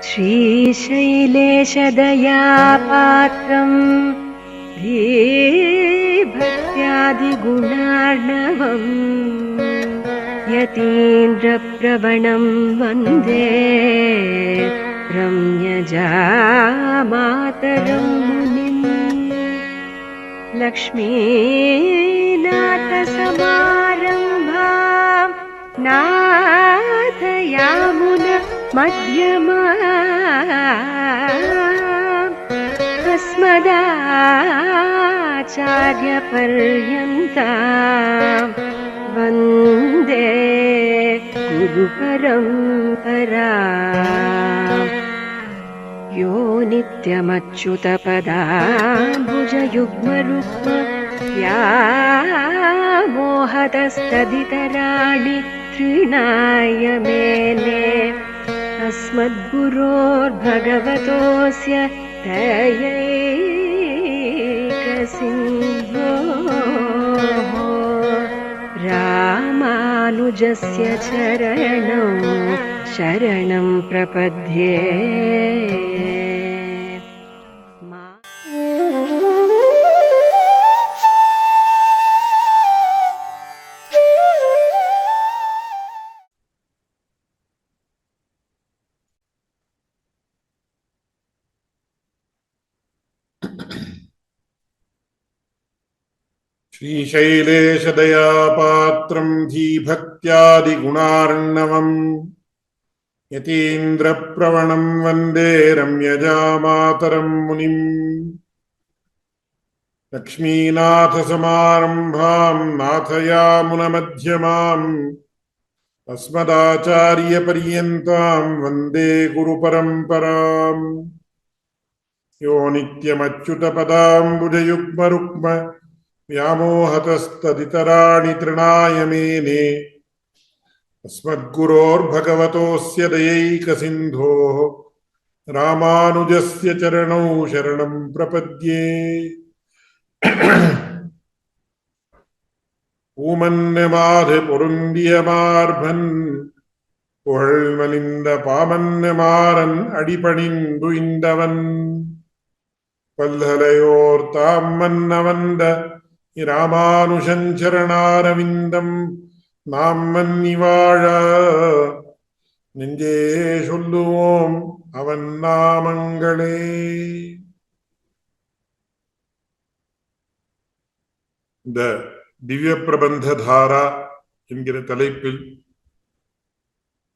श्रीशैलेशदयापात्रम् धीभक्त्यादिगुणार्णवम् यतीन्द्रप्रवणं वन्दे रम्यजामातरं मुनिम्। लक्ष्मीनाथसमारम्भां नाथयामुनमध्यमाम् अस्मदाचार्यपर्यन्तां वन्दे गुरुपरम्पराम्। यो नित्यमच्युतपदाम्बुजयुग्मरुक्म व्यामोहतस्तदितराणि तृणाय मेने अस्मद्गुरोर्भगवतोऽस्य दयैकसिन्धोः रामानुजस्य चरणौ शरणं प्रपद्ये। श्रीशैलेशदयापात्रं धीभक्त्यादिगुणार्णवम् यतीन्द्रप्रवणं वन्दे रम्यजामातरं मुनिम्। लक्ष्मीनाथसमारम्भां नाथयामुनमध्यमाम् अस्मदाचार्यपर्यन्तां वन्दे गुरुपरम्पराम्। यो नित्यमच्युतपदाम्बुजयुग्मरुक्म व्यामोहतस्तदितराणि तृणाय मेने अस्मद्गुरोर्भगवतोऽस्य दयैकसिन्धोः रामानुजस्य चरणौ शरणं प्रपद्ये। பூமன்னமாது பொருந்தியமார்பன் புகழ்மலிந்த பாமன்னமாறன் அடிபணிந்து இந்தவன் பல்கலையோர் தாம் மன்னவந்த இராமானுஷரணாரவிந்தம் நாம் மன்னி வாழ நெஞ்சே சொல்லுவோம் அவன் நாமங்களே. இந்த திவ்ய பிரபந்த தாரா என்கிற தலைப்பில்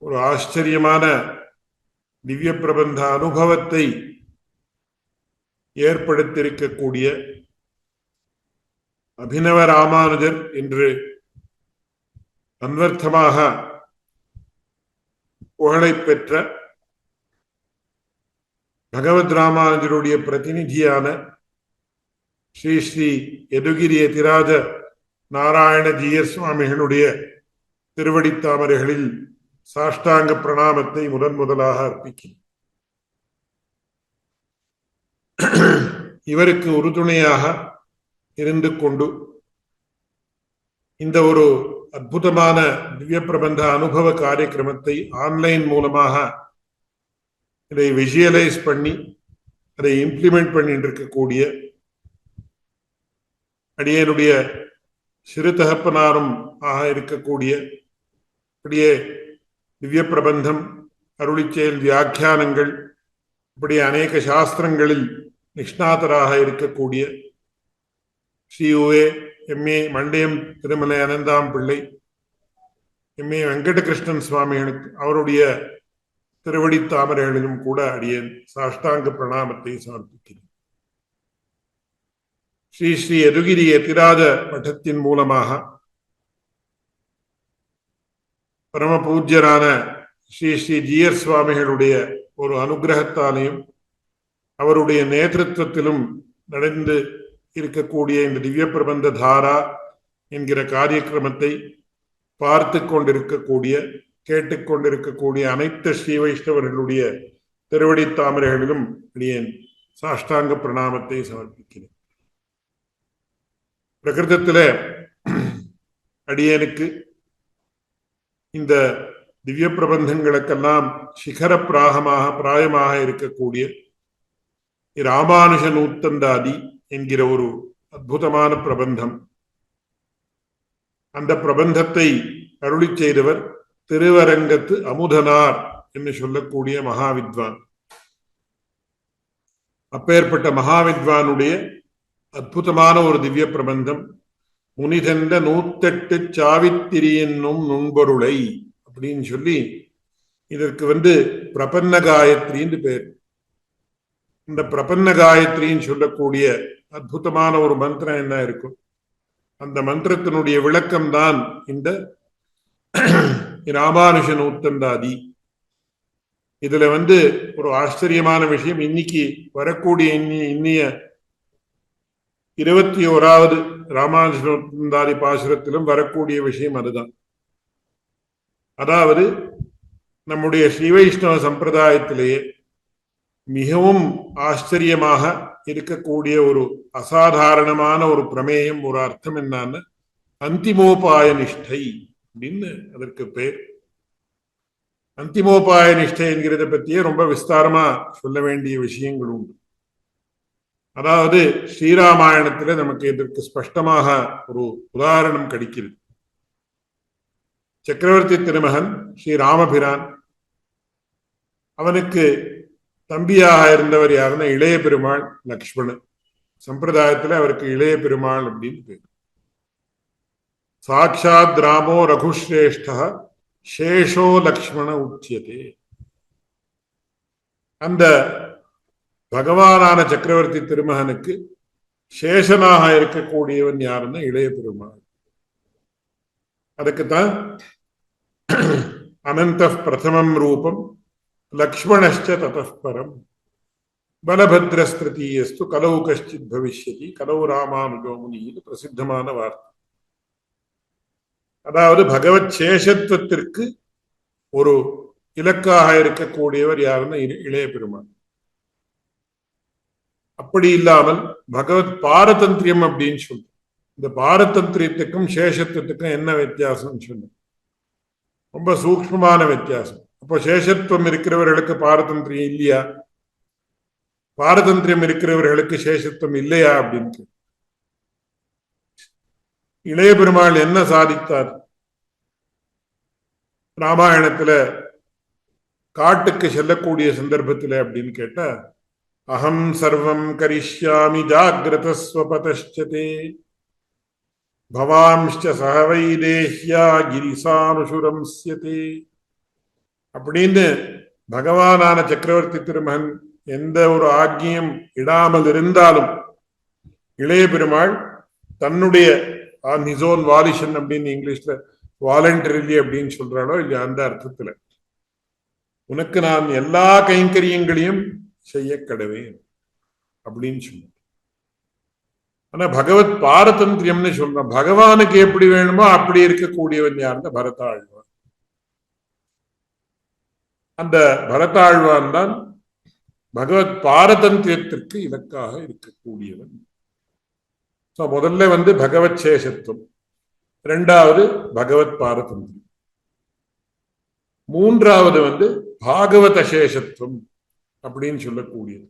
ஒரு ஆச்சரியமான திவ்ய பிரபந்த அனுபவத்தை ஏற்படுத்தியிருக்கக்கூடிய அபிநவ ராமானுஜர் என்று அன்வர்த்தமாக புகழை பெற்ற பகவத் ராமானுஜருடைய பிரதிநிதியான ஸ்ரீ ஸ்ரீ யதுகிரி யதிராஜ நாராயண ஜீயர் சுவாமிகளுடைய திருவடித்தாமரைகளில் சாஷ்டாங்க பிரணாமத்தை முதலாக அர்ப்பிக்கிறேன். இவருக்கு உறுதுணையாக இருந்து கொண்டு இந்த ஒரு அற்புதமான திவ்ய பிரபந்த அனுபவ காரியக்கிரமத்தை ஆன்லைன் மூலமாக இதை விஷுவலைஸ் பண்ணி அதை இம்ப்ளிமெண்ட் பண்ணிட்டு இருக்கக்கூடிய அடியனுடைய சிறு தகப்பனாரும் ஆக இருக்கக்கூடிய இப்படியே திவ்ய பிரபந்தம் அருளிச்செயல் வியாக்கியானங்கள் இப்படி அநேக சாஸ்திரங்களில் நிஷ்ணாதராக இருக்கக்கூடிய ஸ்ரீ எம்ஏ மண்டயம் திருமலை அனந்தாம் பிள்ளை, எம்ஏ வெங்கடகிருஷ்ணன் சுவாமிகளுக்கு அவருடைய திருவடி தாமரைகளிலும் கூட அடியேன் சாஷ்டாங்க பிரணாமத்தை சமர்ப்பிக்கிறேன். ஸ்ரீ ஸ்ரீ யதுகிரி யதிராஜ மட்டத்தின் மூலமாக பரம பூஜ்யரான ஸ்ரீ ஸ்ரீ ஜீயர் சுவாமிகளுடைய ஒரு அனுகிரகத்தாலையும் அவருடைய நேதൃത്വத்திலும் நடந்து இருக்கக்கூடிய இந்த திவ்ய பிரபந்த தாரா என்கிற காரியக்கிரமத்தை பார்த்து கொண்டிருக்கக்கூடிய கேட்டுக்கொண்டிருக்கக்கூடிய அனைத்து ஸ்ரீ வைஷ்ணவர்களுடைய திருவடி தாமரைகளிலும் அடியேன் சாஷ்டாங்க பிரணாமத்தை சமர்ப்பிக்கிறேன். பிரகிருதத்திலே அடியேனுக்கு இந்த திவ்ய பிரபந்தங்களுக்கெல்லாம் சிகர பிராயமாக இருக்கக்கூடிய ராமானுஜ நூத்தந்தாதி என்கிற ஒரு அற்புதமான பிரபந்தம். அந்த பிரபந்தத்தை அருளி செய்தவர் திருவரங்கத்து அமுதனார் என்று சொல்லக்கூடிய மகாவித்வான். அப்பேற்பட்ட மகாவித்வானுடைய அற்புதமான ஒரு திவ்ய பிரபந்தம் முனிதென்ற 108 சாவித்திரி என்னும் நுண்பொருளை அப்படின்னு சொல்லி, இதற்கு பிரபன்ன காயத்ரின்னு பேர். இந்த பிரபன்ன காயத்ரின்னு சொல்லக்கூடிய அற்புதமான ஒரு மந்திரம் என்ன இருக்கும், அந்த மந்திரத்தினுடைய விளக்கம்தான் இந்த ராமானுஜ நூத்தந்தாதி. இதுல ஒரு ஆச்சரியமான விஷயம், இன்னைக்கு வரக்கூடிய இன்னிய 21வது ராமானுஜ நூத்தந்தாதி பாசுரத்திலும் வரக்கூடிய விஷயம் அதுதான். அதாவது நம்முடைய ஸ்ரீ வைஷ்ணவ சம்பிரதாயத்திலேயே மிகவும் ஆச்சரியமாக இருக்கக்கூடிய ஒரு அசாதாரணமான ஒரு பிரமேயம், ஒரு அர்த்தம் என்னன்னு அந்திமோபாய நிஷ்டை அப்படின்னு அதற்கு பேர். அந்திமோபாய நிஷ்டை என்கிறத பற்றியே ரொம்ப விஸ்தாரமா சொல்ல வேண்டிய விஷயங்கள் உண்டு. அதாவது ஸ்ரீராமாயணத்துல நமக்கு இதற்கு ஸ்பஷ்டமாக ஒரு உதாரணம் கிடைக்கிறது. சக்கரவர்த்தி திருமகன் ஸ்ரீ ராமபிரான், அவனுக்கு தம்பியாக இருந்தவர் யாருன்னா இளைய பெருமாள் லக்ஷ்மணன். சம்பிரதாயத்துல அவருக்கு இளைய பெருமாள் அப்படின்னு பேர். சாட்சாத் ராமோ ரகுஸ்ரேஷ்ட சேஷோ லக்ஷ்மண உச்சியதே. அந்த பகவானான சக்கரவர்த்தி திருமகனுக்கு சேஷனாக இருக்கக்கூடியவன் யாருன்னா இளைய பெருமாள். அதுக்குத்தான் அனந்த பிரதமம் ரூபம் லக்ஷ்மணஷ்ச ததஸ்பரம் பலபத்ரஸ்திருத்தீயஸ்து கலவு கஷ்டித் பவிஷ்யதி கலவு ராமானுஜோ முனி, இது பிரசித்தமான வார்த்தை. அதாவது பகவத் சேஷத்துவத்திற்கு ஒரு இலக்காக இருக்கக்கூடியவர் யாருன்னா இளைய பெருமாள். அப்படி இல்லாமல் பகவத் பாரதந்திரியம் அப்படின்னு சொல்ற, இந்த பாரதந்திரியத்துக்கும் சேஷத்துவத்துக்கும் என்ன வித்தியாசம் சொல்ல, ரொம்ப சூக்ஷ்மமான வித்தியாசம். அப்போ சேஷத்துவம் இருக்கிறவர்களுக்கு பாரதந்திரியம் இல்லையா, பாரதந்திரியம் இருக்கிறவர்களுக்கு சேஷத்துவம் இல்லையா அப்படின்னு. இளைய பெருமாள் என்ன சாதித்தார் ராமாயணத்துல காட்டுக்கு செல்லக்கூடிய சந்தர்ப்பத்தில் அப்படின்னு கேட்டா, அகம் சர்வம் கரிஷ்யாமி ஜாகிரத ஸ்வபதஷ்சதே பவாம்ஷ்ச சஹவை தேஹ்யா கிரிசானுசுரம்ஸ்யதே அப்படின்னு பகவானான சக்கரவர்த்தி திருமகன் எந்த ஒரு ஆக்ஞையும் இடாமல் இருந்தாலும் இளைய பெருமாள் தன்னுடைய நிசோன் வாலிஷன் அப்படின்னு இங்கிலீஷ்ல வாலண்டரிலி அப்படின்னு சொல்றாளோ இல்லையா, அந்த அர்த்தத்துல உனக்கு நான் எல்லா கைங்கரியங்களையும் செய்ய கடவேன் அப்படின்னு சொன்ன. ஆனா பகவத் பாரதந்திரியம்னு சொல்றான். பகவானுக்கு எப்படி வேணுமோ அப்படி இருக்கக்கூடியவன் யாருன்னா பரதாழ்வான். அந்த பரதாழ்வான் தான் பகவத் பாரதந்திரியத்திற்கு இலக்காக இருக்கக்கூடியவன். முதல்ல பகவத் சேஷத்துவம், இரண்டாவது பகவத் பாரதந்திரம், மூன்றாவது பாகவத சேஷத்துவம் அப்படின்னு சொல்லக்கூடியது.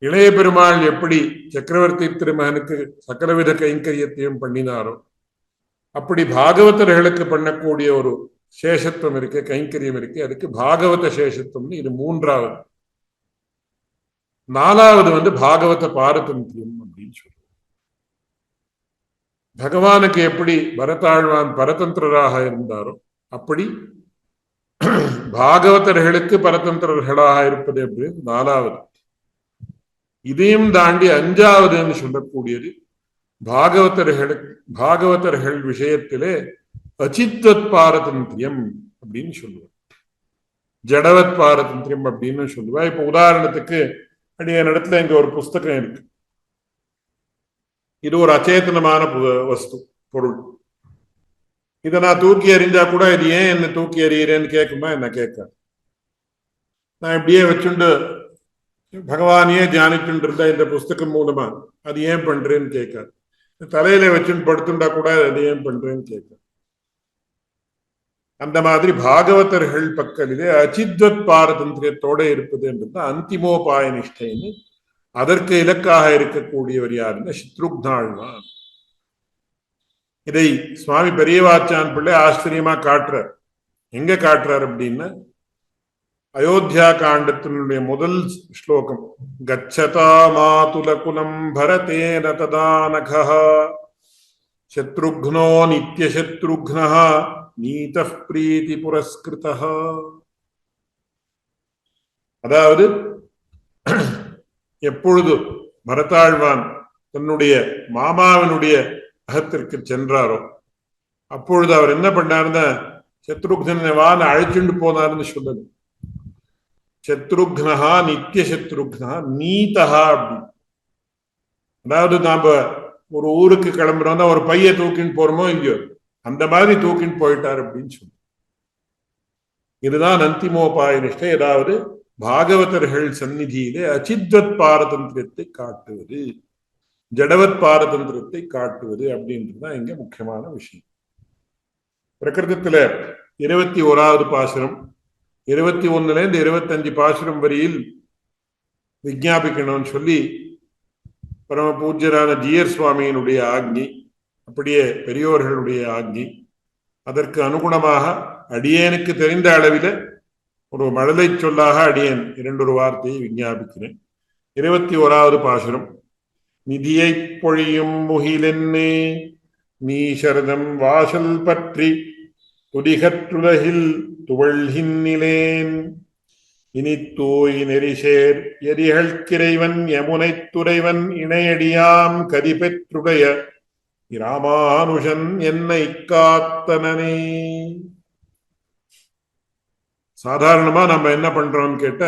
இளைய பெருமாள் எப்படி சக்கரவர்த்தி திருமகனுக்கு சகலவித கைங்கரியத்தையும் பண்ணினாரோ அப்படி பாகவதர்களுக்கு பண்ணக்கூடிய ஒரு சேஷத்துவம் இருக்கு, கைங்கரியம் இருக்கு. அதுக்கு பாகவத சேஷத்துவம்னு இது மூன்றாவது. நாலாவது பாகவத பாரதந்திரியம் அப்படின்னு சொல்றோம். பகவானுக்கு எப்படி பரதாழ்வான் பரதந்திரராக இருந்தாரோ அப்படி பாகவதர்களுக்கு பரதந்திரர்களாக இருப்பது அப்படின்னு நாலாவது. இதையும் தாண்டி அஞ்சாவதுன்னு சொல்லக்கூடியது பாகவதர்கள் விஷயத்திலே அச்சித்வத் பாரதந்திரியம் அப்படின்னு சொல்லுவார், ஜடவத் பாரதந்திரியம் அப்படின்னு சொல்லுவா. இப்ப உதாரணத்துக்கு என் இடத்துல இங்க ஒரு புஸ்தகம் இருக்கு. இது ஒரு அச்சேதனமான வஸ்து, பொருள். இதை நான் தூக்கி எறிஞ்சா கூட இது ஏன் என்ன தூக்கி எறிகிறேன்னு கேட்குமா? என்ன கேட்காது. நான் இப்படியே வச்சுண்டு பகவானையே தியானிச்சுட்டு இருந்தா இந்த புஸ்தகம் மூலமா அது ஏன் பண்றேன்னு கேட்காது. தலையில வச்சுன்னு படுத்துண்டா கூட அது ஏன் பண்றேன்னு கேட்காது. அந்த மாதிரி பாகவதர்கள் பக்கலிலே அச்சித்வத் பாரதந்திரியத்தோட இருப்பது என்றது அந்திமோபாய நிஷ்டைன்னு அதற்கு இலக்காக இருக்கக்கூடியவர் யாருன்னா சத்ருக்னாழ்வான். இதை சுவாமி பெரியவாச்சான் பிள்ளை ஆச்சரியமா காட்டுறார். எங்க காட்டுறார் அப்படின்னா அயோத்தியா காண்டத்தினுடைய முதல் ஸ்லோகம், கச்சதா மாதுல குலம் பரதேன ததானகா சத்ருக்னோ நித்யசத்ருக்னஹ நீதః பிரீதி புரஸ்கிருதஹ. அதாவது எப்பொழுது பரதாழ்வான் தன்னுடைய மாமாவினுடைய அகத்திற்கு சென்றாரோ அப்பொழுது அவர் என்ன பண்ணாருன்னா சத்ருக்னனை வான்னு அழைச்சுண்டு போனாருன்னு சொல்லது. சத்ருக்னஹா நித்திய சத்ருக்னா நீதஹா அப்படி. அதாவது நாம ஒரு ஊருக்கு கிளம்புறோம்னா ஒரு பைய தூக்கின்னு போறோமோ இல்லையோ அந்த மாதிரி தூக்கின்னு போயிட்டார் அப்படின்னு சொல்லு. இதுதான் அந்திமோபாய நிஷ்டை. அதாவது பாகவதர்கள் சந்நிதியிலே அச்சித்வத் பாரதந்திரத்தை காட்டுவது, ஜடவத் பாரதந்திரத்தை காட்டுவது அப்படின்றதுதான் இங்க முக்கியமான விஷயம். பிரகிருதத்துல 21வது பாசுரம் 21லேருந்து 25 பாசுரம் வரியில் விஞ்ஞாபிக்கணும்னு சொல்லி பரம பூஜ்யரான ஜியர் சுவாமியினுடைய ஆக்ஞி, அப்படியே பெரியோர்களுடைய ஆக்ஞி. அதற்கு அனுகுணமாக அடியேனுக்கு தெரிந்த அளவில் ஒரு மழலை சொல்லாக அடியேன் 2 வார்த்தையை விஞ்ஞாபிக்கிறேன். 21வது பாசுரம், நிதியை பொழியும் முகிலென்னே நீ சரதம் வாசல் பற்றி துடிகற்றுலகில் துவள்கின்னிலேன் இனி தூய் நெறிசேர் எரிகள் கிரைவன் யமுனை துறைவன் இணையடியாம் கதி பெற்றுடைய இராமானுஷன் என்னை காத்தனனே. சாதாரணமா நம்ம என்ன பண்றோம்னு கேட்ட,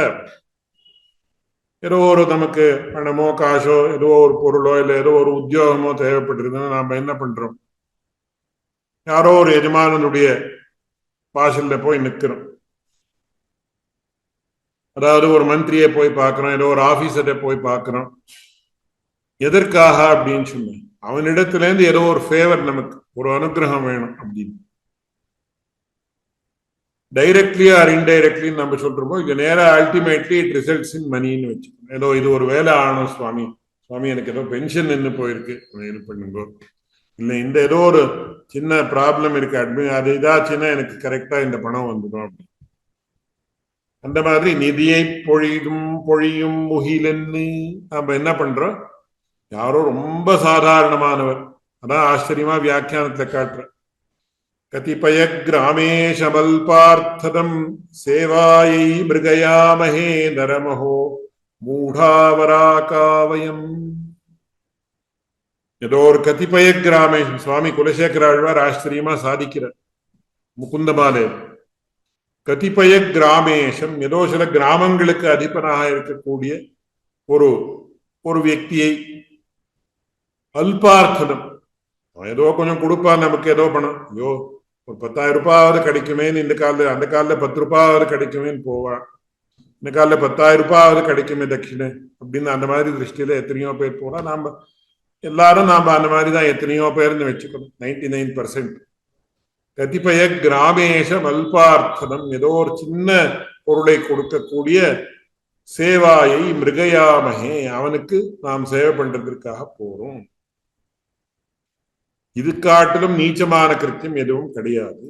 ஏதோ ஒரு நமக்கு பணமோ காசோ ஏதோ ஒரு பொருளோ இல்லை ஏதோ ஒரு உத்தியோகமோ தேவைப்பட்டிருந்தோம்னா நாம என்ன பண்றோம், யாரோ ஒரு எஜமானனுடைய வாசல்ல போய் நிற்கிறோம். அதாவது ஒரு மந்திரியை போய் பார்க்கிறோம், ஏதோ ஒரு ஆபீசரை போய் பார்க்கிறோம். எதற்காக அப்படின்னு சொன்னேன், அவனிடத்துல இருந்து ஏதோ ஒரு ஃபேவர், நமக்கு ஒரு அனுகிரகம் வேணும் அப்படின்னு. டைரக்ட்லி ஆர் இன்டைரக்ட்லி நம்ம சொல்றோமோ இது நேரா அல்டிமேட்லி இட் ரிசல்ட்ஸ் இன் மணின்னு வச்சுக்கணும். ஏதோ இது ஒரு வேலை ஆகணும் சுவாமி, சுவாமி எனக்கு ஏதோ பென்ஷன் நின்று போயிருக்கு இது பண்ணுங்க, இல்லை இந்த ஏதோ ஒரு சின்ன ப்ராப்ளம் இருக்கு அட்மின் அது இதாச்சுன்னா எனக்கு கரெக்டா இந்த பணம் வந்துடும் அப்படி. அந்த மாதிரி நிதியை பொழியும் முகிலன்னு நம்ம என்ன பண்றோம், யாரோ ரொம்ப சாதாரணமானவர், அதான் ஆச்சரியமா வியாக்கியானத்தை காட்டுற, கதிபய கிராமேஷமல்பார்த்ததம் சேவாயை மிருகயாமஹே நரமஹோ மூடாவராகாவயம். ஏதோ ஒரு கதிபய கிராமேஷம் சுவாமி குலசேகர ஆழ்வார் ஆச்சரியமா சாதிக்கிறார் முகுந்தமாலே. கதிபய கிராமேஷம், ஏதோ சில கிராமங்களுக்கு அதிபனாக இருக்கக்கூடிய ஒரு ஒரு வியக்தியை, அல்பார்த்ததம் ஏதோ கொஞ்சம் கொடுப்பான் நமக்கு ஏதோ பணம், ஐயோ ஒரு 10,000 ரூபாயாவது கிடைக்குமேன்னு இந்த காலில், அந்த காலில் 10 ரூபாயாவது கிடைக்குமேன்னு போவான், இந்த காலில் 10,000 ரூபாயாவது கிடைக்குமே தட்சிணை அப்படின்னு அந்த மாதிரி திருஷ்டியில எத்தனையோ பேர் போறா. நாம எல்லாரும் நாம அந்த மாதிரிதான் எத்தனையோ பேர்னு வச்சுக்கணும், 99%. கதிபய கிராமேஷம் அல்பார்த்தனம், ஏதோ ஒரு சின்ன பொருளை கொடுக்கக்கூடிய சேவாயை மிருகயாமகே, அவனுக்கு நாம் சேவை பண்றதற்காக போறோம். இது காட்டிலும் நீச்சமான கிருத்தியம் எதுவும் கிடையாது.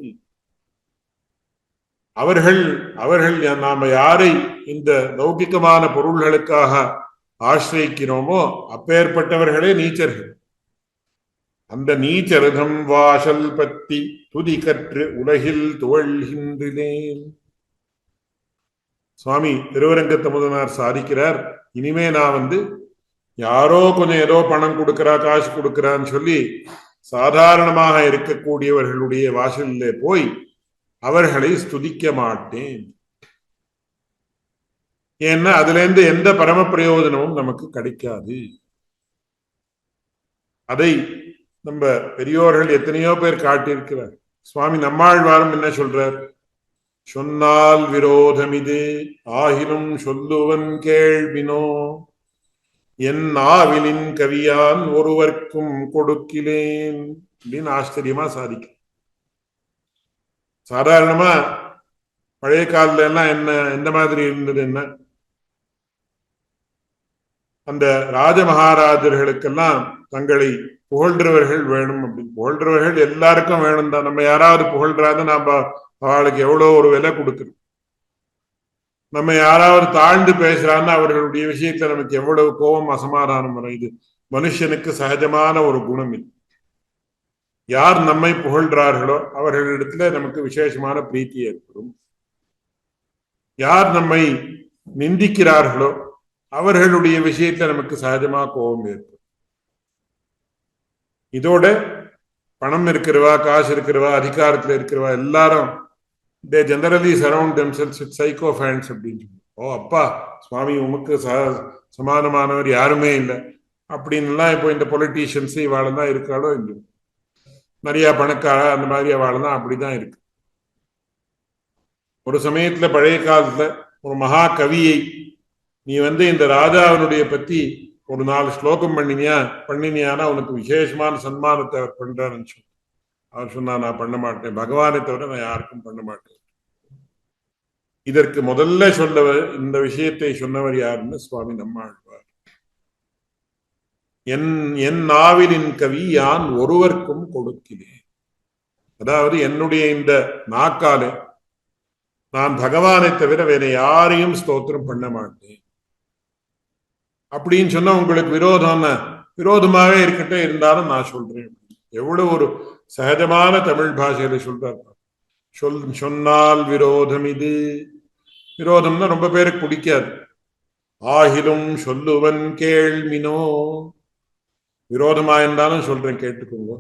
அவர்கள் நாம யாரை இந்த லௌகிகமான பொருள்களுக்காக ஆசிரியிக்கிறோமோ அப்பேற்பட்டவர்களே நீச்சர்கள். அந்த நீச்சரதம் வாசல் பத்தி துதி கற்று உலகில் துவள்கின்றேன். சுவாமி திருவரங்கத்தமுதனார் சாதிக்கிறார், இனிமே நான் யாரோ கொஞ்சம் ஏதோ பணம் கொடுக்கிறா காசு கொடுக்கிறான்னு சொல்லி சாதாரணமாக இருக்கக்கூடியவர்களுடைய வாசலிலே போய் அவர்களை ஸ்துதிக்க மாட்டேன். ஏன்னா அதுல இருந்து எந்த பரம பிரயோஜனமும் நமக்கு கிடைக்காது. அதை நம்ம பெரியோர்கள் எத்தனையோ பேர் காட்டியிருக்கிறார். சுவாமி நம்மாழ்வாரும் என்ன சொல்றார், சொன்னால் விரோதமிது ஆகிலும் சொல்லுவன் கேள்வினோ என் ஆவிலின் கவியான் ஒருவர்க்கும் கொடுக்கிலேன் அப்படின்னு ஆச்சரியமா சாதிக்க. சாதாரணமா பழைய காலத்துல எல்லாம் என்ன எந்த மாதிரி இருந்தது? என்ன அந்த ராஜ மகாராஜர்களுக்கெல்லாம் தங்களை புகழ்கிறவர்கள் வேணும் அப்படின்னு. புகழ்கிறவர்கள் எல்லாருக்கும் வேணும் தான். நம்ம யாராவது புகழ்றாத நாம அவளுக்கு எவ்வளவு ஒரு விலை கொடுக்கணும். நம்ம யாராவது தாழ்ந்து பேசுறான்னு அவர்களுடைய விஷயத்துல நமக்கு எவ்வளவு கோபம், அசமாதானம் வரும். இது மனுஷனுக்கு சகஜமான ஒரு குணம். இது யார் நம்மை புகழ்றார்களோ அவர்களிடத்துல நமக்கு விசேஷமான பிரீத்தி ஏற்படும். யார் நம்மை நிந்திக்கிறார்களோ அவர்களுடைய விஷயத்துல நமக்கு சகஜமா கோபம் ஏற்படும். இதோட பணம் இருக்கிறவா, காசு இருக்கிறவா, அதிகாரத்துல இருக்கிறவா எல்லாரும் they generally surround themselves with psychophants அப்படின்னு சொல்லி, ஓ அப்பா சுவாமி உமக்கு சமானமானவர் யாருமே இல்லை அப்படின்லாம் இப்போ இந்த பொலிட்டீஷியன்ஸ் இவாள் தான் இருக்காளோ இல்லை, நிறைய பணக்கார அந்த மாதிரி அவள் தான் அப்படிதான் இருக்கு. ஒரு சமயத்துல பழைய காலத்துல ஒரு மகா கவியை நீ இந்த ராஜாவினுடைய பத்தி ஒரு 4 ஸ்லோகம் பண்ணினியானா உனக்கு விசேஷமான சன்மானத்தை அவர் பண்றாருன்னு சொல்லி அவர் சொன்னா, நான் பண்ண மாட்டேன், பகவானை தவிர நான் யாருக்கும் பண்ண மாட்டேன். இதற்கு முதல்ல இந்த விஷயத்தை சொன்னவர் யாருன்னு சுவாமி நம்மாழ்வார். என் நாவிலின் கவி யான் ஒருவருக்கும் கொடுக்கிறேன். அதாவது என்னுடைய இந்த நாக்காலே நான் பகவானை தவிர வேற யாரையும் ஸ்தோத்திரம் பண்ண மாட்டேன் அப்படின்னு சொன்னா உங்களுக்கு விரோதமாவே இருக்கட்டும், இருந்தாலும் நான் சொல்றேன். எவ்வளவு ஒரு சகஜமான தமிழ் பாஷையில சொல்றார். சொன்னால் விரோதம் இது. விரோதம்னா ரொம்ப பேருக்கு பிடிக்காது. ஆகிலும் சொல்லுவன் கேள்மினோ. விரோதமா இருந்தாலும் சொல்றேன், கேட்டுக்கோங்க.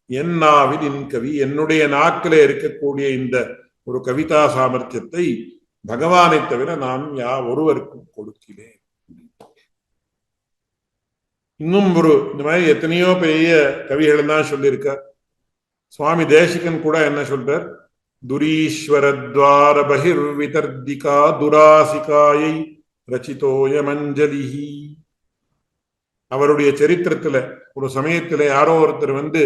என் நாவில் இன் கவி, என்னுடைய நாக்கில இருக்கக்கூடிய இந்த ஒரு கவிதா சாமர்த்தியத்தை பகவானை தவிர நான் ஒருவருக்கும் கொடுக்கிறேன். இன்னும் இந்த மாதிரி எத்தனையோ பெரிய கவிகள் தான் சொல்லியிருக்க. சுவாமி தேசிகன் கூட என்ன சொல்றார்? துரீஸ்வரத்வார பகிர் விதர்திகா துராசிகாயை ரச்சிதோய மஞ்சலிஹி. அவருடைய சரித்திரத்துல ஒரு சமயத்துல யாரோ ஒருத்தர் இந்த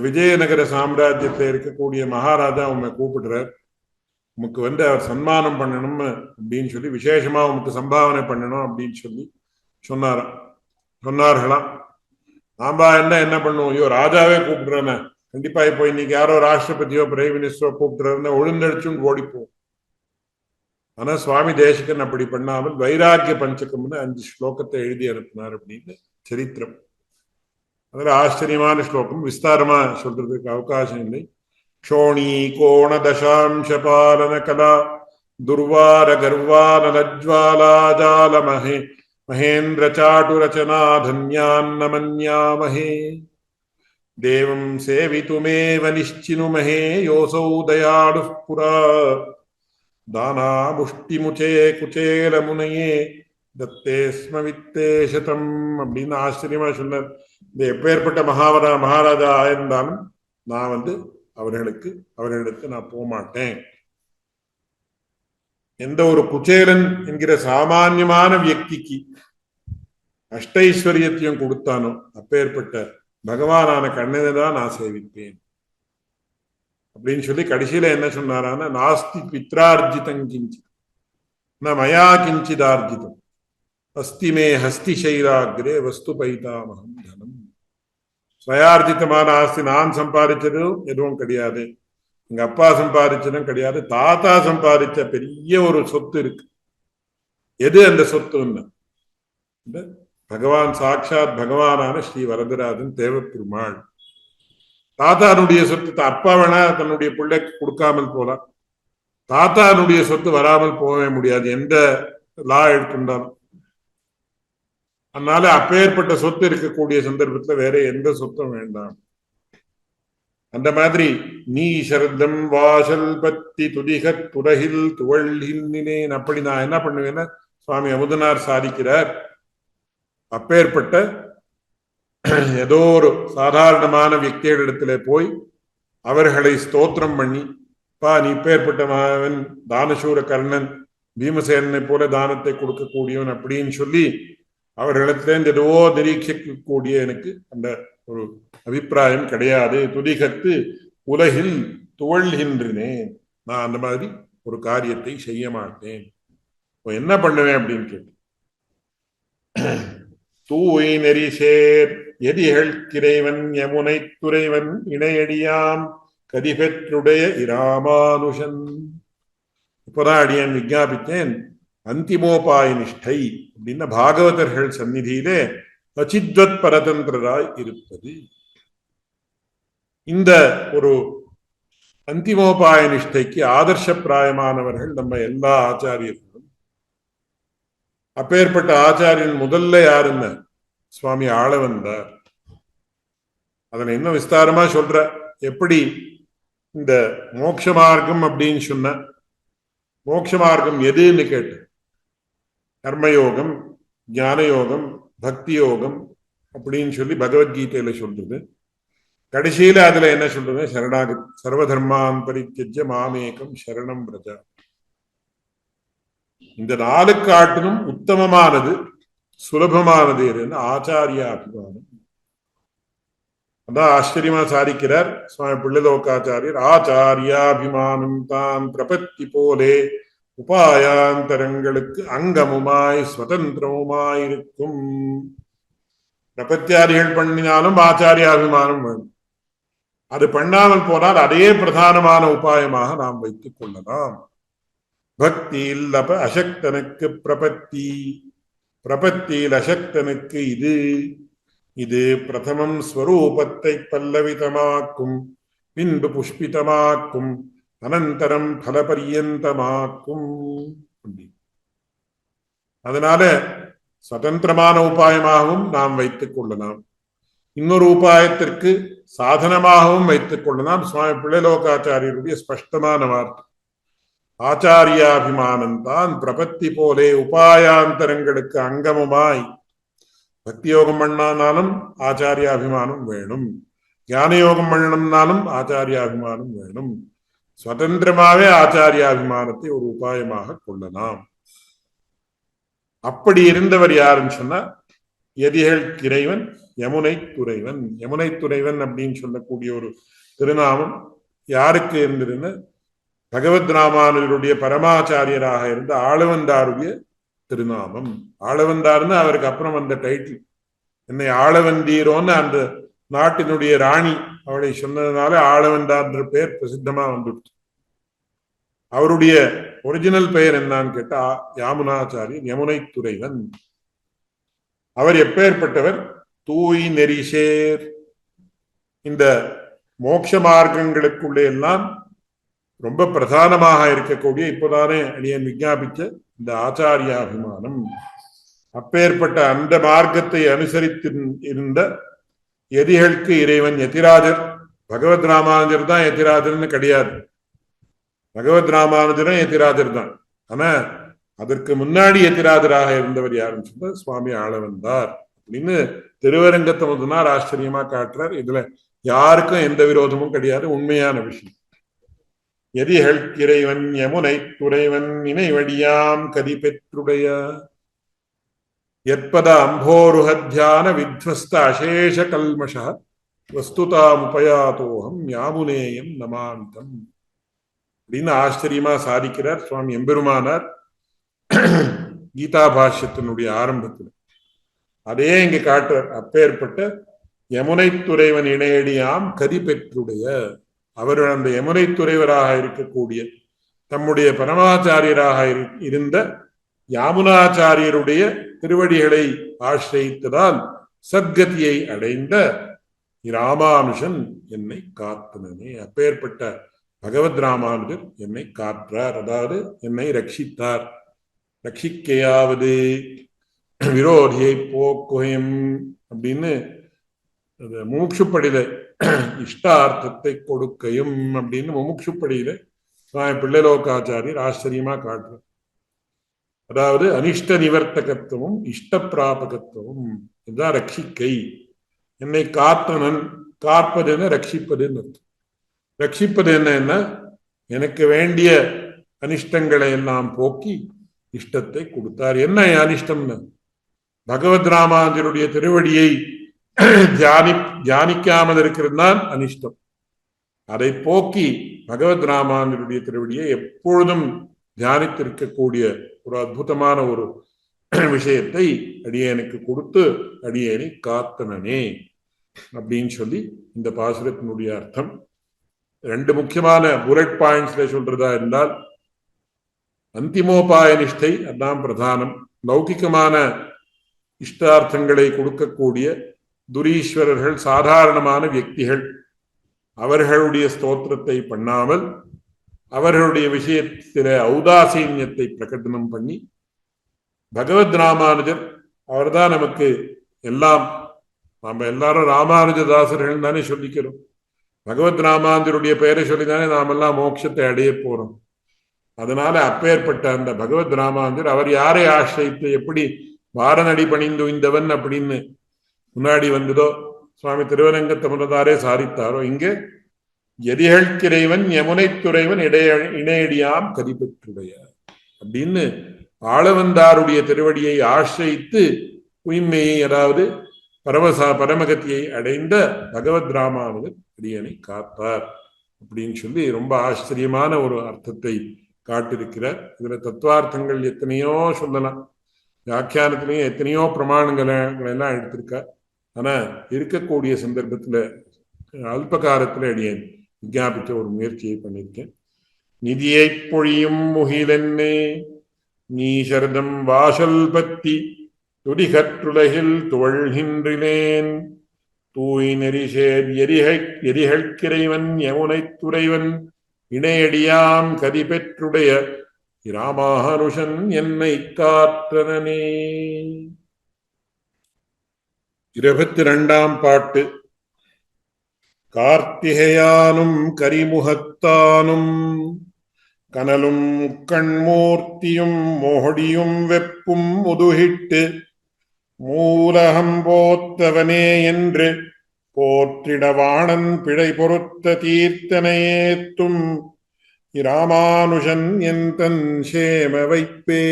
விஜயநகர சாம்ராஜ்யத்துல இருக்கக்கூடிய மகாராஜா உண்மை கூப்பிடுறார். உமக்கு அவர் சன்மானம் பண்ணணும் அப்படின்னு சொல்லி, விசேஷமா உமக்கு சம்பாவனை பண்ணணும் அப்படின்னு சொல்லி சொன்னார்களாம். நாம என்ன பண்ணுவோம்? ஐயோ ராஜாவே கூப்பிடுறேன்னு கண்டிப்பா இப்போ இன்னைக்கு யாரோ ராஷ்டிரபதியோ பிரைம் மினிஸ்டரோ கூப்பிடுறாருன்னு ஒழுந்தடிச்சும் ஓடிப்போம். ஆனா சுவாமி தேசிகன் அப்படி பண்ணாமல் வைராக்கிய பஞ்சகம்னு 5 ஸ்லோகத்தை எழுதி அனுப்பினார் அப்படின்னு சரித்திரம். அதுல ஆச்சரியமான ஸ்லோகம், விஸ்தாரமா சொல்றதுக்கு அவகாசம் இல்லை. க்ஷோணி கோண தசாம்ச பாலன கலா துர்வார கர்வான லஜ்வாலாஜால மகேந்திர சாட்டு ரச்சனா தன்யான்ன மன்யாமஹே தேவம் சேவிதுமேவ நிச்சினுமஹே யோசௌ தயாடு புரா தானா முஷ்டிமுச்சே குச்சேல முனையே தத்தேஸ்ம வித்தேசதம் அப்படின்னு ஆச்சரியமா சொன்னார். இந்த எப்பேற்பட்ட மகாராஜா ஆயிருந்தாலும் நான் அவர்களுக்கு நான் போகமாட்டேன். எந்த ஒரு குச்சேலன் என்கிற சாமான்யமான வியக்திக்கு அஷ்டைஸ்வரியத்தையும் கொடுத்தானோ அப்பேற்பட்ட பகவானான கண்ணனை தான் நான் சேவிப்பேன் அப்படின்னு சொல்லி கடைசியில என்ன சொன்னாரான, நாஸ்தி பித்ரார்ஜிதம் கிஞ்சித் ந மயா கிஞ்சிதார்ஜிதம் அஸ்திமே ஹஸ்தி சைராகிரே வஸ்து பைதாமகம் தனம். ஸ்வயார்ஜிதமான ஆஸ்தி நான் சம்பாதிச்சதும் எதுவும் கிடையாது, எங்க அப்பா சம்பாதிச்சதும் கிடையாது, தாத்தா சம்பாதிச்ச பெரிய ஒரு சொத்து இருக்கு. எது அந்த சொத்துன்னு? பகவான் சாட்சாத் பகவானான ஸ்ரீ வரதராஜன் தேவப்பெருமாள். தாத்தானுடைய சொத்து அப்பா வேணா தன்னுடைய பிள்ளைக்கு கொடுக்காமல் போலாம், தாத்தானுடைய சொத்து வராமல் போகவே முடியாது எந்த லா எடுத்துட்டாலும். அதனால அப்பேற்பட்ட சொத்து இருக்கக்கூடிய சந்தர்ப்பத்துல வேற எந்த சொத்தும் வேண்டாம். அந்த மாதிரி நீ சரதம் வாசல் பத்தி துதிகத் துறகில் துவள்கின்றேன், அப்படி நான் என்ன பண்ணுவேன்னா சுவாமி அமுதனார் சாதிக்கிறார். அப்பேற்பட்ட ஏதோ ஒரு சாதாரணமான வியக்திகளிடத்துல போய் அவர்களை ஸ்தோத்திரம் பண்ணி, நீ இப்பேற்பட்ட மாவன் தானசூர கர்ணன் பீமசேனனை போல தானத்தை கொடுக்கக்கூடியவன் அப்படின்னு சொல்லி அவர்களிடத்திலேருந்து எதுவோ நிரீட்சிக்கக்கூடிய எனக்கு அந்த ஒரு அபிப்பிராயம் கிடையாது. துதிகத்து உலகில் துவழ்கின்றேன். நான் அந்த மாதிரி ஒரு காரியத்தை செய்ய மாட்டேன். என்ன பண்ணுவேன் அப்படின்னு கேட்டு, தூய் நெறி சேர் எதிகள் கிரைவன் யமுனை துறைவன் இணையடியாம் கதிபெற்றுடைய இராமானுஷன். இப்பதான் அடியன் விஞ்ஞாபித்தேன், அந்திமோபாய நிஷ்டை அப்படின்னா பாகவதர்கள் சந்நிதியிலே அச்சித்வத் பரதந்திரராய் இருப்பது. இந்த ஒரு அந்திமோபாய நிஷ்டைக்கு ஆதர்ஷ பிராயமானவர்கள் நம்ம எல்லா ஆச்சாரியர்களும். அப்பேற்பட்ட ஆச்சாரியன் முதல்ல யாருன்னு சுவாமி ஆளவந்தார். அதனை இன்னும் விஸ்தாரமா சொல்ற. எப்படி இந்த மோட்ச மார்க்கம் அப்படின்னு சொன்ன, மோட்ச மார்க்கம் எதுன்னு கேட்டு, கர்மயோகம், ஞான யோகம், பக்தி யோகம் அப்படின்னு சொல்லி பகவத்கீதையில சொல்றது. கடைசியில அதுல என்ன சொல்றது, சரணாகதி, சர்வதர்மான் பரித்யஜ்ய மாமேகம் சரணம் பிரஜா. இந்த 4 காட்டிலும் உத்தமமானது, சுலபமானது எதுன்னு ஆச்சாரியாபிமானம். அதான் ஆச்சரியமா சாதிக்கிறார் சுவாமி பிள்ளைலோகாச்சாரியர். ஆச்சாரியாபிமானம் தான் பிரபத்தி போலே உபாயாந்தரங்களுக்கு அங்கமுமாய் சுதந்திரமுமாயிருக்கும். பிரபத்தியாரிகள் பண்ணினாலும் ஆச்சாரியாபிமானம் வேணும். அது பண்ணாமல் போனால் அதே பிரதானமான உபாயமாக நாம் வைத்துக் கொள்ளலாம். பக்தியில் அசக்தனுக்கு பிரபத்தி, பிரபத்தியில் அசக்தனுக்கு இது. இது பிரதமம் ஸ்வரூபத்தை பல்லவிதமாக்கும், பின்பு புஷ்பிதமாக்கும், அனந்தரம் பலபரியந்தமாக்கும். அதனால சுதந்திரமான உபாயமாகவும் நாம் வைத்துக் கொள்ளலாம், இன்னொரு உபாயத்திற்கு சாதனமாகவும் வைத்துக் கொள்ளலாம். சுவாமி பிள்ளைலோகாச்சாரியருடைய ஸ்பஷ்டமான வார்த்தை. ஆச்சாரியாபிமானம் தான் பிரபத்தி போலே உபாயாந்தரங்களுக்கு அங்கமுமாய். பக்தி யோகம் பண்ணாலும் ஆச்சாரியாபிமானம் வேணும், ஞான யோகம் பண்ணணும்னாலும் ஆச்சாரியாபிமானம் வேணும். சுதந்திரமாவே ஆச்சாரியாபிமானத்தை ஒரு உபாயமாக கொள்ளலாம். அப்படி இருந்தவர் யாருன்னு சொன்னா எதிகள் இறைவன் யமுனை துறைவன். யமுனை துறைவன் அப்படின்னு சொல்லக்கூடிய ஒரு திருநாமம் யாருக்கு இருந்திருந்த, பகவத் ராமானுஜருடைய பரமாச்சாரியராக இருந்த ஆளவந்தாருடைய திருநாமம். ஆளவந்தார்னு அவருக்கு அப்புறம் வந்த டைட்டில். என்னை ஆளவந்தீரோன்னு அந்த நாட்டினுடைய ராணி அவளை சொன்னதுனால ஆளவந்தார்ன்ற பெயர் பிரசித்தமா வந்துடுச்சு. அவருடைய ஒரிஜினல் பெயர் என்னன்னு கேட்டா யாமுனாச்சாரியர், யமுனை துறைவன். அவர் எப்பேற்பட்டவர், தூய் நெறிசேர். இந்த மோட்ச மார்க்கங்களுக்குள்ளே எல்லாம் ரொம்ப பிரதானமாக இருக்கக்கூடிய, இப்போதானே அடியன் விஞ்ஞாபிச்ச இந்த ஆச்சாரியாபிமானம். அப்பேற்பட்ட அந்த மார்க்கத்தை அனுசரித்து இருந்த எதிகளுக்கு இறைவன் யதிராஜர். பகவத் ராமானுஜர் தான் யதிராஜர்னு கிடையாது, பகவத் ராமானுஜரும் யதிராஜர் தான். ஆனா அதற்கு முன்னாடி யதிராஜராக இருந்தவர் யாருன்னு சொன்ன சுவாமி ஆளவந்தார் அப்படின்னு திருவரங்கத்தை முதனார் ஆச்சரியமா காட்டுறார். இதுல யாருக்கும் எந்த விரோதமும் கிடையாது, உண்மையான விஷயம். எதிகள் இறைவன் யமுனை துறைவன் இணைவடியாம் கதி பெற்றுடைய எற்பத அம்போருஹத்யான வித்வஸ்த அசேஷ கல்மஷ வஸ்துதாமுபயாதோகம் யாமுனேயம் நமாந்தம் அப்படின்னு ஆச்சரியமா சாதிக்கிறார் சுவாமி எம்பெருமானார் கீதா பாஷ்யத்தினுடைய ஆரம்பத்தில். அதே இங்க காட்டுறார். அப்பேற்பட்ட யமுனை துறைவன் இணையடியாம் கதி பெற்றுடைய அவர் அந்த யமுனை துறைவராக இருக்கக்கூடிய தம்முடைய பரமாச்சாரியராக இருந்த யாமுனாச்சாரியருடைய திருவடிகளை ஆசிரியத்ததால் சத்கதியை அடைந்த ராமானுஷன் என்னை காத்தனே. அப்பேற்பட்ட பகவத் ராமானுஜர் என்னை காற்றார், அதாவது என்னை ரட்சித்தார். ரட்சிக்கையாவது விரோதியை போக்குயம் அப்படின்னு முமுட்சுப்படியில இஷ்டார்த்தத்தை கொடுக்கையும் அப்படின்னு முமுட்சுப்படியில சுவாமி பிள்ளைலோகாச்சாரியர் ஆச்சரியமா காட்டுறார். அதாவது அனிஷ்ட நிவர்த்தகத்துவம் இஷ்ட பிராபகத்துவம், இதுதான் ரட்சிக்கை. என்னை காத்தனன், காப்பதுன்னு ரட்சிப்பதுன்னு அர்த்தம். ரட்சிப்பது என்ன, எனக்கு வேண்டிய அனிஷ்டங்களை எல்லாம் போக்கி இஷ்டத்தை கொடுத்தார். என்ன அனிஷ்டம்னு, பகவத் ராமானுஜருடைய திருவடியை தியானிக்காமல் இருக்கிறது தான் அனிஷ்டம். அதை போக்கி பகவத் ராமானுஜருடைய திருவடியை எப்பொழுதும் தியானித்திருக்கக்கூடிய ஒரு அற்புதமான ஒரு விஷயத்தை அடியேனுக்கு கொடுத்து அடியேனை காத்தனனே அப்படின்னு சொல்லி இந்த பாசுரத்தினுடைய அர்த்தம். ரெண்டு முக்கியமான புல்லட் பாயிண்ட்ஸ்ல சொல்றதா இருந்தால், அந்திமோபாய நிஷ்டை அதான் பிரதானம். லௌகிகமான இஷ்டார்த்தங்களை கொடுக்கக்கூடிய துரீஸ்வரர்கள், சாதாரணமான வியக்திகள், அவர்களுடைய ஸ்தோத்திரத்தை பண்ணாமல் அவர்களுடைய விஷயத்தில ஔதாசீன்யத்தை பிரகடனம் பண்ணி, பகவத் ராமானுஜர் அவர்தான் நமக்கு எல்லாம், நாம எல்லாரும் ராமானுஜதாசர்கள் தானே சொல்லிக்கிறோம். பகவத் ராமானுஜருடைய பெயரை சொல்லிதானே நாம் எல்லாம் மோட்சத்தை அடைய போறோம். அதனால அப்பேற்பட்ட அந்த பகவத் ராமானுஜர் அவர் யாரை ஆசிரித்து எப்படி வாரநடி பணிந்து இந்தவன் அப்படின்னு முன்னாடி வந்ததோ சுவாமி திருவரங்க தமிழதாரே சாதித்தாரோ, இங்கே எரிகள்கிறைவன் யமுனை துறைவன் இணையடியாம் கதிபெற்றுடைய அப்படின்னு ஆளவந்தாருடைய திருவடியை ஆசிரித்து உயிர்மையை, அதாவது பரமகத்தியை அடைந்த பகவத் ராமானுஜர் அடியனை காத்தார் அப்படின்னு சொல்லி ரொம்ப ஆச்சரியமான ஒரு அர்த்தத்தை காட்டிருக்கிறார். இதுல தத்துவார்த்தங்கள் எத்தனையோ சொல்லலாம், வியாக்கியானத்திலையும் எத்தனையோ பிரமாணங்களை எல்லாம் எடுத்திருக்கார். ஆனா இருக்கக்கூடிய சந்தர்ப்பத்துல அல்பகாரத்துல அடியேன் விஞ்ஞாபிக்க ஒரு முயற்சியை பண்ணியிருக்கேன். நிதியை பொழியும் முகிலென்னே நீ சரதம் வாசல் பத்தி துடிகற்றுலகில் துவழ்கின்றேன் தூய் நெறிசேர் எரிகள்கிறைவன் யமுனை துறைவன் இணையடியாம் கதி பெற்றுடைய இராமானுஷன் என்னை காற்றனே. 22ஆம் பாட்டு. கார்த்திகையானும் கரிமுகத்தானும் கனலும் கண்மூர்த்தியும் மோடியும் வெப்பும் முதுகிட்டு மூலகம் போத்தவனே என்று போற்றிடவாணன் பிழை பொறுத்த தீர்த்தனையேத்தும் இராமானுஷன் என் தன் சேம வைப்பே.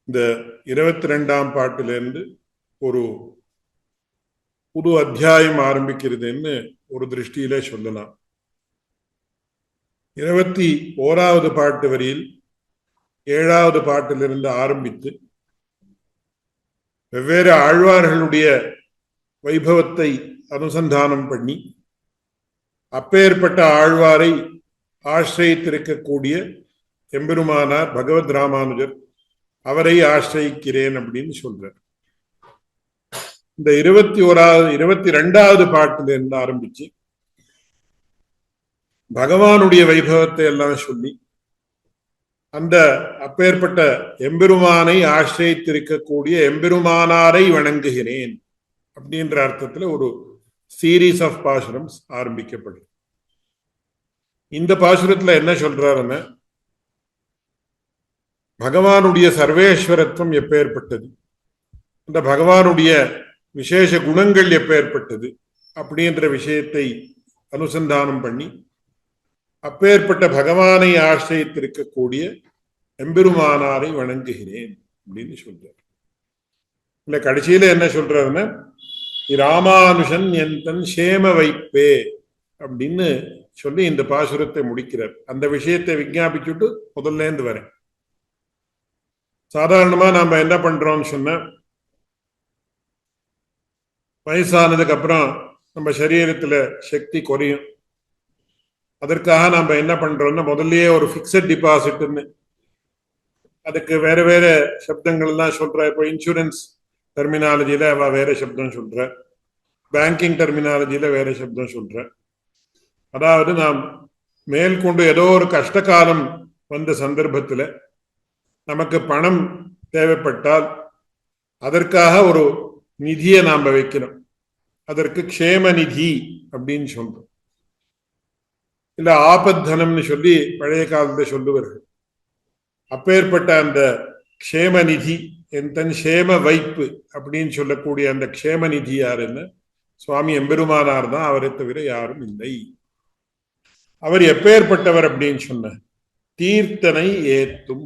இந்த 22ஆம் பாட்டிலிருந்து ஒரு புது அத்தியாயம் ஆரம்பிக்கிறதுன்னு ஒரு திருஷ்டியில சொல்லலாம். 21வது பாட்டு வரியில் 7வது பாட்டிலிருந்து ஆரம்பித்து வெவ்வேறு ஆழ்வார்களுடைய வைபவத்தை அனுசந்தானம் பண்ணி, அப்பேற்பட்ட ஆழ்வாரை ஆசிரியத்திருக்கக்கூடிய எம்பெருமானார் பகவத் ராமானுஜர், அவரை ஆசிரியிக்கிறேன் அப்படின்னு சொல்றார். இந்த 22வது பாட்டிலிருந்து ஆரம்பிச்சு பகவானுடைய வைபவத்தை எல்லாம் சொல்லி, அந்த அப்பேற்பட்ட எம்பெருமானை ஆசிரியத்திருக்கக்கூடிய எம்பெருமானாரை வணங்குகிறேன் அப்படின்ற அர்த்தத்துல ஒரு சீரீஸ் ஆஃப் பாசுரம்ஸ் ஆரம்பிக்கப்படுது. இந்த பாசுரத்துல என்ன சொல்றாருன்னா, பகவானுடைய சர்வேஸ்வரத்துவம் எப்பேற்பட்டது, அந்த பகவானுடைய விசேஷ குணங்கள் எப்பேற்பட்டது அப்படின்ற விஷயத்தை அனுசந்தானம் பண்ணி, அப்பேற்பட்ட பகவானை ஆசிரியத்திருக்கக்கூடிய எம்பெருமானாரை வணங்குகிறேன் அப்படின்னு சொல்றார். இல்ல கடைசியில என்ன சொல்றாருன்னா, ராமானுஷன் என் தன் சேம வைப்பே அப்படின்னு சொல்லி இந்த பாசுரத்தை முடிக்கிறார். அந்த விஷயத்தை விஞ்ஞாபிச்சுட்டு முதல்ல இருந்து வரேன். சாதாரணமா நாம என்ன பண்றோம்னு சொன்ன, வயசானதுக்கு அப்புறம் நம்ம சரீரத்துல சக்தி குறையும். அதற்காக நம்ம என்ன பண்றோம்னா, முதல்லயே ஒரு பிக்சட் டிபாசிட்னு அதுக்கு வேற வேற சப்தங்கள் எல்லாம் சொல்ற. இப்போ இன்சூரன்ஸ் டெர்மினாலஜியில அவ வேற சப்தம் சொல்ற, பேங்கிங் டெர்மினாலஜியில வேற சப்தம் சொல்ற. அதாவது நாம் மேற்கொண்டு ஏதோ ஒரு கஷ்டகாலம் வந்த சந்தர்ப்பத்துல நமக்கு பணம் தேவைப்பட்டால் அதற்காக ஒரு நிதியை நாம வைக்கணும். அதற்கு க்ஷேம நிதி அப்படின்னு சொல்றோம். இல்ல ஆபத்தனம்னு சொல்லி பழைய காலத்துல சொல்லுவார்கள். அப்பேற்பட்ட அந்த க்ஷேம நிதி, என் தன் சேம வைப்பு அப்படின்னு சொல்லக்கூடிய அந்த க்ஷேம நிதி யாருன்னு சுவாமி எம்பெருமானார் தான், அவரை தவிர யாரும் இல்லை. அவர் எப்பேற்பட்டவர் அப்படின்னு சொன்ன, தீர்த்தனை ஏத்தும்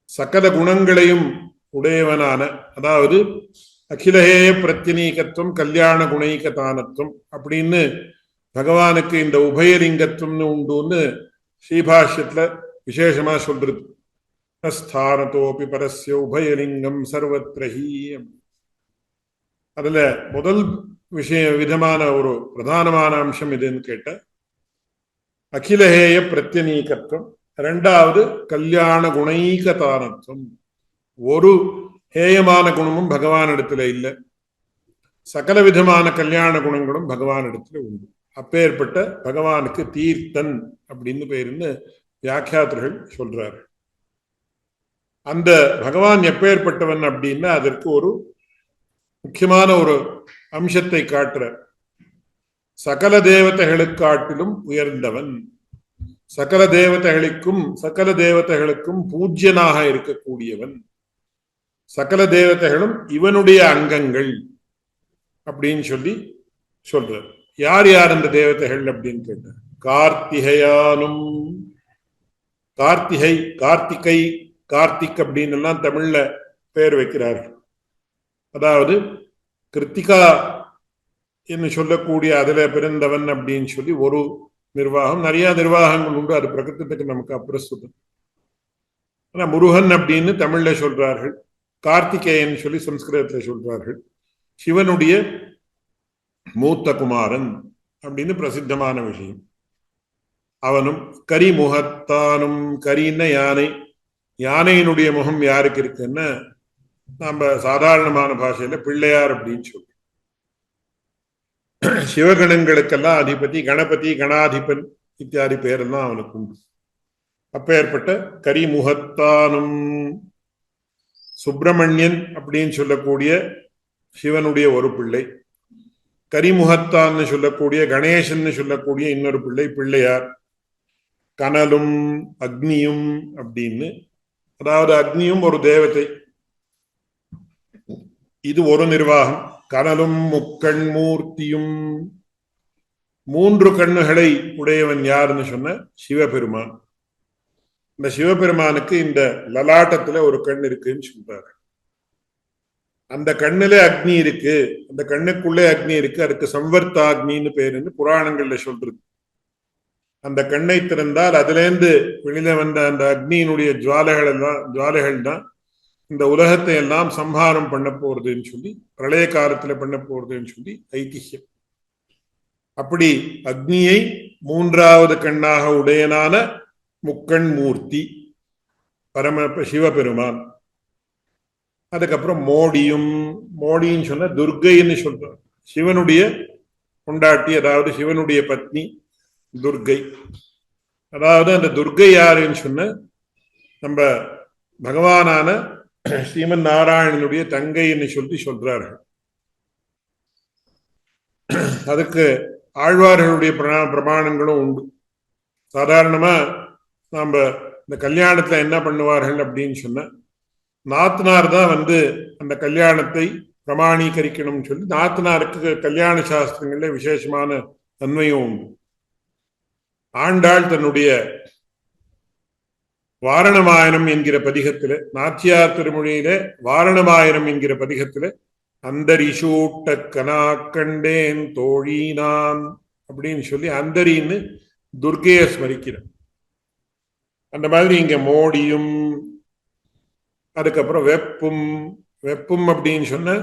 சகல குணங்களையும் உடையவனான, அதாவது அகிலஹேய பிரத்யநீகத்துவம் கல்யாண குணைகதானத்துவம் அப்படின்னு பகவானுக்கு இந்த உபயலிங்கத்துவம்னு உண்டுன்னு ஸ்ரீபாஷ்யத்துல விசேஷமா சொல்றது. ஸ்தானத்தோபி பரஸ்ய உபயலிங்கம் சர்வத்ரஹி. அதுல முதல் விதமான ஒரு பிரதானமான அம்சம் எதுன்னு கேட்ட அகிலஹேய பிரத்யநீகத்துவம், இரண்டாவது கல்யாண குணைகதானத்துவம். ஒரு ஹேயமான குணமும் பகவானிடத்துல இல்லை, சகல விதமான கல்யாண குணங்களும் பகவானிடத்துல உண்டு. அப்பேற்பட்ட பகவானுக்கு தீர்த்தன் அப்படின்னு பேருன்னு வியாக்கியாதர்கள் சொல்றாரு. அந்த பகவான் எப்பேற்பட்டவன் அப்படின்னா அதற்கு ஒரு முக்கியமான ஒரு அம்சத்தை காட்டுறார். சகல தேவதைகளுக்காட்டிலும் உயர்ந்தவன், சகல தேவதைகளுக்கும் பூஜ்யனாக இருக்கக்கூடியவன், சகல தேவதைகளும் இவனுடைய அங்கங்கள் அப்படின்னு சொல்லி சொல்றார். யார் யார் அந்த தேவதைகள் அப்படின்னு கேட்டார். கார்த்திகையானும், கார்த்திகை கார்த்திக் அப்படின்னு எல்லாம் தமிழ்ல பெயர் வைக்கிறார்கள். அதாவது கிருத்திகா என்று சொல்லக்கூடிய அதுல பிறந்தவன் அப்படின்னு சொல்லி ஒரு நிர்வாகம். நிறைய நிர்வாகங்கள் உண்டு, அது பிரகிருதத்துக்கு நமக்கு அப்பிரஸ்துதம். ஆனா முருகன் அப்படின்னு தமிழ்ல சொல்றார்கள், கார்த்திகேயன் சொல்லி சம்ஸ்கிருதத்துல சொல்றார்கள். சிவனுடைய மூத்த குமாரன் அப்படின்னு பிரசித்தமான விஷயம். அவனும் கரிமுகத்தானும், கரின்ன யானை, யானையினுடைய முகம் யாருக்கு இருக்குன்னா நம்ம சாதாரணமான பாஷையில பிள்ளையார் அப்படின்னு சொல்றோம். சிவகணங்களுக்கெல்லாம் அதிபதி, கணபதி, கணாதிபன் இத்தியாதி பேரெல்லாம் அவனுக்கு உண்டு. அப்பேற்பட்ட கரிமுகத்தானும், சுப்பிரமணியன் அப்படின்னு சொல்லக்கூடிய சிவனுடைய ஒரு பிள்ளை, கரிமுகத்தான்னு சொல்லக்கூடிய கணேசன் சொல்லக்கூடிய இன்னொரு பிள்ளை பிள்ளையார். கனலும் அக்னியும் அப்படின்னு, அதாவது அக்னியும் ஒரு தேவதை, இது ஒரு நிர்வாகம். கனலும் முக்கண் மூர்த்தியும், மூன்று கண்ணுகளை உடையவன் யாருன்னு சொன்ன சிவபெருமான். இந்த சிவபெருமானுக்கு இந்த லலாட்டத்துல ஒரு கண் இருக்குன்னு சொல்றாரு. அந்த கண்ணுல அக்னி இருக்கு, அந்த கண்ணுக்குள்ளே அக்னி இருக்கு, அதுக்கு சம்வர்த்தாக்னின்னு பேருன்னு புராணங்கள்ல சொல்றது. அந்த கண்ணை திறந்தால் அதுல இருந்து வெளியில வந்த அந்த அக்னியினுடைய ஜுவாலைகள் தான் இந்த உலகத்தை எல்லாம் சம்ஹாரம் பண்ண போறதுன்னு சொல்லி, பிரளய காலத்துல பண்ண போறதுன்னு சொல்லி ஐதிஹ்யம். அப்படி அக்னியை மூன்றாவது கண்ணாக உடையனான முக்கண் மூர்த்தி சிவபெருமான். அதுக்கப்புறம் மோடின்னு சொன்ன துர்கைன்னு சொல்றார். சிவனுடைய கொண்டாட்டி, அதாவது சிவனுடைய பத்னி துர்கை. அதாவது அந்த துர்கை யாருன்னு சொன்ன நம்ம பகவானான ஸ்ரீமன் நாராயணனுடைய தங்கைன்னு சொல்லி சொல்றார்கள். அதுக்கு ஆழ்வார்களுடைய பிரமாணங்களும் உண்டு. சாதாரணமா நாம இந்த கல்யாணத்துல என்ன பண்ணுவார்கள் அப்படின்னு சொன்ன, நாத்தனார் தான் அந்த கல்யாணத்தை பிரமாணீகரிக்கணும்னு சொல்லி நாத்தனாருக்கு கல்யாண சாஸ்திரங்கள்ல விசேஷமான தன்மையும் உண்டு. ஆண்டாள் தன்னுடைய வாரணமாயனம் என்கிற பதிகத்துல, நாச்சியார் திருமொழியில வாரணமாயனம் என்கிற பதிகத்துல அந்தரிசூட்ட கனா கண்டேன் தோழினான் அப்படின்னு சொல்லி அந்தரின்னு துர்கையை ஸ்மரிக்கிறார். அந்த மாதிரி இங்க மோடியும், அதுக்கப்புறம் வெப்பும் அப்படின்னு சொன்ன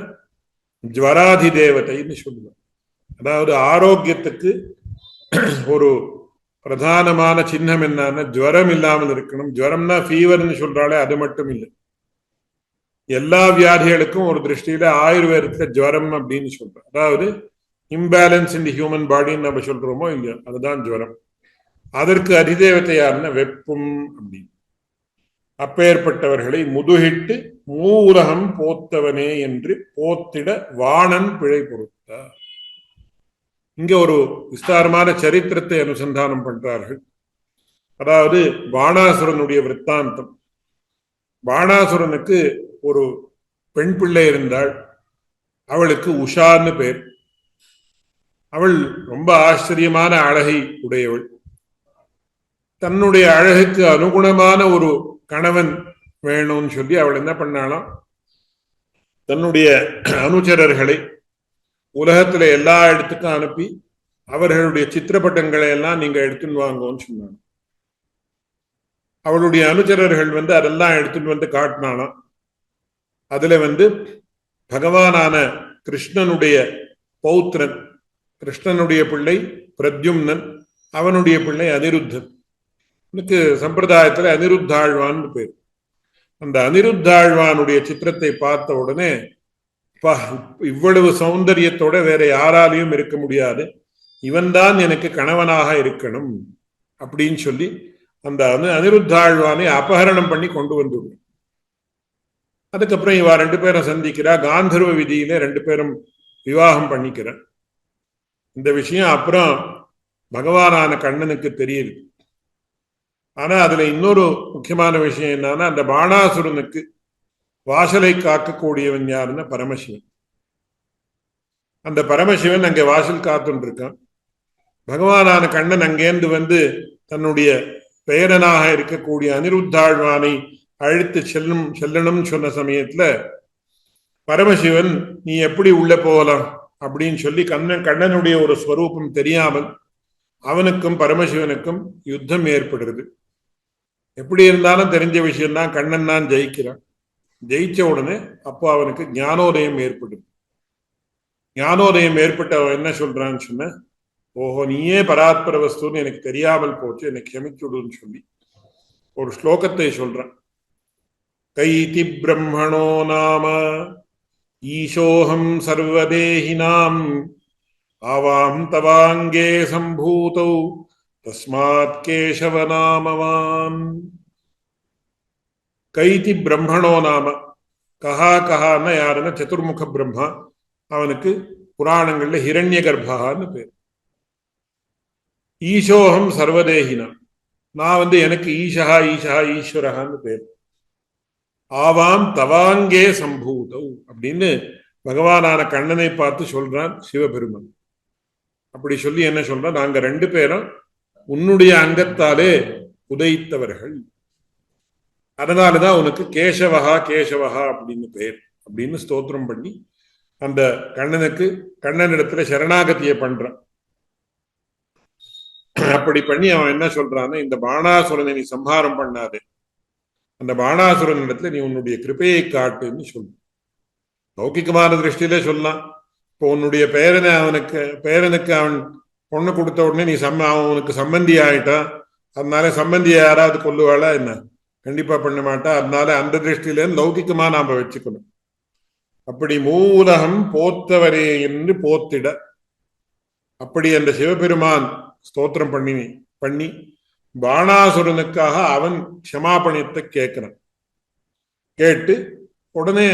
ஜ்வராதி தேவதைன்னு சொல்லுவார். அதாவது ஆரோக்கியத்துக்கு ஒரு பிரதானமான சின்னம் என்னன்னா ஜுவரம் இல்லாமல் இருக்கணும். ஜுவரம்னா ஃபீவர்னு சொல்றாலே அது மட்டும் இல்லை, எல்லா வியாதிகளுக்கும் ஒரு திருஷ்டியில ஆயுர்வேதத்துல ஜுவரம் அப்படின்னு சொல்றோம். அதாவது இம்பேலன்ஸ் இன் தி ஹியூமன் பாடின்னு நம்ம சொல்றோமோ இல்லையோ, அதுதான் ஜுவரம். அதற்கு அதிதேவத்தை யாருன்னா வெப்பும் அப்படின்னு. அப்பேற்பட்டவர்களை முதுகிட்டு மூவுலகம் போத்தவனே என்று போத்திட வாணன் பிழை பொறுத்தார். இங்க ஒரு விஸ்தாரமான சரித்திரத்தை அனுசந்தானம் பண்றார்கள். அதாவது பாணாசுரனுடைய விற்த்தாந்தம். பாணாசுரனுக்கு ஒரு பெண் பிள்ளை இருந்தாள், அவளுக்கு உஷான்னு பேர். அவள் ரொம்ப ஆச்சரியமான அழகை உடையவள். தன்னுடைய அழகுக்கு அனுகுணமான ஒரு கணவன் வேணும்னு சொல்லி அவள் என்ன பண்ணாலாம், தன்னுடைய அனுச்சரர்களை உலகத்துல எல்லா இடத்துக்கும் அனுப்பி அவர்களுடைய சித்திரப்பட்டங்களை எல்லாம் நீங்க எடுத்துன்னு வாங்கன்னு சொன்னாங்க. அவளுடைய அனுச்சரர்கள் அதெல்லாம் எடுத்துட்டு வந்து காட்டினாலாம். அதுல பகவானான கிருஷ்ணனுடைய பௌத்திரன், கிருஷ்ணனுடைய பிள்ளை பிரத்யும்னன், அவனுடைய பிள்ளை அனிருத்தன். எனக்கு சம்பிரதாயத்துல அனிருத்தாழ்வான்னு பேர். அந்த அனிருத்தாழ்வானுடைய சித்திரத்தை பார்த்த உடனே இவ்வளவு சௌந்தரியத்தோட வேற யாராலையும் இருக்க முடியாது, இவன்தான் எனக்கு கணவனாக இருக்கணும் அப்படின்னு சொல்லி அந்த அனிருத்தாழ்வானை அபகரணம் பண்ணி கொண்டு வந்துள்ளார். அதுக்கப்புறம் இவா 2 பேரும் சந்திக்கிறா. காந்தர்வ விதியில 2 பேரும் விவாகம் பண்ணிக்கிறார். இந்த விஷயம் அப்புறம் பகவானான கண்ணனுக்கு தெரியுது. ஆனா அதுல இன்னொரு முக்கியமான விஷயம் என்னன்னா, அந்த பாணாசுரனுக்கு வாசலை காக்கக்கூடியவன் யாருன்னா பரமசிவன். அந்த பரமசிவன் அங்கே வாசல் காத்துட்டு இருக்கான். பகவானான கண்ணன் அங்கேருந்து தன்னுடைய பெயரனாக இருக்கக்கூடிய அனிருத்தாழ்வானை அழைத்து செல்லணும்னு சொன்ன சமயத்துல பரமசிவன் நீ எப்படி உள்ள போகலாம் அப்படின்னு சொல்லி கண்ணனுடைய ஒரு ஸ்வரூபம் தெரியாமல் அவனுக்கும் பரமசிவனுக்கும் யுத்தம் ஏற்படுறது. எப்படி இருந்தாலும் தெரிஞ்ச விஷயம்தான், கண்ணன் தான் ஜெயிக்கிறான். ஜெயிச்ச உடனே அப்போ அவனுக்கு ஞானோதயம் ஏற்படுது. ஞானோதயம் ஏற்பட்ட அவன் என்ன சொல்றான்னு சொன்ன, ஓஹோ நீயே பராத்பர வஸ்துன்னு எனக்கு தெரியாமல் போச்சு, எனக்கு க்ஷமிச்சுடுன்னு சொல்லி ஒரு ஸ்லோகத்தை சொல்றான். கைதி பிரம்மணோ நாம ஈசோஹம் சர்வதேஹினாம் ஆவாம் தவாங்கே சம்பூதௌ தஸ்மாத் கேசவ நாமவான். கைதி பிரம்மணோ நாம, கஹான்னா யாருன்னா சதுர்முக பிரம்மா. அவனுக்கு புராணங்கள்ல ஹிரண்ய கர்ப்பகான்னு பேர். ஈசோஹம் சர்வதேஹினா, நான் எனக்கு ஈஷா ஈஸ்வரகான்னு பேர். ஆவாம் தவாங்கே சம்பூதௌ அப்படின்னு பகவானான கண்ணனை பார்த்து சொல்றான் சிவபெருமன். அப்படி சொல்லி என்ன சொல்றான், நாங்க 2 பேரும் உன்னுடைய அங்கத்தாலே உதைத்தவர்கள், அதனாலதான் உனக்கு கேசவகா அப்படின்னு பேர் அப்படின்னு ஸ்தோத்திரம் பண்ணி அந்த கண்ணனிடத்துல சரணாகதியை பண்றான். அப்படி பண்ணி அவன் என்ன சொல்றான்னு, இந்த பாணாசுரனை நீ சம்ஹாரம் பண்ணாதே, அந்த பாணாசுரன் இடத்துல நீ உன்னுடைய கிருபையை காட்டுன்னு சொல்லு. லௌகிகமான திருஷ்டியிலே சொல்லலாம். இப்போ உன்னுடைய பேரனுக்கு அவன் பொண்ணு கொடுத்த உடனே நீ அவன் உனக்கு சம்பந்தி ஆயிட்டான், அதனால சம்பந்தியை யாராவது கொல்லுவாளா என்ன? கண்டிப்பா பண்ண மாட்டா. அதனால அந்த திருஷ்டியில லௌகிகமா நாம வச்சுக்கணும். அப்படி மூலகம் போத்தவரே என்று போத்திட, அப்படி அந்த சிவபெருமான் ஸ்தோத்திரம் பண்ணி பாணாசுரனுக்காக அவன் க்ஷமாபணத்தை கேட்கிறான். கேட்டு உடனே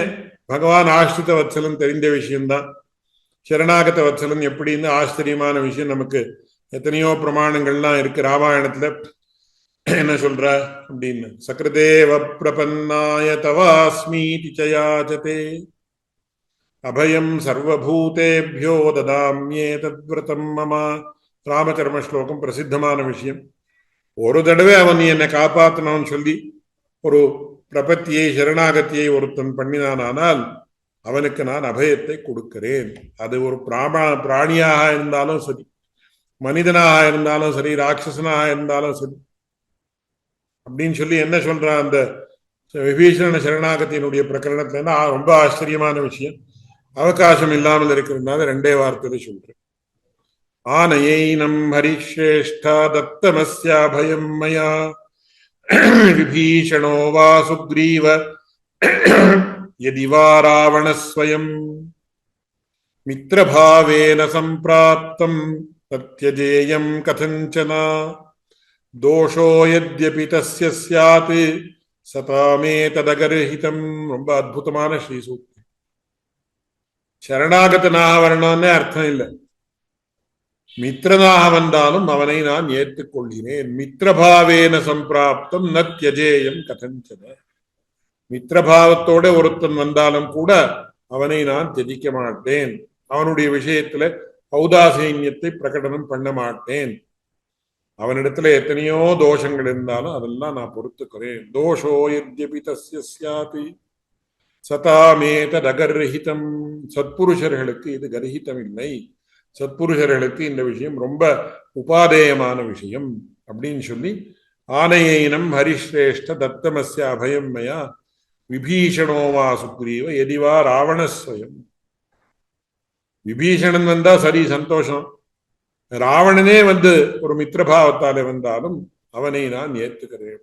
பகவான் ஆஸ்ரித வத்சலன் தெரிந்த விஷயம்தான். சரணாகத வத்சலன் எப்படின்னு ஆச்சரியமான விஷயம் நமக்கு எத்தனையோ பிரமாணங்கள்லாம் இருக்கு. ராமாயணத்துல என்ன சொல்ற அப்படின்னு, சக்ரதேவ பிரபன்னாய தவாஸ்மீதி சயாச்சதே அபயம் சர்வபூதேபியோ ததாம்யே தத்விரதம் மமா. ராமச்சர்ம ஸ்லோகம் பிரசித்தமான விஷயம். ஒரு தடவை அவன் நீ என்னை காப்பாற்றணும்னு சொல்லி ஒரு பிரபத்தியை சரணாகத்தியை ஒருத்தன் பண்ணினானால் அவனுக்கு நான் அபயத்தை கொடுக்கிறேன். அது ஒரு பிராணியாக இருந்தாலும் சரி, மனிதனாக இருந்தாலும் சரி, ராட்சசனாக இருந்தாலும் சரி அப்படின்னு சொல்லி என்ன சொல்றான் அந்த விபீஷண சரணாகத்தினுடைய பிரகரணத்துல ரொம்ப ஆச்சரியமான விஷயம். அவகாசம் இல்லாமல் இருக்கிறதுனால 2 வார்த்தையில சொல்றேன். ஆனயைனம் ஹரிஷ்ரேஷ்டா தத்தமஸ்யாபயம் மயா விபீஷணோ வா சுக்ரீவ யதி வா ராவணஸ்வயம் மித்ரபாவேன சம்பிராப்தம் தத்யஜேயம் கதஞ்சன தோஷோ யத்யபி தஸ்ய ஸ்யாத் சதாமே ததகர்ஹிதம். ரொம்ப அற்புதமான ஸ்ரீசூக்தி. சரணாகதனாக வரணும்னே அர்த்தம் இல்லை, மித்திரனாக வந்தாலும் அவனை நான் ஏற்றுக்கொள்கிறேன். மித்திரபாவேன சம்பிராப்தம் ந த்யஜேயம் கதஞ்சன. மித்திரபாவத்தோட ஒருத்தன் வந்தாலும் கூட அவனை நான் தியஜிக்க மாட்டேன். அவனுடைய விஷயத்துல ஔதாசீன்யத்தை பிரகடனம் பண்ண மாட்டேன். அவனிடத்துல எத்தனையோ தோஷங்கள் இருந்தாலும் அதெல்லாம் நான் பொறுத்துக்கிறேன். தோஷோ யத்யபி தஸ்ய ஸ்யாதி சதாமேதகர்ஹிதம். சத்புருஷர்களுக்கு இது கர்ஹிதம் இல்லை. சத்புருஷர்களுக்கு இந்த விஷயம் ரொம்ப உபாதேயமான விஷயம் அப்படின்னு சொல்லி, ஆனையினம் ஹரிஸ்ரேஷ்ட தத்தமஸ்ய அபயம் மயா விபீஷணோவா சுக்ரீவ எதிவா ராவணஸ்வயம். விபீஷணன் வந்தா சரி சந்தோஷம், ராவணனே வந்து ஒரு மித்திரபாவத்தாலே வந்தாலும் அவனை நான் ஏத்துக்கிறேன்.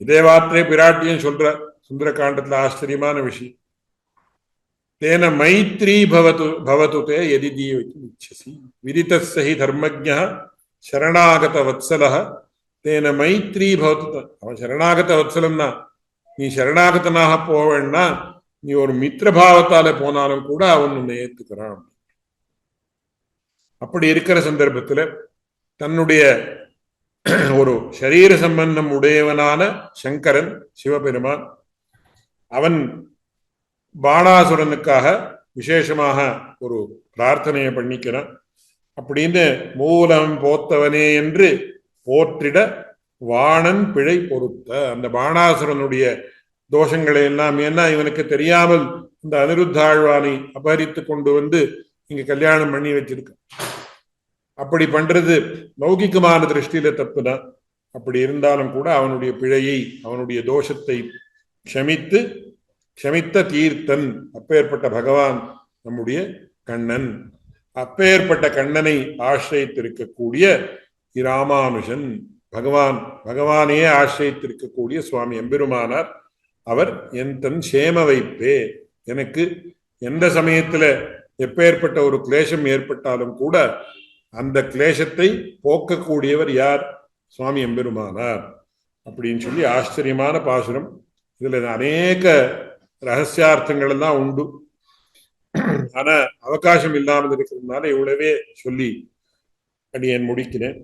இதே வார்த்தை பிராட்டியும் சொல்ற சுந்தரகாண்டத்துல ஆச்சரியமான விஷயம். தேன மைத்ரி பவது தே எதி தீயசி விதிதஸ்ஸஹி தர்மஜ்ஞ சரணாகத வத்சலஹ தேன மைத்ரி பவது. அவன் சரணாகத வத்சலம்னா நீ சரணாகதனாக போவேன்னா நீ ஒரு மித்திரபாவத்தால போனாலும் கூட அவன் உன்னை ஏத்துக்கிறான். அப்படி இருக்கிற சந்தர்ப்பத்துல தன்னுடைய ஒரு சரீர சம்பந்தம் உடையவனான சங்கரன் சிவபெருமான் அவன் பாணாசுரனுக்காக விசேஷமாக ஒரு பிரார்த்தனையை பண்ணிக்கிறான். அப்படின்னு மூலம் போத்தவனே என்று போற்றிட வாணன் பிழை பொறுத்த. அந்த பாணாசுரனுடைய தோஷங்களை எல்லாம், ஏன்னா இவனுக்கு தெரியாமல் இந்த அனிருத்தாழ்வானை அபகரித்து கொண்டு வந்து இங்க கல்யாணம் பண்ணி வச்சிருக்க. அப்படி பண்றது லௌகிகமான திருஷ்டியில தப்புதான். அப்படி இருந்தாலும் கூட அவனுடைய பிழையை, அவனுடைய தோஷத்தை க்ஷமித்த தீர்த்தன் அப்பேற்பட்ட பகவான் நம்முடைய கண்ணன். அப்பேற்பட்ட கண்ணனை ஆசிரியத்திருக்கக்கூடிய ராமானுஜன் பகவானையே ஆசிரியத்திருக்கக்கூடிய சுவாமி எம்பெருமானார். அவர் என் தன் சேம வைப்பே, எனக்கு எந்த சமயத்துல எப்பேற்பட்ட ஒரு கிளேசம் ஏற்பட்டாலும் கூட அந்த கிளேசத்தை போக்கக்கூடியவர் யார்? சுவாமி எம்பெருமானார் அப்படின்னு சொல்லி ஆச்சரியமான பாசுரம். இதுல அநேக ரகசியார்த்தங்கள் எல்லாம் உண்டு. ஆனா அவகாசம் இல்லாமல் இருக்கிறதுனால இவ்வளவே சொல்லி அடியேன் முடிக்கிறேன்.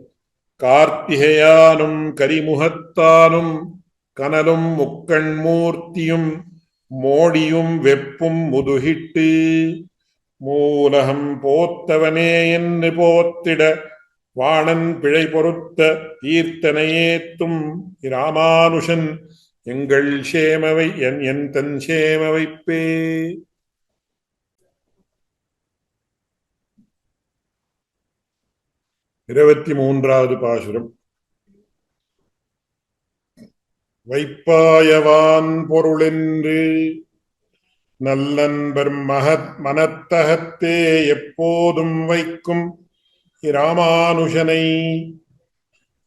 கார்த்திகையானும் கரிமுகத்தானும் கனலும் முக்கண் மூர்த்தியும் மோடியும் வெப்பும் முதுகிட்டு மூலகம் போத்தவனே என்று போத்திட வாணன் பிழை பொறுத்த தீர்த்தனையேத்தும் ராமானுஷன் எங்கள் சேமவை என் தன் சேம வைப்பே. இருபத்தி மூன்றாவது பாசுரம். வைப்பாயவான் பொருளென்று நல்லன்பர் மனத்தகத்தே எப்போதும் வைக்கும் இராமானுஷனை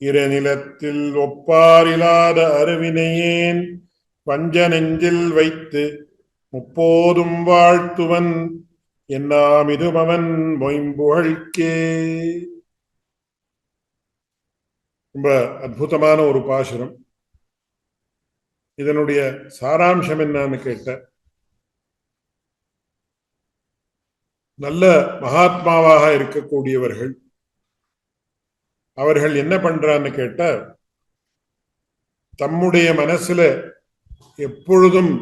இரநிலத்தில் ஒப்பாரிலாத அருவினையேன் வஞ்ச நெஞ்சில் வைத்து முப்போதும் வாழ்த்துவன் என்னாமிதுமவன் மொயம்புகழ்க்கே. ரொம்ப அற்புதமான ஒரு பாசுரம். இதனுடைய சாராம்சம் என்னன்னு கேட்ட, நல்ல மகாத்மாவாக இருக்கக்கூடியவர்கள் அவர்கள் என்ன பண்றான்னு கேட்ட, தம்முடைய மனசுல எப்பொழுதும்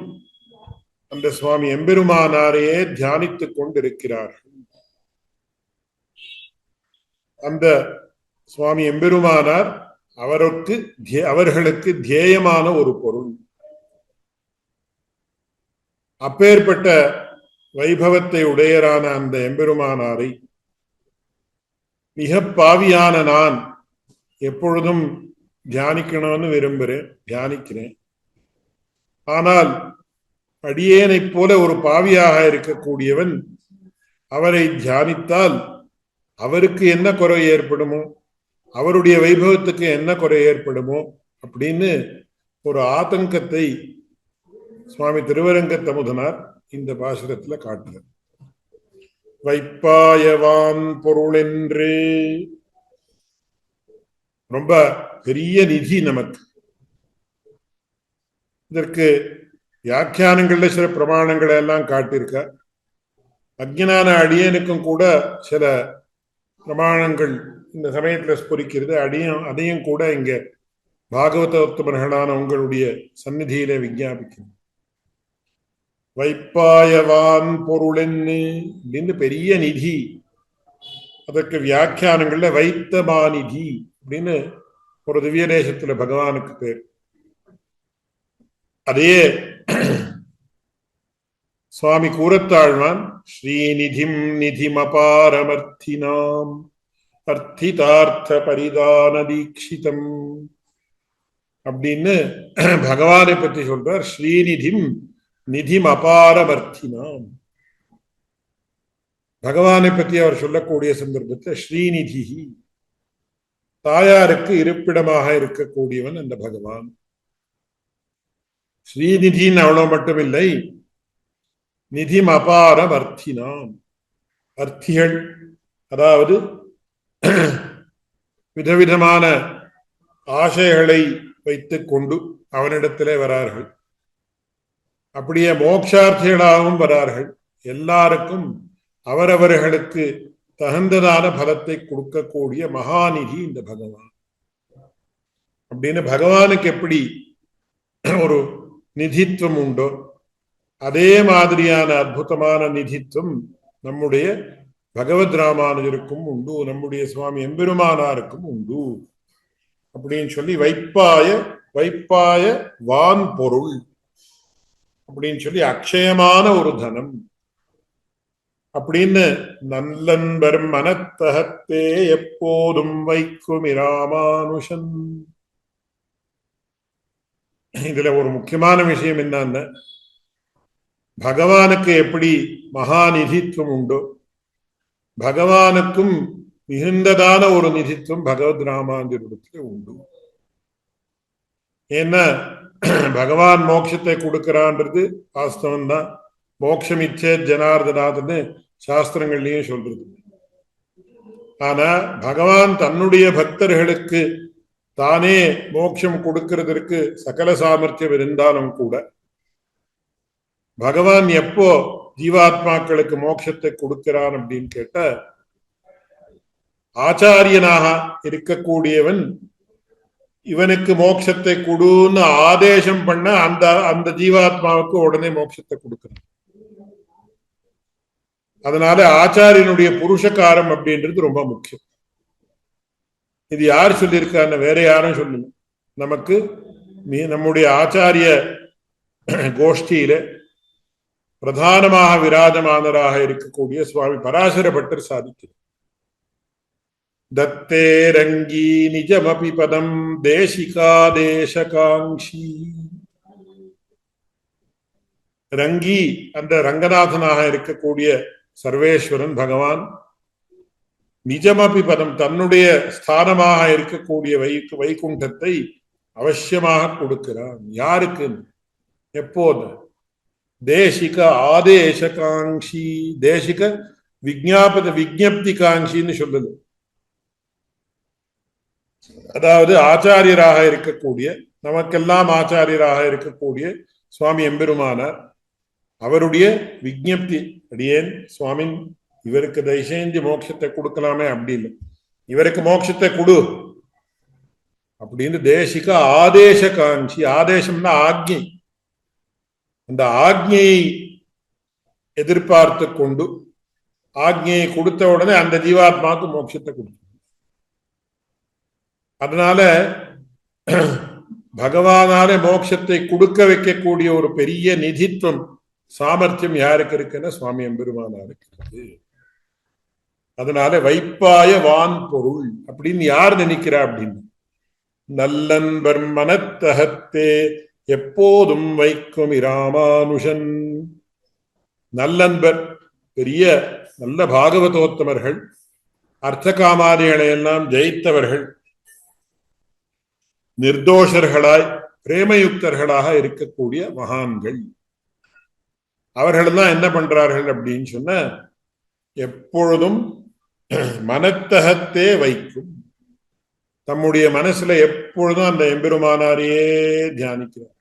அந்த சுவாமி எம்பெருமானாரையே தியானித்துக் கொண்டிருக்கிறார்கள். அந்த சுவாமி எம்பெருமானார் அவர்களுக்கு தியேயமான ஒரு பொருள். அப்பேற்பட்ட வைபவத்தை உடையரான அந்த எம்பெருமானாரை மிக பாவியான நான் எப்பொழுதும் தியானிக்கணும்னு விரும்புகிறேன், தியானிக்கிறேன். ஆனால் அடியேனைப் போல ஒரு பாவியாக இருக்கக்கூடியவன் அவரை தியானித்தால் அவருக்கு என்ன குறை ஏற்படுமோ, அவருடைய வைபவத்துக்கு என்ன குறை ஏற்படுமோ அப்படின்னு ஒரு ஆதங்கத்தை சுவாமி திருவரங்கத்தமுதனார் இந்த பாசுரத்துல காட்டுறார். வைப்பாயவான் பொருளென்று ரொம்ப பெரிய நிதி நமக்கு. இதற்கு வியாக்கியானங்கள்ல சில பிரமாணங்களை எல்லாம் காட்டியிருக்க. அஞ்ஞான அடியனுக்கும் கூட சில பிரமாணங்கள் இந்த சமயத்துல ஸ்புரிக்கிறது. அதையும் கூட இங்க பாகவதோத்தமர்களான உங்களுடைய சந்நிதியில விஞ்ஞாபிக்கணும். வைப்பாயவான் பொருளென்னு அப்படின்னு பெரிய நிதி. அதற்கு வியாக்கியானங்கள்ல வைத்தமாநிதி அப்படின்னு ஒரு திவ்ய தேசத்துல பகவானுக்கு பேர். அதே சுவாமி கூறத்தாழ்வான் ஸ்ரீநிதிம் நிதிமபாரமர்த்தினாம் அர்த்திதார்த்த பரிதான தீட்சிதம் அப்படின்னு பகவானை பற்றி சொல்றார். ஸ்ரீநிதிம் நிதிம் அபாரமர்த்தினாம். பகவானை பற்றி அவர் சொல்லக்கூடிய சந்தர்ப்பத்தில் ஸ்ரீநிதி, தாயாருக்கு இருப்பிடமாக இருக்கக்கூடியவன் அந்த பகவான். ஸ்ரீநிதியின் அவ்வளவு மட்டுமில்லை, நிதிம் அபாரம் அர்த்தினாம். அர்த்திகள் அதாவது விதவிதமான ஆசைகளை வைத்துக் கொண்டு அவனிடத்திலே வரார்கள். அப்படியே மோட்சார்த்திகளாகவும் வரார்கள். எல்லாருக்கும் அவரவர்களுக்கு தகுந்ததான பலத்தை கொடுக்கக்கூடிய மகாநிதி இந்த பகவான். அப்படின்னு பகவானுக்கு எப்படி ஒரு நிதித்துவம் உண்டோ அதே மாதிரியான அற்புதமான நிதித்துவம் நம்முடைய பகவத் ராமானுஜருக்கும் உண்டு, நம்முடைய சுவாமி எம்பெருமானாருக்கும் உண்டு அப்படின்னு சொல்லி வைப்பாய வான் பொருள் அப்படின்னு சொல்லி அக்ஷயமான ஒரு தனம் அப்படின்னு நல்லன்பர் மனத்தகத்தே எப்போதும் வைக்கும் இராமானுஷன். இதுல ஒரு முக்கியமான விஷயம் என்னன்னா, பகவானுக்கு எப்படி மகாநிதித்துவம் உண்டோ பகவானுக்கும் மிகுந்ததான ஒரு நிதித்துவம் பகவத் ராமானுஜரிடத்துல உண்டு. ஏன்னா பகவான் மோட்சத்தை கொடுக்கிறான்றது வாஸ்தவம் தான். மோட்சம் இச்சே ஜனார்தனாத்னு சாஸ்திரங்கள்லயும் சொல்றது. ஆனா பகவான் தன்னுடைய பக்தர்களுக்கு தானே மோட்சம் கொடுக்கிறதற்கு சகல சாமர்த்தியம் இருந்தாலும் கூட பகவான் எப்போ ஜீவாத்மாக்களுக்கு மோட்சத்தை கொடுக்கிறான் அப்படின்னு கேட்ட, ஆச்சாரியனாக இருக்கக்கூடியவன் இவனுக்கு மோட்சத்தை கொடுன்னு ஆதேசம் பண்ண அந்த ஜீவாத்மாவுக்கு உடனே மோட்சத்தை கொடுக்கிறான். அதனால ஆச்சாரியனுடைய புருஷகாரம் அப்படின்றது ரொம்ப முக்கியம். இது யார் சொல்லியிருக்கான்னு வேற யாரும் சொல்லல. நமக்கு நம்முடைய ஆச்சாரிய கோஷ்டியில பிரதானமாக விராஜமானராக இருக்கக்கூடிய சுவாமி பராசர பட்டர் சாதிக்கிறார். தத்தே ரங்கி நிஜமபி பதம் தேசிகா தேசகாங்ஷி. ரங்கி அந்த ரங்கநாதனாக இருக்கக்கூடிய சர்வேஸ்வரன் பகவான் நிஜமபி பதம் தன்னுடைய ஸ்தானமாக இருக்கக்கூடிய வைகுண்டத்தை அவசியமாக கொடுக்கிறான். யாருக்கு? எப்போது? தேசிக ஆதேசகாங்ஷி, தேசிக விஜ்ஞப்தி காங்ஷின்னு சொல்லுது. அதாவது ஆச்சாரியராக இருக்கக்கூடிய, நமக்கெல்லாம் ஆச்சாரியராக இருக்கக்கூடிய சுவாமி எம்பெருமானார் அவருடைய விஜ்ஞப்தி, அடியேன் சுவாமி இவருக்கு தயவுசெய்து மோட்சத்தை கொடுக்கலாமே அப்படி இல்லை, இவருக்கு மோட்சத்தை கொடு அப்படின்னு தேசிக ஆதேச காஞ்சி. ஆதேசம்னா ஆக்ஞை. அந்த ஆக்ஞையை எதிர்பார்த்து கொண்டு ஆக்ஞையை கொடுத்த உடனே அந்த ஜீவாத்மாவுக்கு மோட்சத்தை கொடுக்கும். அதனால பகவானாலே மோட்சத்தை கொடுக்க வைக்கக்கூடிய ஒரு பெரிய நிதித்துவம் சாமர்த்தியம் யாருக்கு இருக்குன்னா சுவாமி எம்பெருமானாருக்கு இருக்கு. அதனால வைப்பாய வான் பொருள் அப்படின்னு யார் நினைக்கிறா அப்படின்னு, நல்லன்பர் மனத்தகத்தே எப்போதும் வைக்கும் இராமானுஷன். நல்லன்பர், பெரிய நல்ல பாகவதோத்தமர்கள், அர்த்த காமாதிகளை எல்லாம் ஜெயித்தவர்கள், நிர்தோஷர்களாய் பிரேமயுக்தர்களாக இருக்கக்கூடிய மகான்கள். அவர்களெல்லாம் என்ன பண்றார்கள் அப்படின்னு சொன்ன, எப்பொழுதும் மனத்தகத்தே வைக்கும், தம்முடைய மனசுல எப்பொழுதும் அந்த எம்பெருமானாரையே தியானிக்கிறார்.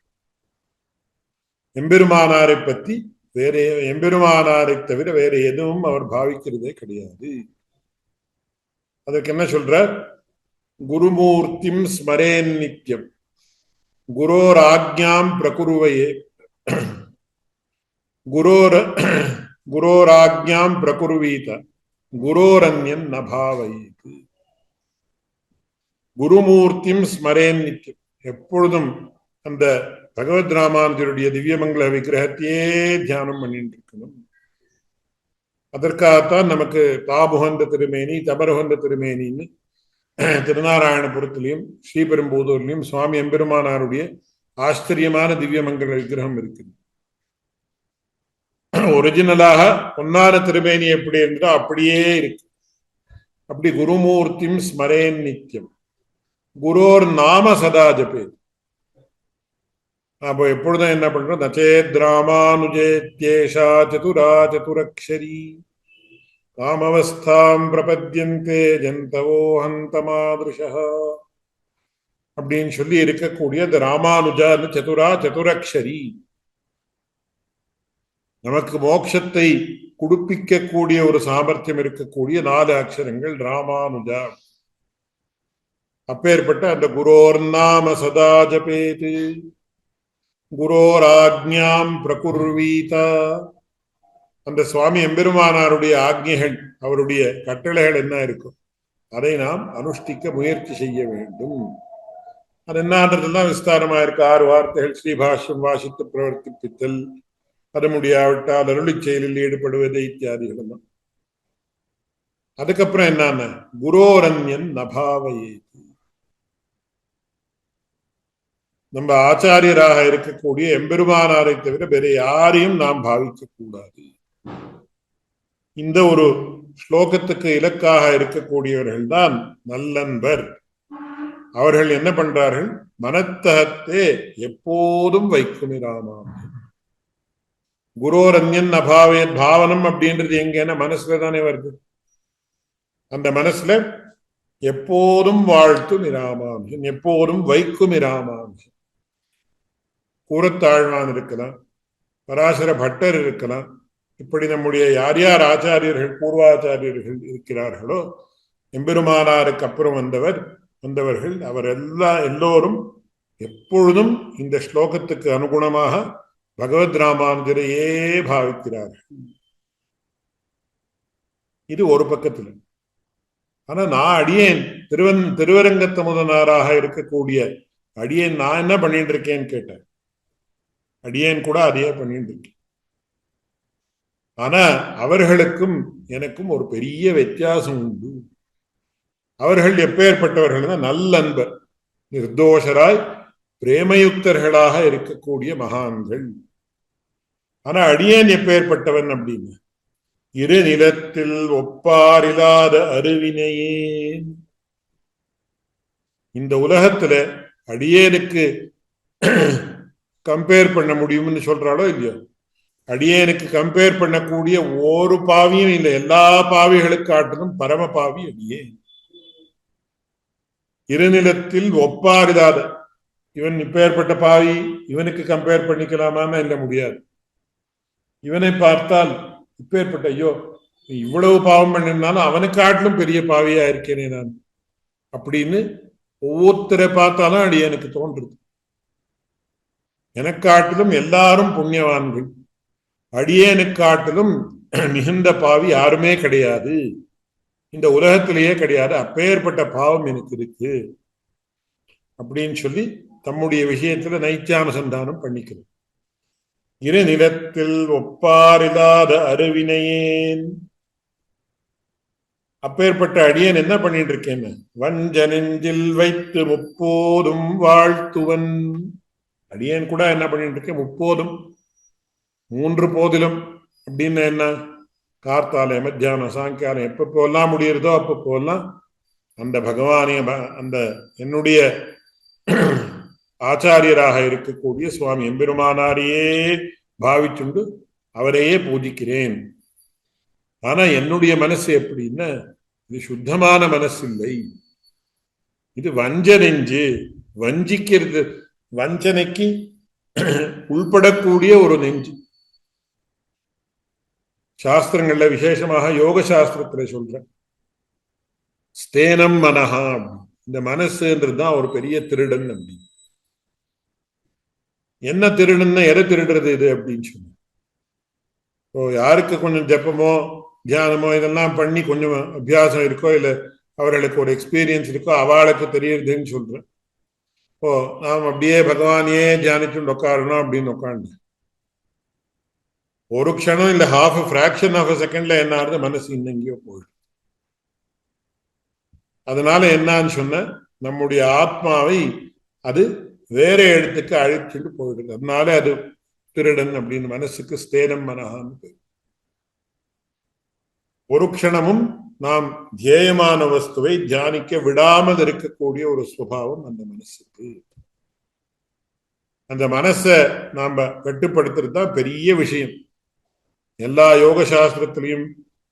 எம்பெருமானாரை பத்தி வேற, எம்பெருமானாரை தவிர வேற எதுவும் அவர் பாவிக்கிறதே கிடையாது. அதுக்கு என்ன சொல்றார்? குருமூர்த்திம் ஸ்மரேன் நித்யம் குரோர் ஆக்ஞாம் பிரகுருவையே குரோராக்ஞாம் பிரகுருவீத குரோரன்யன் நபாவைத்து. குருமூர்த்திம் ஸ்மரேன் நித்யம், எப்பொழுதும் அந்த பகவத் ராமானுஜருடைய திவ்யமங்கல விக்கிரகத்தையே தியானம் பண்ணிட்டு இருக்கணும். அதற்காகத்தான் நமக்கு தாபுகந்த திருமேனி தபருகந்த திருமேனின்னு திருநாராயணபுரத்திலையும் ஸ்ரீபெரும்புதூர்லையும் சுவாமி எம்பெருமானாருடைய ஆச்சரியமான திவ்யமங்கல விக்கிரகம் இருக்கு. ஒரிஜினலாக பொன்னார திருமேனி எப்படி என்றோ அப்படியே இருக்கு. அப்படி குருமூர்த்திம் ஸ்மரேன் நித்தியம், குரோர் நாம சதா ஜபே. அப்போ எப்பொழுதும் என்ன பண்றோம்? நச்சேத் ராமானுஜேத்யேஷா சதுரா சதுரக்ஷரி காமவஸ்தாம் பிரபத்யந்தே ஜந்தவோ ஹந்தமாதுஷா அப்படின்னு சொல்லி இருக்கக்கூடிய அந்த ராமானுஜா சதுரா சதுரக்ஷரி, நமக்கு மோட்சத்தை குடுப்பிக்க கூடிய ஒரு சாமர்த்தியம் இருக்கக்கூடிய 4 அக்ஷரங்கள் ராமானுஜா. அப்பேற்பட்ட அந்த குரோர் நாம சதா ஜபேது, குரோராக்ஞாம் பிரகுர்வீதா, அந்த சுவாமி எம்பெருமானாருடைய ஆக்ஞைகள், அவருடைய கட்டளைகள் என்ன இருக்கும் அதை நாம் அனுஷ்டிக்க முயற்சி செய்ய வேண்டும். அது என்னன்றதுதான் விஸ்தாரமா இருக்கு. 6 வார்த்தைகள். ஸ்ரீபாஷ்யம் வாசித்து பிரவர்த்திப்பித்தல், அது முடியாவிட்டால் அருளி செயலில் ஈடுபடுவது இத்தியாதிகள் எல்லாம். அதுக்கப்புறம் என்னன்னா குரோரன்யன் நபாவையே, நம்ம ஆச்சாரியராக இருக்கக்கூடிய எம்பெருமானாரை தவிர வேற யாரையும் நாம் பாவிக்க கூடாது. இந்த ஒரு ஸ்லோகத்துக்கு இலக்காக இருக்கக்கூடியவர்கள் தான் நல்லன்பர். அவர்கள் என்ன பண்றார்கள்? மனத்தகத்தே எப்போதும் வைக்குமிராமாம். குரோரன்யன் அபாவே பாவனம் அப்படின்றது எங்கன்னா மனசுல தானே வருது. அந்த மனசுல எப்போதும் வாழ்த்தும் இராமாம்சன், எப்போதும் வைக்கும் இராமாம்சன். கூரத்தாழ்வான் இருக்கலாம், பராசர பட்டர் இருக்கலாம். இப்படி நம்முடைய யார் யார் ஆச்சாரியர்கள் பூர்வாச்சாரியர்கள் இருக்கிறார்களோ, எம்பெருமானாருக்கு அப்புறம் வந்தவர்கள் அவர் எல்லோரும் எப்பொழுதும் இந்த ஸ்லோகத்துக்கு அனுகுணமாக பகவத் ராமானுஜரையே பாவிக்கிறார்கள். இது ஒரு பக்கத்துல. ஆனா நான் அடியேன் திருவரங்கத்து முதனாராக இருக்கக்கூடிய அடியேன் நான் என்ன பண்ணிட்டு இருக்கேன்னு கேட்டேன். அடியேன் கூட அதையே பண்ணிட்டு இருக்கேன். ஆனா அவர்களுக்கும் எனக்கும் ஒரு பெரிய வித்தியாசம் உண்டு. அவர்கள் எப்பேற்பட்டவர்கள்? நல்லன்பர், நிர்தோஷராய் பிரேமயுக்தர்களாக இருக்கக்கூடிய மகான்கள். ஆனா அடியேன் எப்பேற்பட்டவன் அப்படின்னு, இரு நிலத்தில் ஒப்பாரில்லாத அருவினையே. இந்த உலகத்துல அடியேனுக்கு கம்பேர் பண்ண முடியும்னு சொல்றாளோ இல்லையோ, அடியேனுக்கு கம்பேர் பண்ணக்கூடிய ஒரு பாவியும் இல்லை. எல்லா பாவிகளுக்கு காட்டிலும் பரம பாவி அடியேன். இருநிலத்தில் ஒப்பாரில்லாத, இவன் இப்பேற்பட்ட பாவி, இவனுக்கு கம்பேர் பண்ணிக்கலாமான்னு இல்ல, முடியாது. இவனை பார்த்தால் இப்பேற்பட்ட, ஐயோ இவ்வளவு பாவம் பண்ணிருந்தாலும் அவனுக்கு காட்டிலும் பெரிய பாவியா இருக்கேனே நான் அப்படின்னு ஒவ்வொருத்தரை பார்த்தாலும் அடியேனுக்கு தோன்றுது. எனக்கு காட்டிலும் எல்லாரும் புண்ணியவான்கள், அடியேனுக்கு காட்டிலும் மிகுந்த பாவி யாருமே கிடையாது, இந்த உலகத்திலேயே கிடையாது. அப்பேற்பட்ட பாவம் எனக்கு இருக்கு அப்படின்னு சொல்லி தம்முடைய விஷயத்துல நைத்தியானுசந்தானம் பண்ணிக்கிறது. இரு நிலத்தில் ஒப்பாரில்லாத அருவினையேன். அப்பேற்பட்ட அடியேன் என்ன பண்ணிட்டு இருக்கேன்? வஞ்ச நெஞ்சில் வைத்து முப்போதும் வாழ்த்துவன். அடியேன் கூட என்ன பண்ணிட்டு இருக்கேன்? முப்போதும், 3 போதிலும் அப்படின்னு என்ன? கார்த்தால மத்தியானம் சாயங்காலம் எப்பப்போல்லாம் முடியறதோ அப்பப்போல்லாம் அந்த பகவானே, அந்த என்னுடைய ஆச்சாரியராக இருக்கக்கூடிய சுவாமி எம்பெருமானாரையே பாவிச்சுண்டு அவரையே பூஜிக்கிறேன். ஆனா என்னுடைய மனசு எப்படின்னா, இது சுத்தமான மனசு இல்லை, இது வஞ்ச நெஞ்சு, வஞ்சிக்கிறது, வஞ்சனைக்கு உள்படக்கூடிய ஒரு நெஞ்சு. சாஸ்திரங்கள்ல விசேஷமாக யோக சாஸ்திரத்துல சொல்றேன், ஸ்தேனம் மனஹா, இந்த மனசுன்றதுதான் ஒரு பெரிய திருடன் அப்படி. என்ன திருடுன்னா எதை திருடுறது இது அப்படின்னு சொன்ன, யாருக்கு கொஞ்சம் ஜப்பமோ தியானமோ இதெல்லாம் பண்ணி கொஞ்சம் அபியாசம் இருக்கோ, இல்ல அவர்களுக்கு ஒரு எக்ஸ்பீரியன்ஸ் இருக்கோ, அவளுக்கு தெரியுதுன்னு சொல்றேன். இப்போ நாம் அப்படியே பகவானையே தியானிச்சுட்டு உட்காரணும் அப்படின்னு உட்காந்து ஒரு க்ஷணம் இல்ல ஃபிராக்ஷன் ஆஃப் செகண்ட்ல என்ன ஆகுது, மனசு இன்னெங்கயோ போயிடும். அதனால என்னன்னு சொன்ன, நம்முடைய ஆத்மாவை அது வேற இடத்துக்கு அழைச்சிட்டு போயிடுது. அதனால அது திருடன் அப்படின்னு மனசுக்கு ஸ்தேனம் மனஹான்னு. ஒரு க்ஷணமும் நாம் தியேயமான வஸ்துவை தியானிக்க விடாமல் இருக்கக்கூடிய ஒரு சுபாவம் அந்த மனசுக்கு. அந்த மனசை நாம கட்டுப்படுத்துறது தான் பெரிய விஷயம். எல்லா யோக சாஸ்திரத்திலையும்,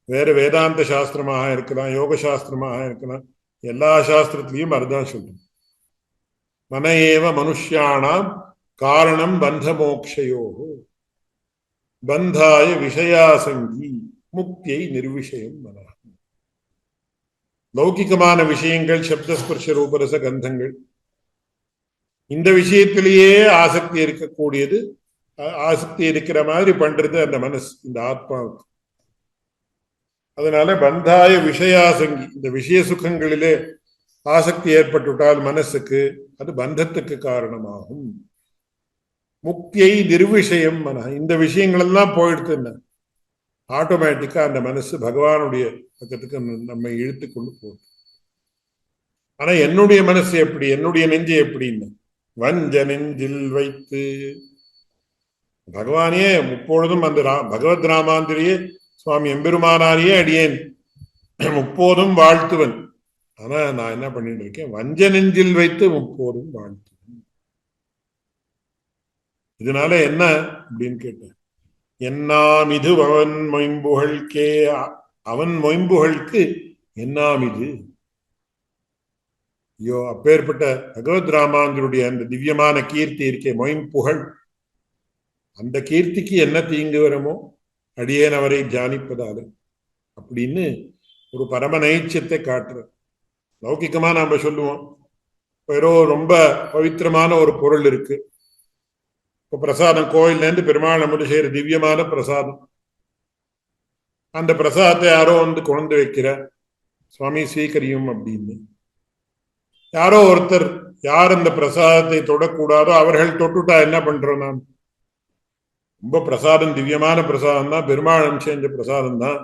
வேற வேதாந்த சாஸ்திரமாக இருக்கலாம், யோக சாஸ்திரமாக இருக்கலாம், எல்லா சாஸ்திரத்திலையும் அதுதான் சொல்லும். மன ஏவ மனுஷ்யானாம் காரணம் பந்த மோக்ஷயோ பந்தாய விஷயாசங்கி முக்தியை நிர்விஷயம் மன. லௌகிகமான விஷயங்கள், சப்தஸ்பர்ஷ ரூபரச கந்தங்கள், இந்த விஷயத்திலேயே ஆசக்தி இருக்கக்கூடியது. ஆசக்தி இருக்கிற மாதிரி பண்றது அந்த மனசு, இந்த ஆத்மாவுக்கு. அதனால பந்தாய விஷயாசங்கி, இந்த விஷய சுகங்களிலே ஆசக்தி ஏற்பட்டுவிட்டால் மனசுக்கு அது பந்தத்துக்கு காரணமாகும். முக்தியை நிர்விஷயம் மன, இந்த விஷயங்கள் எல்லாம் போயிடுத்துன்னா ஆட்டோமேட்டிக்கா அந்த மனசு பகவானுடைய பக்கத்துக்கு நம்மை இழுத்து கொண்டு போகுது. ஆனா என்னுடைய மனசு எப்படி, என்னுடைய நெஞ்சு எப்படின்னு, வஞ்ச நெஞ்சில் வைத்து பகவானே முப்பொழுதும் அந்த பகவத் ராமாந்திரியே சுவாமி எம்பெருமானாரியே அடியேன் முப்போதும் வாழ்த்துவன். ஆனா நான் என்ன பண்ணிட்டு இருக்கேன், வஞ்ச நெஞ்சில் வைத்து முப்போதும் வாழ்த்துவன். இதனால என்ன அப்படின்னு கேட்டேன், என்னாம் இது அவன் மொயம்புகழ்கே, அவன் மொயம்புகளுக்கு என்னாம் இது. ஐயோ, அப்பேற்பட்ட பகவத் ராமாந்தருடைய அந்த திவ்யமான கீர்த்தி இருக்கே, மொயம்புகழ், அந்த கீர்த்திக்கு என்ன தீங்கு வருமோ அடியேன் அவரை தியானிப்பதால அப்படின்னு ஒரு பரம நைச்சியத்தை காட்டுற. லௌகிக்கமா நாம சொல்லுவோம், ஏதோ ரொம்ப பவித்திரமான ஒரு பொருள் இருக்கு, இப்போ பிரசாதம், கோயில்ல இருந்து பெருமாள் நமக்கு செய்யற திவ்யமான பிரசாதம், அந்த பிரசாதத்தை யாரோ வந்து கொண்டு வைக்கிற, சுவாமி ஸ்வீகரியும் அப்படின்னு. யாரோ ஒருத்தர் யார் அந்த பிரசாதத்தை தொடக்கூடாதோ அவர்கள் தொட்டுட்டா என்ன பண்றோம் நாம்? ரொம்ப பிரசாதம், திவ்யமான பிரசாதம் தான், பெருமாள் செஞ்ச பிரசாதம் தான்.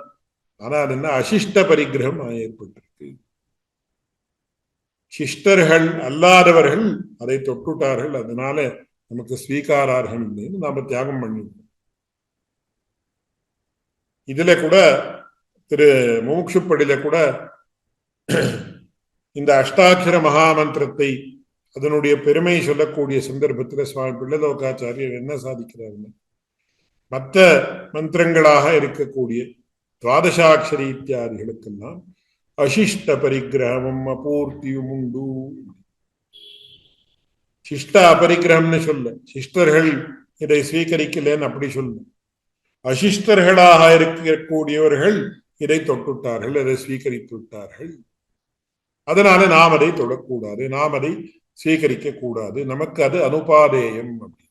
ஆனா அது என்ன, அசிஷ்ட பரிகிரகம் ஏற்பட்டிருக்கு. சிஷ்டர்கள் அல்லாதவர்கள் அதை தொட்டுட்டார்கள், அதனால நமக்கு ஸ்வீகாரார்கள் நாம தியாகம் பண்ணிருக்கோம். இதுல கூட திரு முமுட்சுப்படியில கூட இந்த அஷ்டாட்சர மகாமந்திரத்தை அதனுடைய பெருமை சொல்லக்கூடிய சந்தர்ப்பத்தில் சுவாமி பிள்ளலோகாச்சாரியர் என்ன சாதிக்கிறாருன்னு, மற்ற மந்திரங்களாக இருக்கக்கூடிய துவாதசாட்சரி இத்தியாதிகளுக்கெல்லாம் அசிஷ்ட பரிகிரகமும் அபூர்த்தியும் உண்டு. சிஷ்ட அபரிகிரகம்னு சொல்ல, சிஷ்டர்கள் இதை ஸ்வீகரிக்கலன்னு அப்படி சொல்ல, அசிஷ்டர்களாக இருக்கக்கூடியவர்கள் இதை தொட்டுட்டார்கள், அதை ஸ்வீகரித்து விட்டார்கள். அதனால நாம் அதை தொடக்கூடாது, நாம் அதை ஸ்வீகரிக்க கூடாது, நமக்கு அது அனுபாதேயம் அப்படின்னு.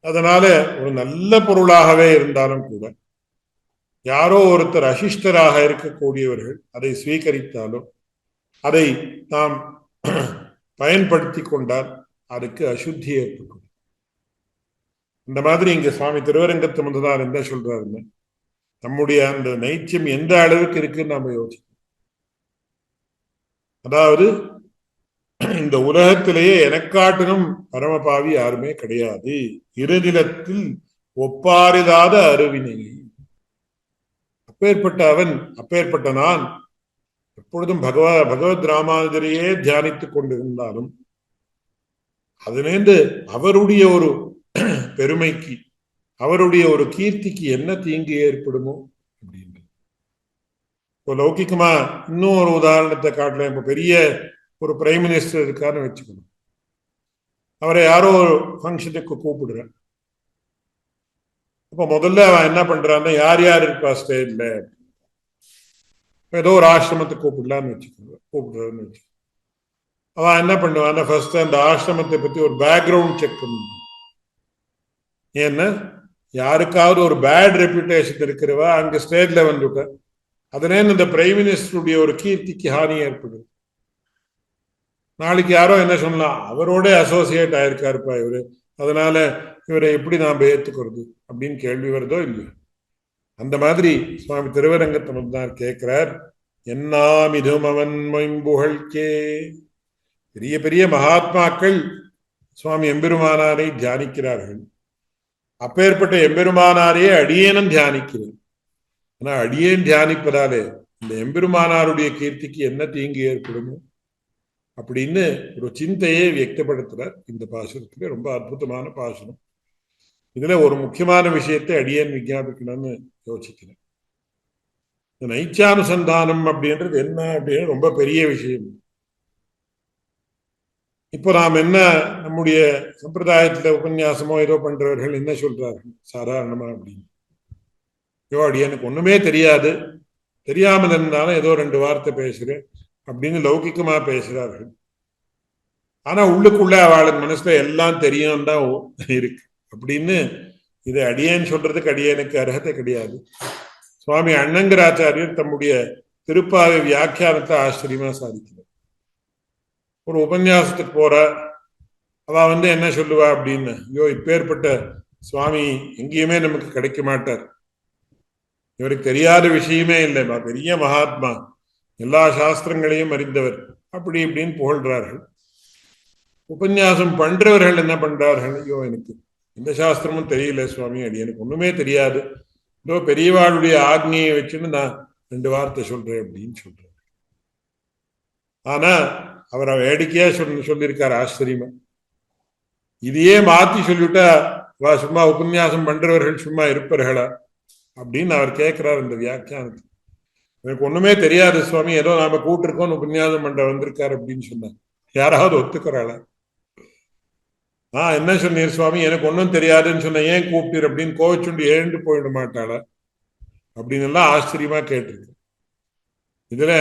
அதனால ஒரு நல்ல பொருளாகவே இருந்தாலும் கூட யாரோ ஒருத்தர் அசிஷ்டராக இருக்கக்கூடியவர்கள் அதை ஸ்வீகரித்தாலும் அதை நாம் பயன்படுத்தி கொண்டால் அதுக்கு அசுத்தி ஏற்படும். இந்த மாதிரி இங்க சுவாமி திருவரங்கத்து முதலார் என்ன சொல்றாருன்னு, நம்முடைய அந்த நைச்சியம் எந்த அளவுக்கு இருக்குன்னு நாம யோசிக்கணும். அதாவது இந்த உலகத்திலேயே எனக்காட்டிலும் பரமபாவி யாருமே கிடையாது, இருநிலத்தில் ஒப்பாரில்லாத அருவினை. அப்பேற்பட்ட அவன், அப்பேற்பட்ட நான் எப்பொழுதும் பகவத் ராமானுஜரையே தியானித்துக் கொண்டிருந்தாலும் அதிலேந்து அவருடைய ஒரு பெருமைக்கு, அவருடைய ஒரு கீர்த்திக்கு என்ன தீங்கு ஏற்படுமோ அப்படின்னு. இப்போ லௌகிக்கமா இன்னும் ஒரு உதாரணத்தை காட்டல. இப்போ பெரிய ஒரு பிரைம் மினிஸ்டர் இருக்காருன்னு வச்சுக்கணும், அவரை யாரோ ஒரு ஃபங்க்ஷனுக்கு கூப்பிடுறேன். அப்ப முதல்ல அவன் என்ன பண்றான்னா, யார் யார் இருப்பா ஸ்டேட்ல, ஏதோ ஒரு ஆசிரமத்தை கூப்பிடலான்னு கூப்பிடுறான்னு வச்சுக்கோ. அவன் என்ன பண்ணுவான், ஃபர்ஸ்ட் அந்த ஆசிரமத்தை பத்தி ஒரு பேக்ரவுண்ட் செக் பண்ணுவான். ஏன்னா யாருக்காவது ஒரு பேட் ரெப்யூட்டேஷன் இருக்கிறவா அங்க ஸ்டேட்ல வந்துட்ட, அதனே இந்த பிரைம் மினிஸ்டருடைய ஒரு கீர்த்திக்கு ஹானி ஏற்படுது. நாளைக்கு யாரோ என்ன சொல்லலாம், அவரோட அசோசியேட் ஆயிருக்காருப்பா இவரு, அதனால இவரை எப்படி நாம ஏத்துக்கிறது அப்படின்னு கேள்வி வருதோ இல்லையோ. அந்த மாதிரி சுவாமி திருவரங்கத்தமிழ்தான் கேட்கிறார், என்னாமிதும் அவன் மொயம்புகழ்கே. பெரிய பெரிய மகாத்மாக்கள் சுவாமி எம்பெருமானாரை தியானிக்கிறார்கள். அப்பேற்பட்ட எம்பெருமானாரையே அடியேனும் தியானிக்கிறேன். ஆனா அடியேன் தியானிப்பதாலே இந்த எம்பெருமானாருடைய கீர்த்திக்கு என்ன தீங்கு ஏற்படுமோ அப்படின்னு ஒரு சிந்தையை வியக்தப்படுத்துறார் இந்த பாசுரத்துல. ரொம்ப அற்புதமான பாசுரம். இதுல ஒரு முக்கியமான விஷயத்தை அடியேன் விஞ்ஞாபிக்கணும்னு யோசிக்கிறேன். இந்த நைச்சானுசந்தானம் அப்படின்றது என்ன அப்படின்னு ரொம்ப பெரிய விஷயம். இப்போ நாம் என்ன நம்முடைய சம்பிரதாயத்துல உபன்யாசமோ ஏதோ பண்றவர்கள் என்ன சொல்றார்கள் சாதாரணமா அப்படின்னு, ஐயோ அடியனுக்கு ஒண்ணுமே தெரியாது, தெரியாமல் இருந்தாலும் ஏதோ 2 வார்த்தை பேசுறேன் அப்படின்னு லௌகிக்கமா பேசுறார்கள். ஆனா உள்ளுக்குள்ள அவளுக்கு மனசுல எல்லாம் தெரியும் தான் இருக்கு அப்படின்னு. இது அடியேன் சொல்றதுக்கு அடியனுக்கு அர்ஹதை கிடையாது. சுவாமி அண்ணங்கராச்சாரியர் தம்முடைய திருப்பாவை வியாக்கியானத்தை ஆச்சரியமா சாதிக்கிறார். ஒரு உபன்யாசத்துக்கு போற அவ என்ன சொல்லுவா அப்படின்னு, ஐயோ இப்பேற்பட்ட சுவாமி எங்கேயுமே நமக்கு கிடைக்க மாட்டார், இவருக்கு தெரியாத விஷயமே இல்லை, பெரிய மகாத்மா, எல்லா சாஸ்திரங்களையும் அறிந்தவர் அப்படி இப்படின்னு புகழ்றார்கள். உபன்யாசம் பண்றவர்கள் என்ன பண்றார்கள், ஐயோ எனக்கு எந்த சாஸ்திரமும் தெரியல சுவாமி, அடி எனக்கு ஒண்ணுமே தெரியாது, இதோ பெரியவாளுடைய ஆக்ஞையை வச்சுன்னு நான் 2 வார்த்தை சொல்றேன் அப்படின்னு சொல்றேன். ஆனா அவரை வேடிக்கையா சொல்லியிருக்காரு ஆச்சரியமா. இதையே மாத்தி சொல்லிவிட்டா சும்மா உபன்யாசம் பண்றவர்கள் சும்மா இருப்பார்களா அப்படின்னு அவர் கேட்கிறார் இந்த வியாக்கியானத்தில். எனக்கு ஒண்ணுமே தெரியாது சுவாமி, ஏதோ நாம கூட்டிருக்கோம் உபன்யாசம் பண்ற வந்திருக்காரு அப்படின்னு சொன்னார். யாராவது ஒத்துக்கிறாளா? என்ன சொன்னீர் சுவாமி, எனக்கு ஒன்னும் தெரியாதுன்னு சொன்ன, ஏன் கூப்பிட்டீர் அப்படின்னு கோவிச்சுண்டு எழுந்து போயிட மாட்டாளா அப்படின்னு எல்லாம் ஆச்சரியமா கேட்டிருக்கு. இதுல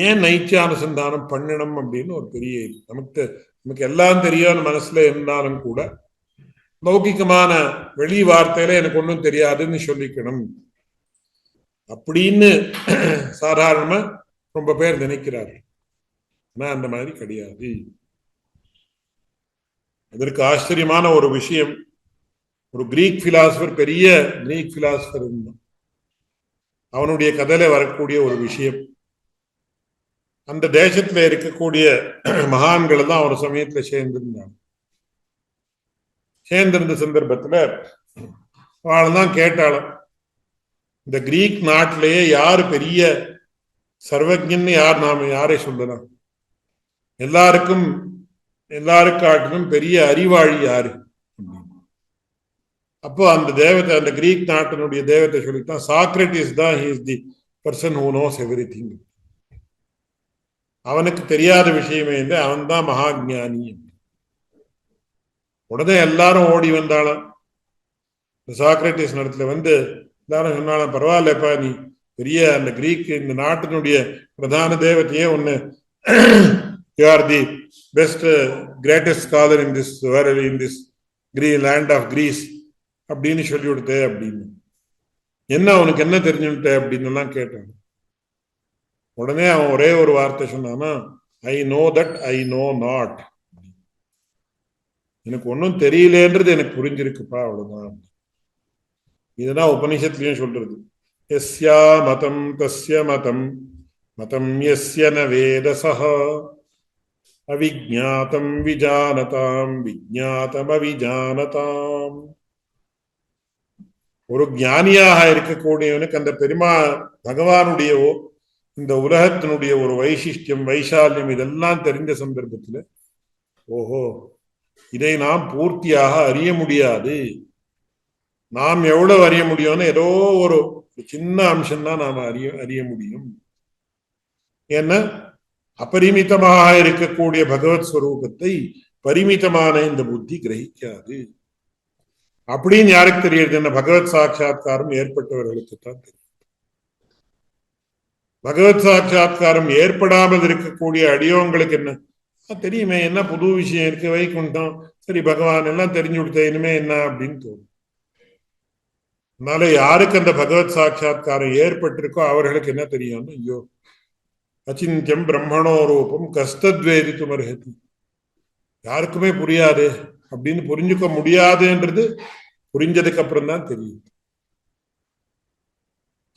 ஏன் நைச்சானுசந்தானம் பண்ணணும் அப்படின்னு ஒரு பெரிய, நமக்கு எல்லாம் தெரியும் மனசுல இருந்தாலும் கூட லௌகிகமான வெளி வார்த்தையில எனக்கு ஒன்றும் தெரியாதுன்னு சொல்லிக்கணும் அப்படின்னு சாதாரணமா ரொம்ப பேர் நினைக்கிறார்கள். ஆனா அந்த மாதிரி கிடையாது. அதற்கு ஆச்சரியமான ஒரு விஷயம், ஒரு கிரீக் பிலாசபர், பெரிய கிரீக் பிலாசபர் இருந்தான், அவனுடைய கதையில வரக்கூடிய ஒரு விஷயம், அந்த தேசத்துல இருக்கக்கூடிய மகான்கள் எல்லாம் ஒரு சமயத்துல சேர்ந்திருந்தாங்க. சேர்ந்திருந்த சந்தர்ப்பத்துல அவள்தான் கேட்டாலும், இந்த கிரீக் நாட்டிலேயே யாரு பெரிய சர்வஜன்னு நாம யாரை சொல்லலாம், எல்லாருக்காட்டிலும் பெரிய அறிவாளி யாரு? அப்போ அந்த தேவத்தை, அந்த கிரீக் நாட்டினுடைய தேவத்தை சொல்லித்தான், சாக்ரட்டிஸ் தான் he is the person who knows everything. அவனுக்கு தெரியாத விஷயமே இல்லை, அவன் தான் மகாஜானி. உடனே எல்லாரும் ஓடி வந்தாலும் சாக்ரட்டிஸ் இடத்துல எல்லாரும் சொன்னாலும், பரவாயில்லப்பா நீ பெரிய அந்த கிரீக் இந்த நாட்டினுடைய பிரதான தேவத்தையே ஒன்னு, you are the best greatest scholar in this world, in this land of Greece அப்படின்னு சொல்லி கொடுத்த அப்படின்னு, என்ன அவனுக்கு என்ன தெரிஞ்சுட்ட அப்படின்னு எல்லாம் கேட்டான். உடனே அவன் ஒரே ஒரு வார்த்தை சொன்னானா, I know that I know not, எனக்கு ஒன்னும் தெரியலேன்றது எனக்கு புரிஞ்சிருக்குப்பா, அவ்வளவுதான். இதுதான் உபனிஷத்துலயும் சொல்றது, எஸ்யா மதம் தஸ்ய மதம் மதம் யஸ்ய ந வேதஸஹ அவிஜ்ஞாதம் விஜானதாம் விஜ்ஞாதம் அவிஜானதாம். ஒரு ஞானியாக இருக்கக்கூடியவனுக்கு அந்த பகவானுடைய இந்த உலகத்தினுடைய ஒரு வைசிஷ்டியம் வைசால்யம் இதெல்லாம் தெரிந்த சந்தர்ப்பத்தில், ஓஹோ இதை நாம் பூர்த்தியாக அறிய முடியாது, நாம் எவ்வளவு அறிய முடியும்னு ஏதோ ஒரு சின்ன அம்சம் தான் நாம அறிய முடியும். ஏன்னா அபரிமிதமாக இருக்கக்கூடிய பகவத் ஸ்வரூபத்தை பரிமிதமான இந்த புத்தி கிரகிக்காது. அப்படின்னு யாருக்கு தெரியுது? என்ன பகவத் சாட்சா்காரம் ஏற்பட்டவர்களுக்கு தான் தெரியும். பகவத் சாட்சா்காரம் ஏற்படாமல் இருக்கக்கூடிய அடியோங்களுக்கு என்ன தெரியுமே, என்ன புது விஷயம் இருக்கு, வைகுண்டம் சரி பகவான் எல்லாம் தெரிஞ்சு கொடுத்த, இனிமே என்ன அப்படின்னு தோணும். அதனால யாருக்கு அந்த பகவத் சாட்சா்காரம் ஏற்பட்டிருக்கோ அவர்களுக்கு என்ன தெரியும், ஐயோ அச்சிந்தியம் பிரம்மணோ ரூபம் கஸ்தத்வேதித்தும் அர்ஹதி. யாருக்குமே புரியாது அப்படின்னு புரிஞ்சுக்க முடியாதுன்றது புரிஞ்சதுக்கு அப்புறம் தான் தெரியும்.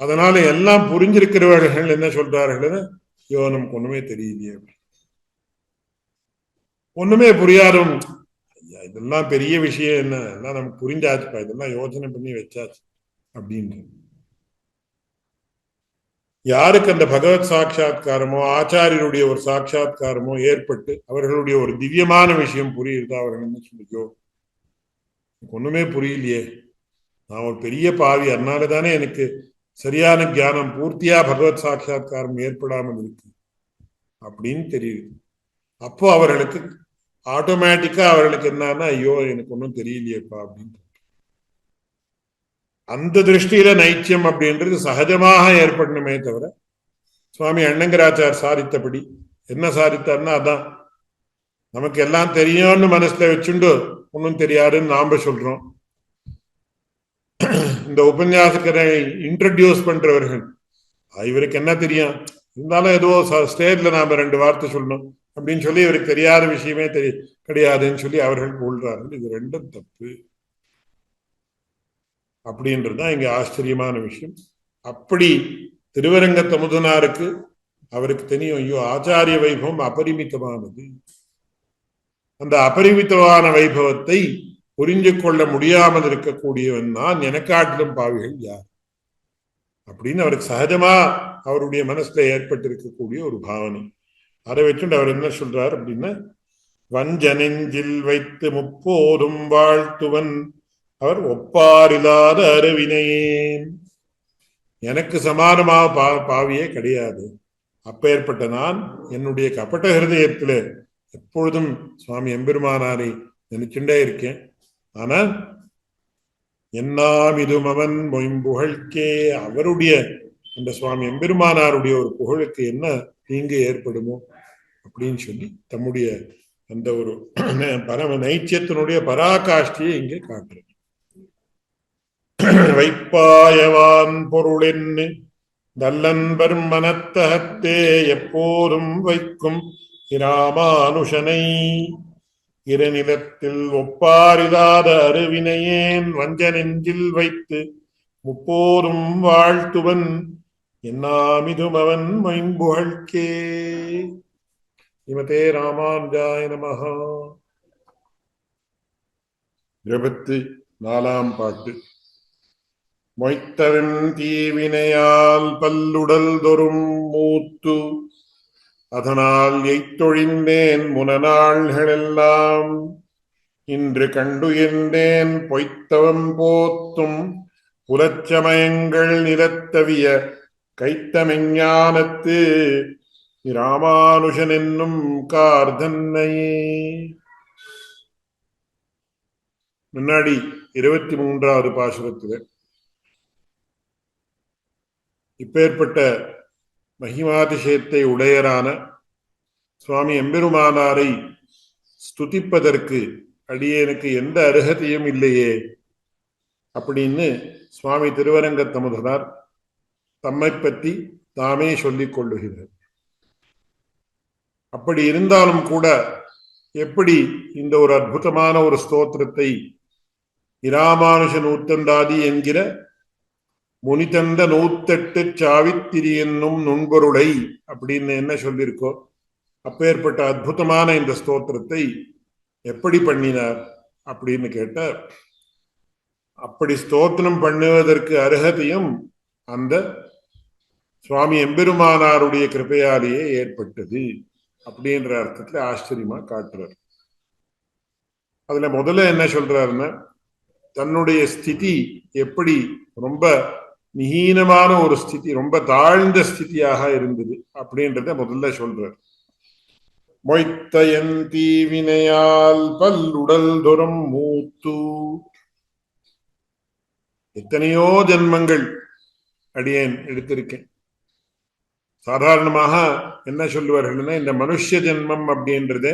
அதனால எல்லாம் புரிஞ்சிருக்கிறவர்கள் என்ன சொல்றார்கள், ஐயோ நமக்கு ஒண்ணுமே தெரியலையே, ஒண்ணுமே புரியாதும், இதெல்லாம் பெரிய விஷயம் என்ன, எல்லாம் நமக்கு புரிஞ்சாச்சுப்பா, இதெல்லாம் யோசனை பண்ணி வச்சாச்சு அப்படின்ற. யாருக்கு அந்த பகவத் சாட்சா்காரமோ ஆச்சாரியருடைய ஒரு சாட்சா்காரமோ ஏற்பட்டு அவர்களுடைய ஒரு திவ்யமான விஷயம் புரியுதோ அவர்கள் என்ன சொல்லிக்கோ, ஒண்ணுமே புரியலையே, நான் ஒரு பெரிய பாவி, அதனாலதானே எனக்கு சரியான ஞானம் பூர்த்தியா பகவத் சாட்சா்காரம் ஏற்படாமல் இருக்கு அப்படின்னு தெரியுது. அப்போ அவர்களுக்கு ஆட்டோமேட்டிக்கா அவர்களுக்கு என்னன்னா, ஐயோ எனக்கு ஒன்றும் தெரியலையேப்பா அப்படின்னு. அந்த திருஷ்டியில நைச்சியம் அப்படின்றது சகஜமாக ஏற்படணுமே தவிர, சுவாமி அண்ணங்கராச்சார் சாதித்தபடி என்ன சாதித்தார்னா, அதான் நமக்கு எல்லாம் தெரியும்னு மனசுல வச்சுண்டு ஒன்னும் தெரியாதுன்னு நாம சொல்றோம். இந்த உபன்யாசக்கரை இன்ட்ரடியூஸ் பண்றவர்கள் இவருக்கு என்ன தெரியும், இருந்தாலும் ஏதோ ஸ்டேஜ்ல நாம 2 வார்த்தை சொல்லணும் அப்படின்னு சொல்லி இவருக்கு தெரியாத விஷயமே கிடையாதுன்னு சொல்லி அவர்கள் கொள்றார்கள். இது ரெண்டும் தப்பு அப்படின்றதுதான் இங்க ஆச்சரியமான விஷயம். அப்படி திருவரங்க தமுதனாருக்கு அவருக்கு தெரியும், ஐயோ ஆச்சாரிய வைபவம் அபரிமிதமானது, அந்த அபரிமிதமான வைபவத்தை புரிஞ்சு கொள்ள முடியாமல் இருக்கக்கூடியவன் நான், எனக்காட்டிலும் பாவிகள் யார் அப்படின்னு அவருக்கு சகஜமா அவருடைய மனசுல ஏற்பட்டிருக்கக்கூடிய ஒரு பாவனை. அதை வச்சுட்டு அவர் என்ன சொல்றார் அப்படின்னா, வஞ்சனெஞ்சில் வைத்து முப்போதும் வாழ்த்துவன் அவர் ஒப்பாரில்லாத அருவினையேன். எனக்கு சமானமாக பாவியே கிடையாது. அப்பேற்பட்ட நான் என்னுடைய கபட்ட ஹிருதயத்துல எப்பொழுதும் சுவாமி எம்பெருமானாரை நினைச்சுட்டே இருக்கேன். ஆனா என்னாம் இதும் அவன் மொயம்புகழ்கே, அவருடைய அந்த சுவாமி எம்பெருமானாருடைய ஒரு புகழுக்கு என்ன தீங்கு ஏற்படுமோ அப்படின்னு சொல்லி தம்முடைய அந்த ஒரு பரம நைச்சியத்தினுடைய பராகாஷ்டியை இங்கே காட்டுறேன். வைப்பாயவான் பொருளென்னு நல்லன்பர் மனத்தகத்தே எப்போதும் வைக்கும் இராமானுஷனை இரநிலத்தில் ஒப்பாரில்லாத அருவினையேன் வஞ்ச நெஞ்சில் வைத்து முப்போதும் வாழ்த்துவன் என்னாமிதும் அவன் மைம்புகழ்கே. ஸ்ரீமதே ராமானுஜாய நமஹ. 24ஆம் பாட்டு. மொய்த்தவன் தீவினையால் பல்லுடல் தொறும் மூத்து அதனால் எய்த்தொழிந்தேன் முனநாள்களெல்லாம் இன்று கண்டுயர்ந்தேன் பொய்த்தவம் போத்தும் புலச்சமயங்கள் நிலத்தவிய கைத்தமெஞ்ஞானத்து ராமானுஷன் என்னும் கார்தன்னையே. முன்னாடி 23வது பாசுரத்துல இப்பேற்பட்ட மகிமாதிசயத்தை உடையரான சுவாமி எம்பெருமானாரை ஸ்துதிப்பதற்கு அடியேனுக்கு எந்த அருகதையும் இல்லையே அப்படின்னு சுவாமி திருவரங்க தமுதனார் தம்மை பற்றி தாமே சொல்லிக் கொள்ளுகிறார். அப்படி இருந்தாலும் கூட எப்படி இந்த ஒரு அற்புதமான ஒரு ஸ்தோத்திரத்தை இராமானுஷ நூத்தந்தாதி என்கிற முனிதந்த 108 சாவித்திரி என்னும் நுண்பொருளை அப்படின்னு என்ன சொல்லியிருக்கோ, அப்பேற்பட்ட அற்புதமான இந்த ஸ்தோத்திரத்தை எப்படி பண்ணினார் அப்படின்னு கேட்ட, அப்படி ஸ்தோத்திரம் பண்ணுவதற்கு அருகதையும் அந்த சுவாமி எம்பெருமானாருடைய கிருபையாலேயே ஏற்பட்டது அப்படின்ற அர்த்தத்துல ஆச்சரியமா காட்டுறார். அதுல முதல்ல என்ன சொல்றாருன்னா, தன்னுடைய ஸ்திதி எப்படி ரொம்ப மிகீனமான ஒரு ஸ்திதி, ரொம்ப தாழ்ந்த ஸ்திதியாக இருந்தது அப்படின்றத முதல்ல சொல்றார். மொய்த்தயன் தீவினையால் பல்லுடல் தொறும் மூத்து. எத்தனையோ ஜென்மங்கள் அடியேன் எடுத்திருக்கேன். சாதாரணமாக என்ன சொல்லுவார்கள்னா, இந்த மனுஷ ஜென்மம் அப்படின்றது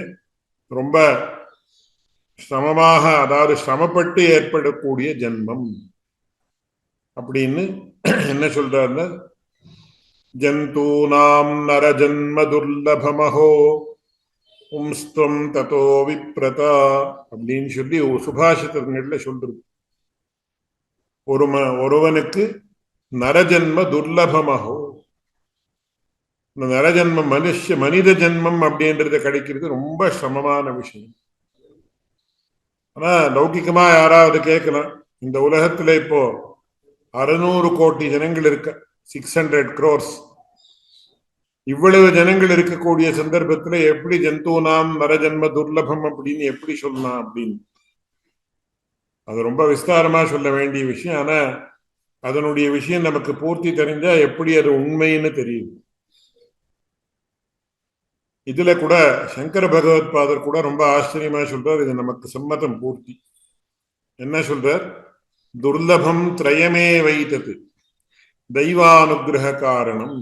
ரொம்ப சிரமமாக, அதாவது சிரமப்பட்டு ஏற்படக்கூடிய ஜென்மம் அப்படின்னு என்ன சொல்றாருன்னா, ஜந்தூனாம் நரஜன்ம துர்லபமஹோ பும்ஸ்துவம் ததோ விப்ரதா அப்படின்னு சொல்லி ஒரு சுபாஷிதங்கள்ல சொல்றது. ஒருவனுக்கு நரஜன்ம துர்லபமஹோ, நரஜன்மம் மனித ஜென்மம் அப்படின்றது கிடைக்கிறது ரொம்ப சிரமமான விஷயம். ஆனா லௌகிகமா யாராவது கேட்கலாம், இந்த உலகத்துல இப்போ 600 கோடி ஜனங்கள் இருக்க, 600 crores, இவ்வளவு ஜனங்கள் இருக்கக்கூடிய சந்தர்ப்பத்துல எப்படி ஜந்தூனாம் நரஜன்ம துர்லபம் அப்படின்னு எப்படி சொல்லலாம் அப்படின்னு அது ரொம்ப விஸ்தாரமா சொல்ல வேண்டிய விஷயம். ஆனா அதனுடைய விஷயம் நமக்கு பூர்த்தி தெரிஞ்சா எப்படி அது உண்மைன்னு தெரியும். இதுல கூட சங்கர பகவத் பாதர் கூட ரொம்ப ஆச்சரியமா சொல்றார், இது நமக்கு சம்மதம் பூர்த்தி. என்ன சொல்றார்? துர்லபம் திரயமே வைத்தது தெய்வானுகிரக காரணம்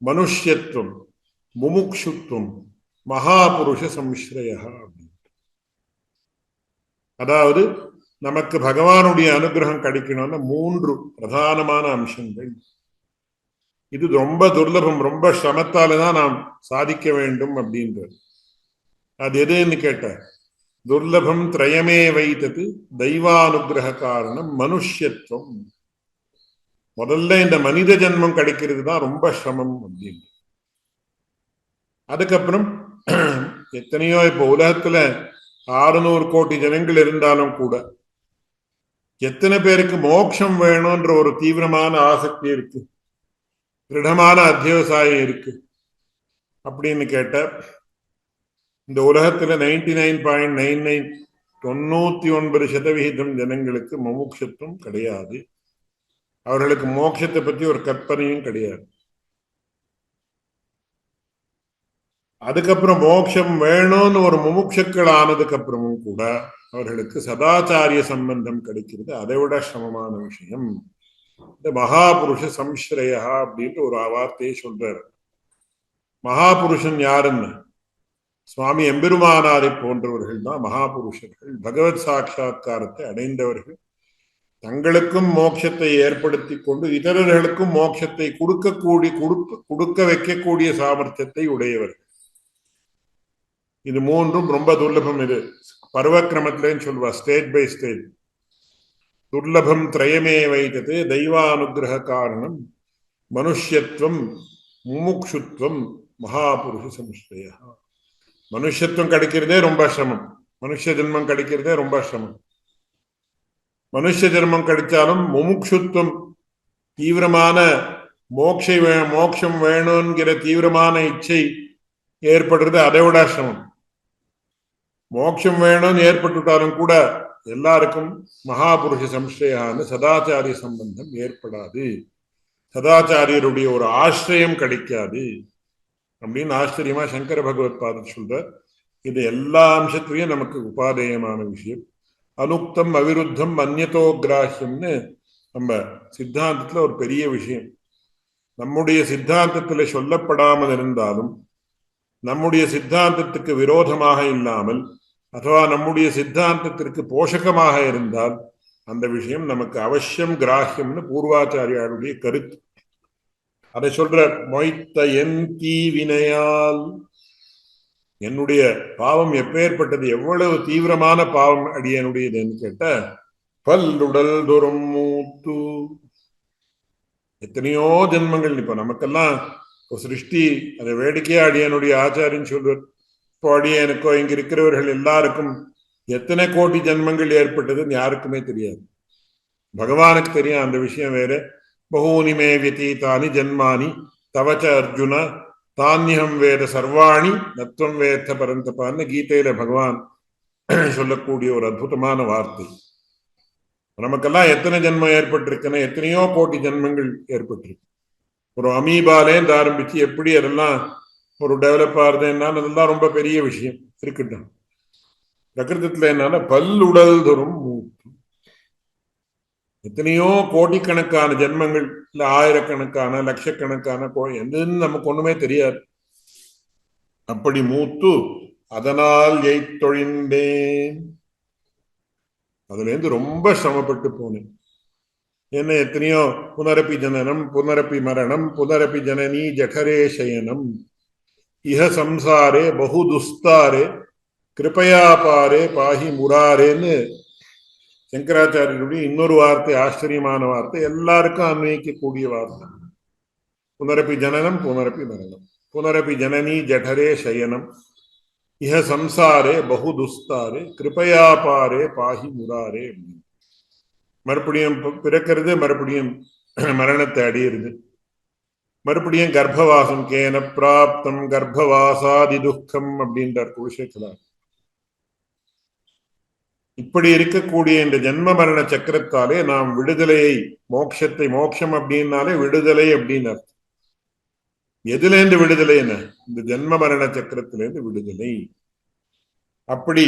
மனுஷ்யத்துவம் முமுக்ஷுத்துவம் மகாபுருஷ சம்ஸ்ரய. அதாவது நமக்கு பகவானுடைய அனுகிரகம் கிடைக்கணும்னு 3 பிரதானமான அம்சங்கள். இது ரொம்ப துர்லபம், ரொம்ப சிரமத்தாலதான் நாம் சாதிக்க வேண்டும் அப்படின்றது. அது எதுன்னு கேட்ட, துர்லபம் திரயமே வைத்தது தெய்வானுகிரக காரணம் மனுஷ்யத்துவம். முதல்ல இந்த மனித ஜென்மம் கிடைக்கிறது தான் ரொம்ப சிரமம் அப்படின்னு. அதுக்கப்புறம் எத்தனையோ இப்போ உலகத்துல 600 கோடி ஜனங்கள் இருந்தாலும் கூட எத்தனை பேருக்கு மோட்சம் வேணும்ன்ற ஒரு தீவிரமான ஆசக்தி இருக்கு, திருடமான அத்தியவசாயம் இருக்கு அப்படின்னு கேட்ட, இந்த உலகத்துல 99.99 99% ஜனங்களுக்கு முமுட்சத்துவம் கிடையாது. அவர்களுக்கு மோட்சத்தை பத்தி ஒரு கற்பனையும் கிடையாது. அதுக்கப்புறம் மோட்சம் வேணும்னு ஒரு முமுட்சுக்கள் ஆனதுக்கு அப்புறமும் கூட அவர்களுக்கு சதாச்சாரிய சம்பந்தம் கிடைக்கிறது, அதை விட சிரமமான விஷயம். இந்த மகாபுருஷ சம்ஸ்ரயா அப்படின்ட்டு ஒரு வார்த்தையை சொல்றாரு. மகாபுருஷன் யாருன்னு, சுவாமி எம்பெருமானாரை போன்றவர்கள் தான் மகாபுருஷர்கள். பகவத் சாட்சா்காரத்தை அடைந்தவர்கள், தங்களுக்கும் மோட்சத்தை ஏற்படுத்தி கொண்டு இதரர்களுக்கும் மோட்சத்தை கொடுக்க வைக்கக்கூடிய சாமர்த்தியத்தை உடையவர்கள். இது 3ம் ரொம்ப துர்லபம். இது பருவக்கிரமத்திலேன்னு சொல்லுவா, ஸ்டேஜ் பை ஸ்டேஜ். துர்லபம் திரயமே வைத்தது தெய்வானுகிரக காரணம் மனுஷ்யத்துவம் முமுக்ஷுத்துவம் மகாபுருஷ சம்ஸ்ரய. மனுஷத்துவம் கிடைக்கிறதே ரொம்ப சிரமம், மனுஷ ஜென்மம் கிடைக்கிறதே ரொம்ப சிரமம். மனுஷ ஜென்மம் கிடைச்சாலும் முமுக்ஷுத்துவம், தீவிரமான மோட்சம் வேணும்ங்கிற தீவிரமான இச்சை ஏற்படுறது அதை விட சிரமம். மோட்சம் வேணும்னு ஏற்பட்டுட்டாலும் கூட எல்லாருக்கும் மகாபுருஷ சம்ஸ்ரயான்னு சதாச்சாரிய சம்பந்தம் ஏற்படாது, சதாச்சாரியருடைய ஒரு ஆசிரியம் கிடைக்காது அப்படின்னு ஆச்சரியமா சங்கர பகவத் பாதர் சொல்றார். இது எல்லா அம்சத்திலையும் நமக்கு உபாதேயமான விஷயம். அனுக்தம் அவிருத்தம் அந்நியதோ கிராஹ்யம்னு நம்ம சித்தாந்தத்துல ஒரு பெரிய விஷயம். நம்முடைய சித்தாந்தத்துல சொல்லப்படாமல் இருந்தாலும், நம்முடைய சித்தாந்தத்துக்கு விரோதமாக இல்லாமல், அதுவா நம்முடைய சித்தாந்தத்திற்கு போஷகமாக இருந்தால் அந்த விஷயம் நமக்கு அவசியம் கிராஹ்யம்னு பூர்வாச்சாரியாருடைய கருத்து. அதை சொல்ற, மொய்த்த என் தீவினையால், என்னுடைய பாவம் எப்பேற்பட்டது, எவ்வளவு தீவிரமான பாவம் அடியனுடையதுன்னு கேட்ட, பல்லுடல் துரம் மூத்து. எத்தனையோ ஜென்மங்கள். இப்ப நமக்கெல்லாம் ஒரு சிருஷ்டி, அதை வேடிக்கையா அடியனுடைய ஆச்சாரியன் சொல்வார். இப்போ அடியனுக்கோ இங்க இருக்கிறவர்கள் எல்லாருக்கும் எத்தனை கோடி ஜென்மங்கள் ஏற்பட்டதுன்னு யாருக்குமே தெரியாது, பகவானுக்கு தெரியும். அந்த விஷயம் வேற. பகூனிமே வியதீதானி ஜன்மானி தவச்ச அர்ஜுன தானியம் வேத சர்வாணி நத்வம் வேத்த பரந்தபான்னு கீதையில பகவான் சொல்லக்கூடிய ஒரு அற்புதமான வார்த்தை. நமக்கெல்லாம் எத்தனை ஜென்மம் ஏற்பட்டிருக்குன்னா எத்தனையோ கோடி ஜென்மங்கள் ஏற்பட்டிருக்கு. ஒரு அமீபாலேந்து ஆரம்பிச்சு எப்படி அதெல்லாம் ஒரு டெவலப் ஆகுதுன்னா அதெல்லாம் ரொம்ப பெரிய விஷயம் இருக்கட்டும். பிரகிருதத்துல என்னன்னா பல்லுடல் தரும் மூத்து, எத்தனையோ கோடிக்கணக்கான ஜென்மங்கள், இல்ல ஆயிரக்கணக்கான லட்சக்கணக்கான எதுன்னு நமக்கு ஒண்ணுமே தெரியாது. அப்படி மூத்து அதனால் எய்த்தொழிந்தேன், அதுல இருந்து ரொம்ப சிரமப்பட்டு போனேன். என்ன எத்தனையோ புனரப்பி ஜனனம், புனரப்பி மரணம், புனரப்பி ஜனனி ஜடரே சயனம், இஹ சம்சாரே பகு துஸ்தாரே கிருபயா பாரே பாஹி முராரேன்னு சங்கராச்சாரியருடைய இன்னொரு வார்த்தை, ஆச்சரியமான வார்த்தை, எல்லாருக்கும் அன்வயிக்கக்கூடிய வார்த்தை. புனரப்பி ஜனனம், புனரப்பி மரணம், புனரப்பி ஜனனி ஜடரே சயனம், இஹ சம்சாரே பகு துஸ்தாரே கிருபயா பாரே பாஹி முராரே. மறுபடியும் பிறக்கிறது, மறுபடியும் மரணத்தை அடையிறது, மறுபடியும் கர்ப்பவாசம், கேன பிராப்தம் கர்ப்பவாசாதி துக்கம் அப்படின்றார் குருஷேகரார். இப்படி இருக்கக்கூடிய இந்த ஜென்ம மரண சக்கரத்தாலே நாம் விடுதலையை, மோட்சத்தை, மோட்சம் அப்படின்னாலே விடுதலை அப்படின்னு அர்த்தம். எதுல இருந்து விடுதலை? என்ன? இந்த ஜென்ம மரண சக்கரத்திலிருந்து விடுதலை. அப்படி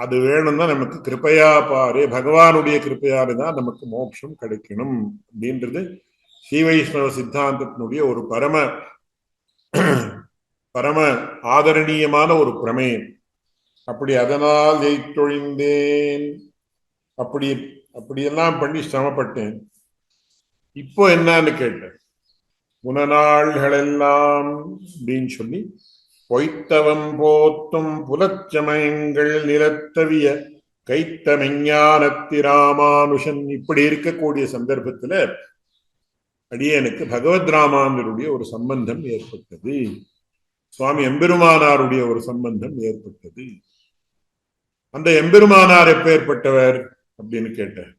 அது வேணும்னா நமக்கு கிருபையா பாரு, பகவானுடைய கிருப்பையாரு தான் நமக்கு மோட்சம் கிடைக்கணும் அப்படின்றது ஸ்ரீ வைஷ்ணவ சித்தாந்தத்தினுடைய ஒரு பரம ஆதரணீயமான ஒரு பிரமேயம். அப்படி அதனால் ஜெயித்தொழிந்தேன், அப்படியெல்லாம் பண்ணி சிரமப்பட்டேன். இப்போ என்னன்னு கேட்டேன். புனநாள்களெல்லாம் அப்படின்னு சொல்லி பொய்த்தவம் போத்தும் புலச்சமயங்கள் நிலத்தவிய கைத்த மெஞ்ஞானத்திராமானுஷன். இப்படி இருக்கக்கூடிய சந்தர்ப்பத்துல அடியனுக்கு பகவத் ராமானுடைய ஒரு சம்பந்தம் ஏற்பட்டது, சுவாமி எம்பெருமானாருடைய ஒரு சம்பந்தம் ஏற்பட்டது. அந்த எம்பெருமானார் எப்பேற்பட்டவர் அப்படின்னு கேட்டார்.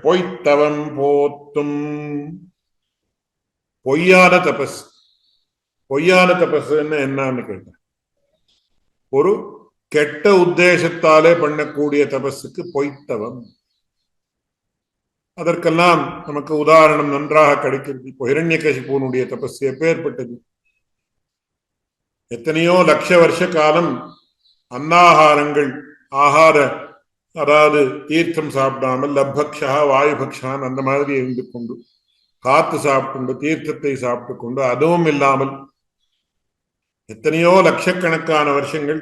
பொய்த்தவம் போத்தும், பொய்யான தபஸ். பொய்யான தபஸ் என்னன்னு கேட்டார். ஒரு கெட்ட உத்தேசத்தாலே பண்ணக்கூடிய தபஸுக்கு பொய்த்தவம். அதற்கெல்லாம் நமக்கு உதாரணம் நன்றாக கிடைக்கிறது. இப்போ ஹிரண்யகசிபுனுடைய தபஸ் எப்பேற்பட்டது? எத்தனையோ லட்ச வருஷ காலம் அன்னாகாரங்கள், அதாவது தீர்த்தம் சாப்பிடாமல், லப்பக்ஷா வாயுபக்ஷான் அந்த மாதிரி இருந்து கொண்டு, காத்து சாப்பிட்டு தீர்த்தத்தை சாப்பிட்டு கொண்டு, அதுவும் இல்லாமல் எத்தனையோ லட்சக்கணக்கான வருஷங்கள்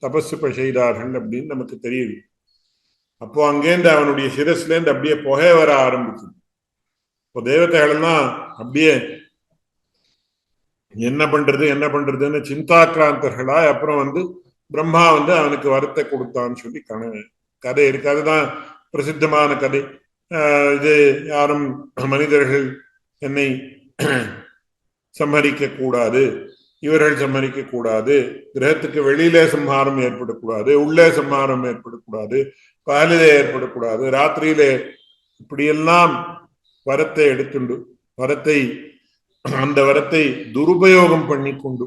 தபஸ் செய்தார்கள் அப்படின்னு நமக்கு தெரியுது. அப்போ அங்கேருந்து அவனுடைய சிரஸ்லேருந்து அப்படியே புகை வர ஆரம்பிச்சு. இப்போ தேவதைகள் எல்லாம் அப்படியே என்ன பண்றதுன்னு சிந்தாக்கிராந்தர்களா. அப்புறம் பிரம்மா அவனுக்கு வரத்தை கொடுத்தான்னு சொல்லி கதை இருக்கு. அதுதான் பிரசித்தமான கதை. இது யாரும் மனிதர்கள் என்னை சம்ஹரிக்க கூடாது, இவர்கள் சம்ஹரிக்க கூடாது, கிரகத்துக்கு வெளியிலே சம்ஹாரம் ஏற்படக்கூடாது, உள்ளே சம்ஹாரம் ஏற்படக்கூடாது, பகலிலே ஏற்படக்கூடாது, ராத்திரியிலே, இப்படியெல்லாம் வரத்தை எடுத்துண்டு அந்த வரத்தை துருபயோகம் பண்ணி கொண்டு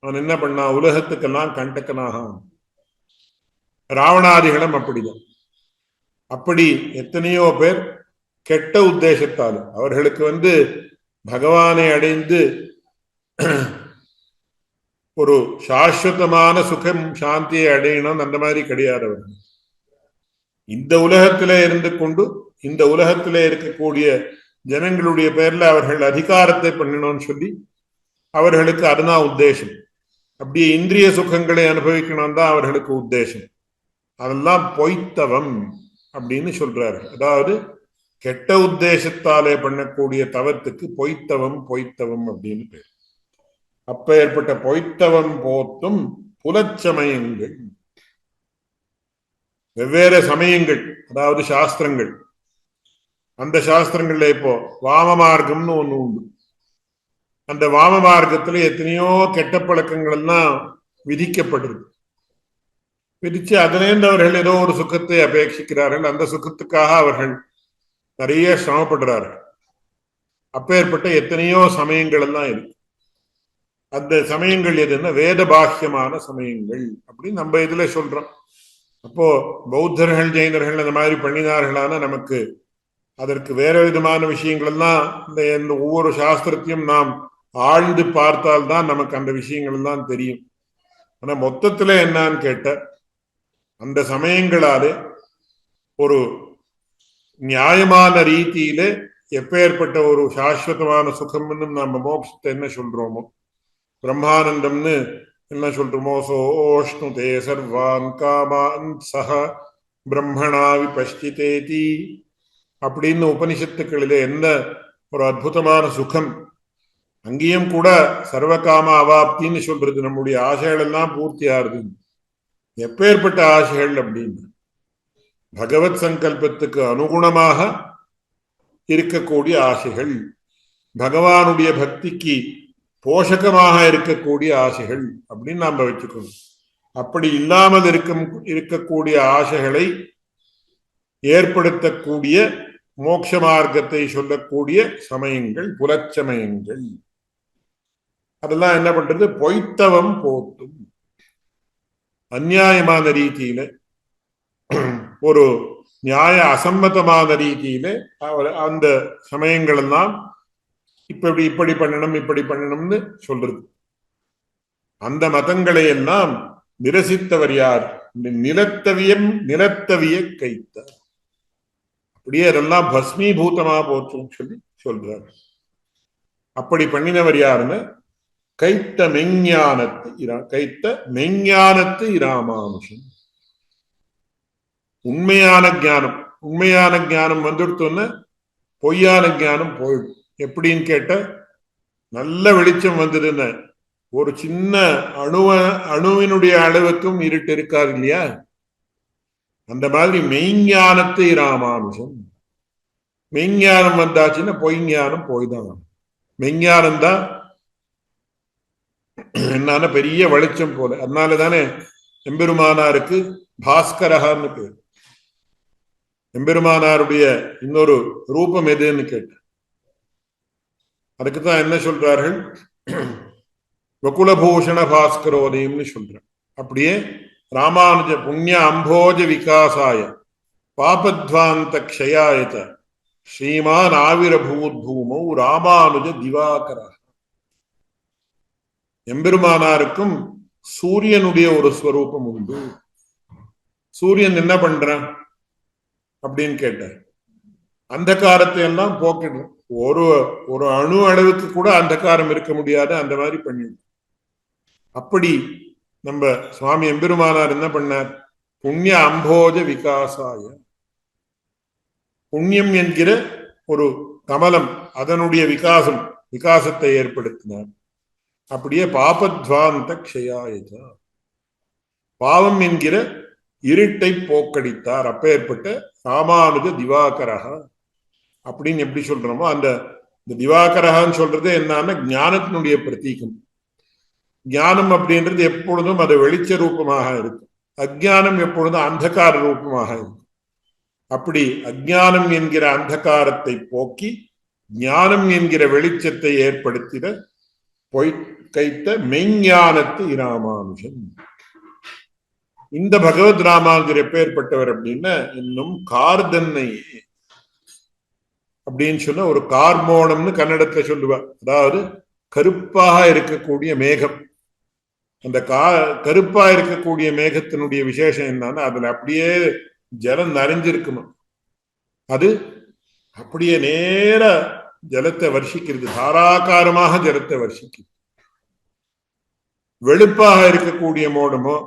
அவன் என்ன பண்ணா, உலகத்துக்கெல்லாம் கண்டக்கனாக. ராவணாதிகளும் அப்படிதான். அப்படி எத்தனையோ பேர் கெட்ட உத்தேசத்தால் அவர்களுக்கு பகவானை அடைந்து ஒரு சாஸ்வதமான சுகம் சாந்தியை அடையணும் அந்த மாதிரி கிடையாது. அவர்கள் இந்த உலகத்திலே இருந்து கொண்டு இந்த உலகத்திலே இருக்கக்கூடிய ஜனங்களுடைய பேர்ல அவர்கள் அதிகாரத்தை பண்ணணும்னு சொல்லி அவர்களுக்கு அதுதான் உத்தேசம். அப்படியே இந்திரிய சுகங்களை அனுபவிக்கணும் தான் அவர்களுக்கு உத்தேசம். அதெல்லாம் பொய்த்தவம் அப்படின்னு சொல்றாரு. அதாவது கெட்ட உத்தேசத்தாலே பண்ணக்கூடிய தவத்துக்கு பொய்த்தவம் அப்படின்னு பேர். அப்ப ஏற்பட்ட பொய்த்தவம் போத்தும் புலச்சமயங்கள், வெவ்வேறு சமயங்கள், அதாவது சாஸ்திரங்கள். அந்த சாஸ்திரங்கள்ல இப்போ வாம மார்க்கம்னு ஒண்ணு உண்டு. அந்த வாம மார்க்கத்துல எத்தனையோ கெட்ட பழக்கங்கள் எல்லாம் விதிக்கப்படுது. விதிச்சு அதிலேருந்து அவர்கள் ஏதோ ஒரு சுகத்தை அபேட்சிக்கிறார்கள். அந்த சுகத்துக்காக அவர்கள் நிறைய சிரமப்படுறார்கள். அப்பேற்பட்ட எத்தனையோ சமயங்கள் எல்லாம் இருக்கு. அந்த சமயங்கள் எதுன்னா வேத பாக்கியமான சமயங்கள் அப்படின்னு நம்ம இதுல சொல்றோம். அப்போ பௌத்தர்கள், ஜெயினர்கள் அந்த மாதிரி பண்ணினார்களான நமக்கு அதற்கு வேற விதமான விஷயங்கள் எல்லாம் இந்த ஒவ்வொரு சாஸ்திரத்தையும் நாம் ஆழ்ந்து பார்த்தால்தான் நமக்கு அந்த விஷயங்கள் எல்லாம் தெரியும். ஆனா மொத்தத்துல என்னன்னு கேட்ட, அந்த சமயங்களாலே ஒரு நியாயமான ரீதியில எப்பேற்பட்ட ஒரு சாஸ்வதமான சுகம்னு நம்ம மோட்சத்தை என்ன சொல்றோமோ, பிரம்மானந்தம்னு என்ன சொல்றோமோ, சோஷ்ணுதே சர்வான் காமான் சஹ பிரம்மணா விபஷ்டிதேதி அப்படின்னு உபனிஷத்துக்களிலே என்ன ஒரு அற்புதமான சுகம். அங்கேயும் கூட சர்வகாம அவாப்தின்னு சொல்றது, நம்முடைய ஆசைகள் எல்லாம் பூர்த்தி ஆறுது. எப்பேற்பட்ட ஆசைகள் அப்படின்னு பகவத் சங்கல்பத்துக்கு அனுகுணமாக இருக்கக்கூடிய ஆசைகள், பகவானுடைய பக்திக்கு போஷகமாக இருக்கக்கூடிய ஆசைகள் அப்படின்னு நாம வச்சுக்கணும். அப்படி இல்லாமல் இருக்கக்கூடிய ஆசைகளை ஏற்படுத்தக்கூடிய மோட்ச மார்க்கத்தை சொல்லக்கூடிய சமயங்கள் புலச்சமயங்கள். அதெல்லாம் என்ன பண்றது? பொய்த்தவம் போத்தும். அந்நியாயமான ரீதியில, ஒரு நியாய அசம்மதமான ரீதியில அந்த சமயங்கள் எல்லாம் இப்படி பண்ணணும் இப்படி பண்ணணும்னு சொல்றது. அந்த மதங்களை எல்லாம் நிரசித்தவர் யார்? நிலத்தவிய கைத்தார். அப்படியே அதெல்லாம் பஸ்மீபூதமா போச்சுன்னு சொல்லி சொல்றார். அப்படி பண்ணினவர் யாருன்னு கைத்த மெஞ்ஞானத்து இராமானுஷன். உண்மையான ஞானம் வந்துடுத்தோன்னு பொய்யான ஞானம் போயிடும். எப்படின்னு கேட்ட, நல்ல வெளிச்சம் வந்ததுன்னு ஒரு சின்ன அணுவினுடைய அளவுக்கும் இருட்டு இருக்காது இல்லையா? அந்த மாதிரி மெய்ஞானத்து இராமானுஷன். மெய்ஞானம் வந்தாச்சுன்னா பொய்ஞானம் போய்தான். மெய்ஞானம் தான் என்னன்னா பெரிய வெளிச்சம் போல. அதனாலதானே எம்பெருமானாருக்கு பாஸ்கரஹான்னு பேர். எம்பெருமானாருடைய இன்னொரு ரூபம் எதுன்னு கேட்ட, அதுக்குதான் என்ன சொல்றார்கள்? வகுலபூஷண பாஸ்கரோதயம்னு சொல்ற. அப்படியே ராமானுஜ புண்ணிய அம்போஜ விகாசாய பாபத்வாந்த க்ஷயாயத ஸ்ரீமான் ஆவிரபூத் பூமௌ ராமானுஜ திவாகர. எம்பெருமானாருக்கும் சூரியனுடைய ஒரு ஸ்வரூபம் உண்டு. சூரியன் என்ன பண்றான் அப்படின்னு கேட்ட, அந்தகாரத்தை எல்லாம் போக்கிடும். ஒரு அணு அளவுக்கு கூட அந்தகாரம் இருக்க முடியாது, அந்த மாதிரி பண்ணிடும். அப்படி நம்ம சுவாமி எம்பெருமானார் என்ன பண்ணார்? புண்ணிய அம்போஜ விகாசாய, புண்ணியம் என்கிற ஒரு கமலம், அதனுடைய விகாசத்தை ஏற்படுத்தினார். அப்படியே பாபத்வாந்த க்ஷயாயத, பாவம் என்கிற இருட்டை போக்கடித்தார். அப்பேற்பட்ட ராமானுஜ திவாகரஹா அப்படின்னு எப்படி சொல்றோமோ, அந்த திவாகரஹான்னு சொல்றது என்னன்னா ஞானத்தினுடைய பிரதீகம். ஞானம் அப்படின்றது எப்பொழுதும் அது வெளிச்ச ரூபமாக இருக்கும். அஜ்ஞானம் எப்பொழுதும் அந்தகார ரூபமாக இருக்கும். அப்படி அஜ்ஞானம் என்கிற அந்தகாரத்தை போக்கி ஞானம் என்கிற வெளிச்சத்தை ஏற்படுத்திட கைத்த மெய்ஞானத்து இராமானுஜன். இந்த பகவத் ராமானுஜர் எப்பேற்பட்டவர் அப்படின்னா, இன்னும் கார்தன்னை அப்படின்னு சொன்ன ஒரு கார்மோணம்னு கன்னடத்துல சொல்லுவார். அதாவது கருப்பாக இருக்கக்கூடிய மேகம். அந்த கருப்பா இருக்கக்கூடிய மேகத்தினுடைய விசேஷம் என்னன்னா, அதுல அப்படியே ஜலம் நிறைஞ்சிருக்கணும். அது அப்படியே நேர ஜலத்தை வர்ஷிக்கிறது, தாராகாரமாக ஜலத்தை வர்ஷிக்கிறது. வெளுப்பாக இருக்கக்கூடிய மோடமோ,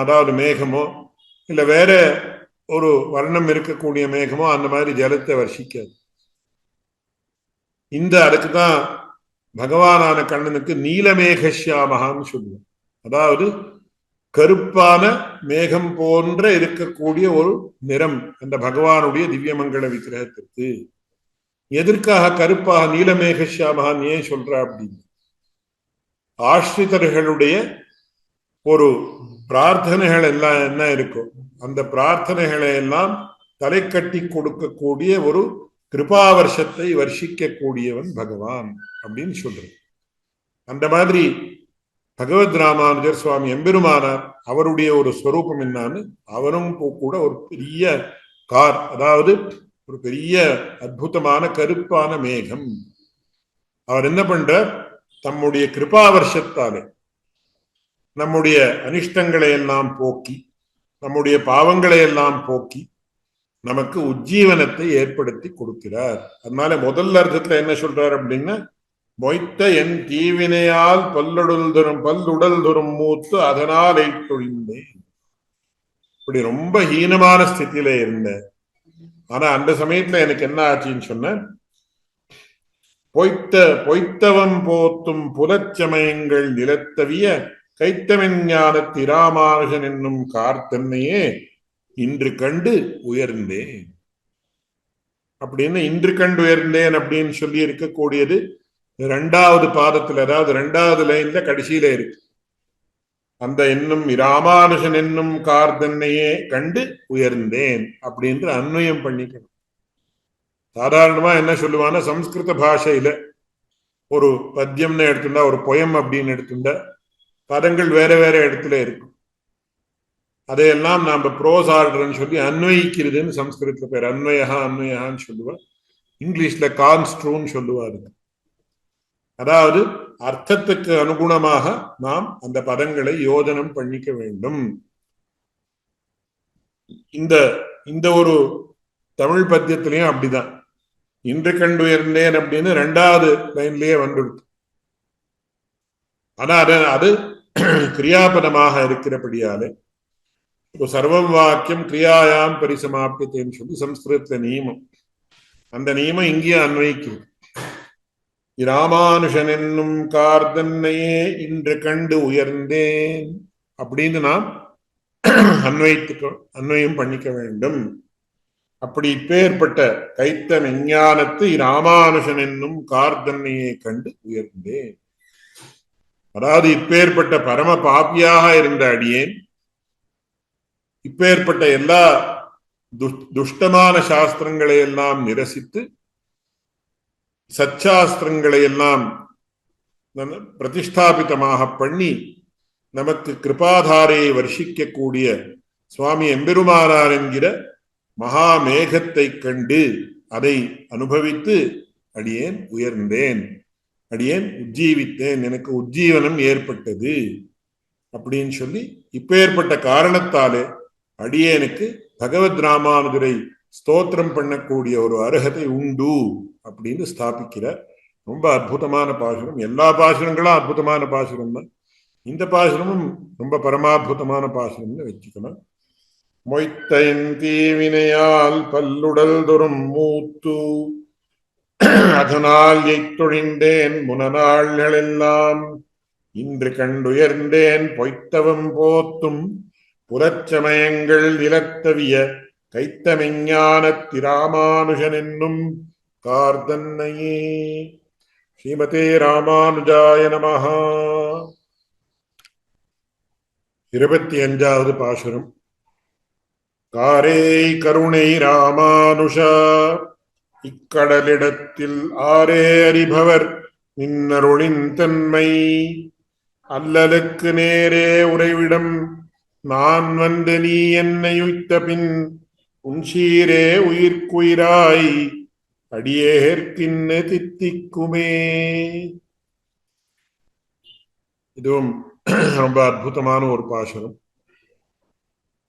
அதாவது மேகமோ, இல்ல வேற ஒரு வர்ணம் இருக்கக்கூடிய மேகமோ அந்த மாதிரி ஜலத்தை வர்ஷிக்காது. அதுக்குதான் பகவானான கண்ணனுக்கு நீலமேகஷ்யாமகான்னு சொல்லுவோம். அதாவது கருப்பான மேகம் போன்ற இருக்கக்கூடிய ஒரு நிறம் அந்த பகவானுடைய திவ்யமங்கள விக்கிரகத்திற்கு. எதற்காக கருப்பாக நீலமேகஷ்யாமகான் ஏன் சொல்ற அப்படின்னு, ஆஸ்ரிதர்களுடைய ஒரு பிரார்த்தனைகள் எல்லாம் என்ன இருக்கும், அந்த பிரார்த்தனைகளை எல்லாம் தலை கட்டி கொடுக்கக்கூடிய ஒரு கிருபாவர்ஷத்தை வர்ஷிக்க கூடியவன் பகவான் அப்படின்னு சொல்றது. அந்த மாதிரி பகவத் ராமானுஜர் சுவாமி எம்பெருமானார் அவருடைய ஒரு ஸ்வரூபம் என்னான்னு, அவரும் கூட ஒரு பெரிய அதாவது ஒரு பெரிய அற்புதமான கருப்பான மேகம். அவர் என்ன பண்ற, தம்முடைய கிருபாவர்ஷத்தாலே நம்முடைய அனிஷ்டங்களை எல்லாம் போக்கி, நம்முடைய பாவங்களை எல்லாம் போக்கி நமக்கு உஜ்ஜீவனத்தை ஏற்படுத்தி கொடுக்கிறார். அதனால முதல் அர்த்தத்துல என்ன சொல்றார் அப்படின்னா, மொய்த்த என் தீவினையால் பல்லுடல் துரும் மூத்து அதனால் எய்தொழிந்தேன். இப்படி ரொம்ப ஹீனமான ஸ்திதியில இருந்த ஆனா அந்த சமயத்துல எனக்கு என்ன ஆச்சுன்னு சொன்ன, பொய்த்தவம் போத்தும் புலச்சமயங்கள் நிலத்தவிய கைத்தமெஞ்ஞான திராமானுஜன் என்னும் கார்த்தன்னையே இன்று கண்டு உயர்ந்தேன் அப்படின்னு, இன்று கண்டு உயர்ந்தேன் அப்படின்னு சொல்லி இருக்கக்கூடியது 2வது பாதத்துல, அதாவது 2வது லைன்ல கடைசியில இருக்கு. அந்த என்னும் இராமானுஜன் என்னும் கார்தன்னையே கண்டு உயர்ந்தேன் அப்படின்னு அன்வயம் பண்ணிக்கணும். சாதாரணமா என்ன சொல்லுவான்னா, சம்ஸ்கிருத பாஷையில ஒரு பத்தியம்னு எடுத்துட்டா, ஒரு பொயம் அப்படின்னு எடுத்துட்டா பதங்கள் வேற வேற இடத்துல இருக்கும். அதையெல்லாம் நாம ப்ரோஸ் ஆர்டர்ன்னு சொல்லி அன்வயிக்கிறதுன்னு சம்ஸ்கிருதத்துல பேர். அன்வயான்னு சொல்லுவா. இங்கிலீஷ்ல கான்ஸ்ட்ரூன்னு சொல்லுவாரு. அதாவது அர்த்தத்துக்கு அனுகுணமாக நாம் அந்த பதங்களை யோஜனம் பண்ணிக்க வேண்டும். இந்த ஒரு தமிழ் பத்தியத்திலையும் அப்படிதான். இன்று கண்டு உயர்ந்தேன் அப்படின்னு 2வது லைன்லயே வந்துடுது. ஆனா அது கிரியாபதமாக இருக்கிறபடியாலே சர்வம் வாக்கியம் கிரியாயாம் பரிசமாப்பியத்தைன்னு சொல்லி சம்ஸ்கிருதத்துல நியமம். அந்த நியமம் இங்கேயும் அன்வயிக்கிறது. இராமானுஷன் என்னும் கார்தன்னையே இன்று கண்டு உயர்ந்தேன் அப்படின்னு நாம் அன்வயம் பண்ணிக்க வேண்டும். அப்படி இப்பேற்பட்ட கைத்த விஞ்ஞானத்து இராமானுஷன் என்னும் கார்தன்னையை கண்டு உயர்ந்தேன். அதாவது இப்பேற்பட்ட பரம பாப்பியாக இருந்த அடியேன் இப்பேற்பட்ட எல்லா துஷ்டமான சாஸ்திரங்களை எல்லாம் நிரசித்து சச்சாஸ்திரங்களை எல்லாம் பிரதிஷ்டாபிதமாக பண்ணி நமக்கு கிருபாதாரையை வர்ஷிக்கக்கூடிய சுவாமி எம்பெருமானார் என்கிற மகாமேகத்தை கண்டு அதை அனுபவித்து அடியேன் உயர்ந்தேன், அடியேன் உஜ்ஜீவித்தேன், எனக்கு உஜ்ஜீவனம் ஏற்பட்டது அப்படின்னு சொல்லி இப்பேற்பட்ட காரணத்தாலே அடியேனுக்கு பகவத் ராமானுஜரை ஸ்தோத்திரம் பண்ணக்கூடிய ஒரு அருகதை உண்டு அப்படின்னு ஸ்தாபிக்கிறார். ரொம்ப அற்புதமான பாசுரம். எல்லா பாசுரங்களும் அற்புதமான பாசுரம் தான். இந்த பாசுரமும் ரொம்ப பரமாத்புதமான பாசுரம்னு வச்சுக்கணும். மொய்த்தன் தீவினையால் பல்லுடல் தொறும் மூத்து அதனால் எய்த்தொழிந்தேன் முனநாள்கள் எல்லாம் இன்று கண்டுயர்ந்தேன் பொய்த்தவம் போத்தும் புலச்சமயங்கள் நிலத்தவிய கைத்தமெஞ்ஞான திராமானுஜன் என்னும் கார்தன்னையே. ஸ்ரீமதே ராமானுஜாய நமஹ. 25வது பாசுரம். காரே கருணை ராமானுஷா இக்கடலிடத்தில் ஆரே அறிபவர் நின்னருளின் தன்மை அல்லலுக்கு நேரே உறைவிடம் நான் வந்து நீ என்னை உய்த்த பின் உன்சீரே உயிர்க்குயிராய் அடியேற்கின்னு தித்திக்குமே. இதுவும் ரொம்ப அற்புதமான ஒரு பாசுரம்.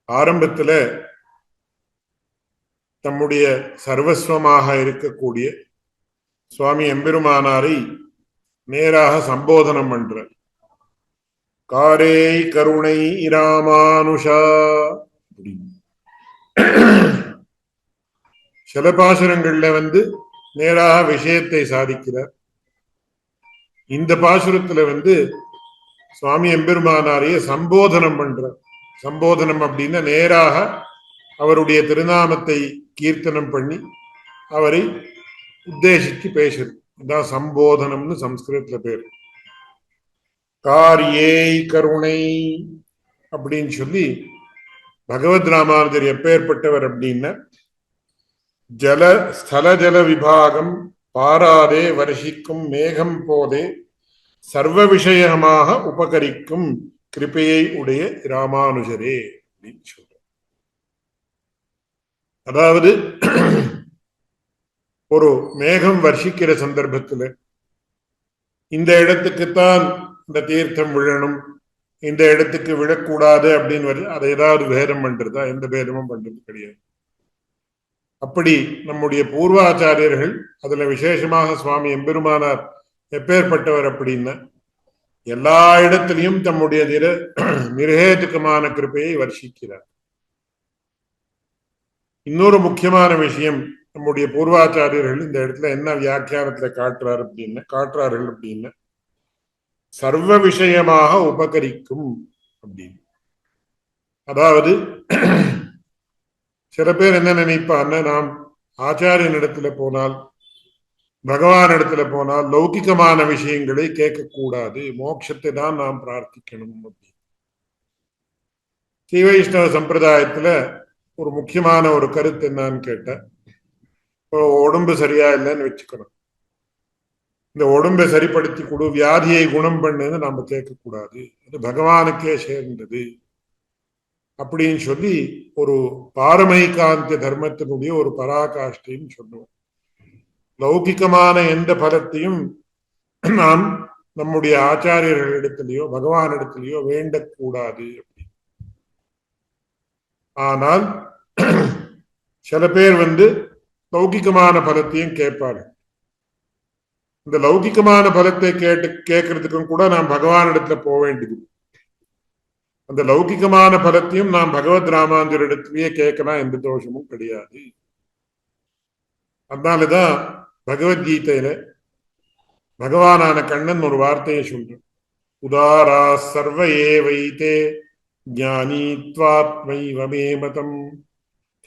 ஆரம்பத்துல தம்முடைய சர்வஸ்வமாக இருக்கக்கூடிய சுவாமி எம்பெருமானாரை நேராக சம்போதனம் பண்ற. காரே கருணை ராமானுஷா. சில பாசுரங்கள்ல நேராக விஷயத்தை சாதிக்கிறார். இந்த பாசுரத்துல சுவாமி எம்பெருமானாரைய சம்போதனம் பண்ற. சம்போதனம் அப்படின்னா நேராக அவருடைய திருநாமத்தை கீர்த்தனம் பண்ணி அவரை உத்தேசிச்சு பேசுறது. இதான் சம்போதனம்னு சம்ஸ்கிருதத்துல பேர். காரியை கருணை அப்படின்னு சொல்லி பகவத் ராமானுஜர் எப்பேற்பட்டவர் அப்படின்னா, ஸ்தல ஜல விபாகம் பாராதே வருஷிக்கும் மேகம் போதே சர்வ விஷயமாக உபகரிக்கும் கிருபையை உடைய ராமானுஜரே அப்படின்னு சொல்ற. அதாவது ஒரு மேகம் வர்ஷிக்கிற சந்தர்ப்பத்துல இந்த இடத்துக்குத்தான் இந்த தீர்த்தம் விழணும், இந்த இடத்துக்கு விழக்கூடாது அப்படின்னு அதை ஏதாவது பேதம் பண்றதா? எந்த பேதமும் பண்றது கிடையாது. அப்படி நம்முடைய பூர்வாச்சாரியர்கள் அதுல விசேஷமாக சுவாமி எம்பெருமானார் எப்பேற்பட்டவர் அப்படின்னா, எல்லா இடத்திலையும் தம்முடைய நிரேதுக்கமான கிருப்பையை வர்ஷிக்கிறார். இன்னொரு முக்கியமான விஷயம், நம்முடைய பூர்வாச்சாரியர்கள் இந்த இடத்துல என்ன வியாக்கியானத்துல காட்டுறார்கள் அப்படின்னு சர்வ விஷயமாக உபகரிக்கும் அப்படின்னு. அதாவது சில பேர் என்ன நினைப்பான்னு, நாம் ஆச்சாரியன் இடத்துல போனால், பகவான் இடத்துல போனால் லௌகிகமான விஷயங்களை கேட்கக்கூடாது, மோட்சத்தை தான் நாம் பிரார்த்திக்கணும் அப்படின்னு. ஸ்ரீ வைஷ்ணவ சம்பிரதாயத்துல ஒரு முக்கியமான ஒரு கருத்து என்னன்னு கேட்ட, உடம்பு சரியா இல்லைன்னு வச்சுக்கணும், இந்த உடம்பை சரிப்படுத்தி கொடு, வியாதியை குணம் பண்ணுன்னு நம்ம கேட்கக்கூடாது, அது பகவானுக்கே சேர்ந்தது அப்படின்னு சொல்லி ஒரு பாரமைகாந்திய தர்மத்தினுடைய ஒரு பராகாஷ்டைன்னு சொல்லுவோம். லௌகிகமான எந்த பலத்தையும் நாம் நம்முடைய ஆச்சாரியர்களிடத்திலேயோ பகவானிடத்திலேயோ வேண்டக்கூடாது. ஆனால் சில பேர் லௌகிகமான பலத்தையும் கேட்பார்கள். இந்த லௌகிகமான பலத்தை கேட்கறதுக்கும் கூட நாம் பகவானிடத்துல போக வேண்டியது. அந்த லௌகிகமான பலத்தையும் நாம் பகவத் ராமானுஜரிடத்திலேயே கேட்கலாம், எந்த தோஷமும் கிடையாது. அதனாலதான் பகவத்கீதையில பகவானான கண்ணன் ஒரு வார்த்தையை சொல்றான், உதாரா சர்வ ஏவைதே ஞானீத்வாத்மைவமே மதம்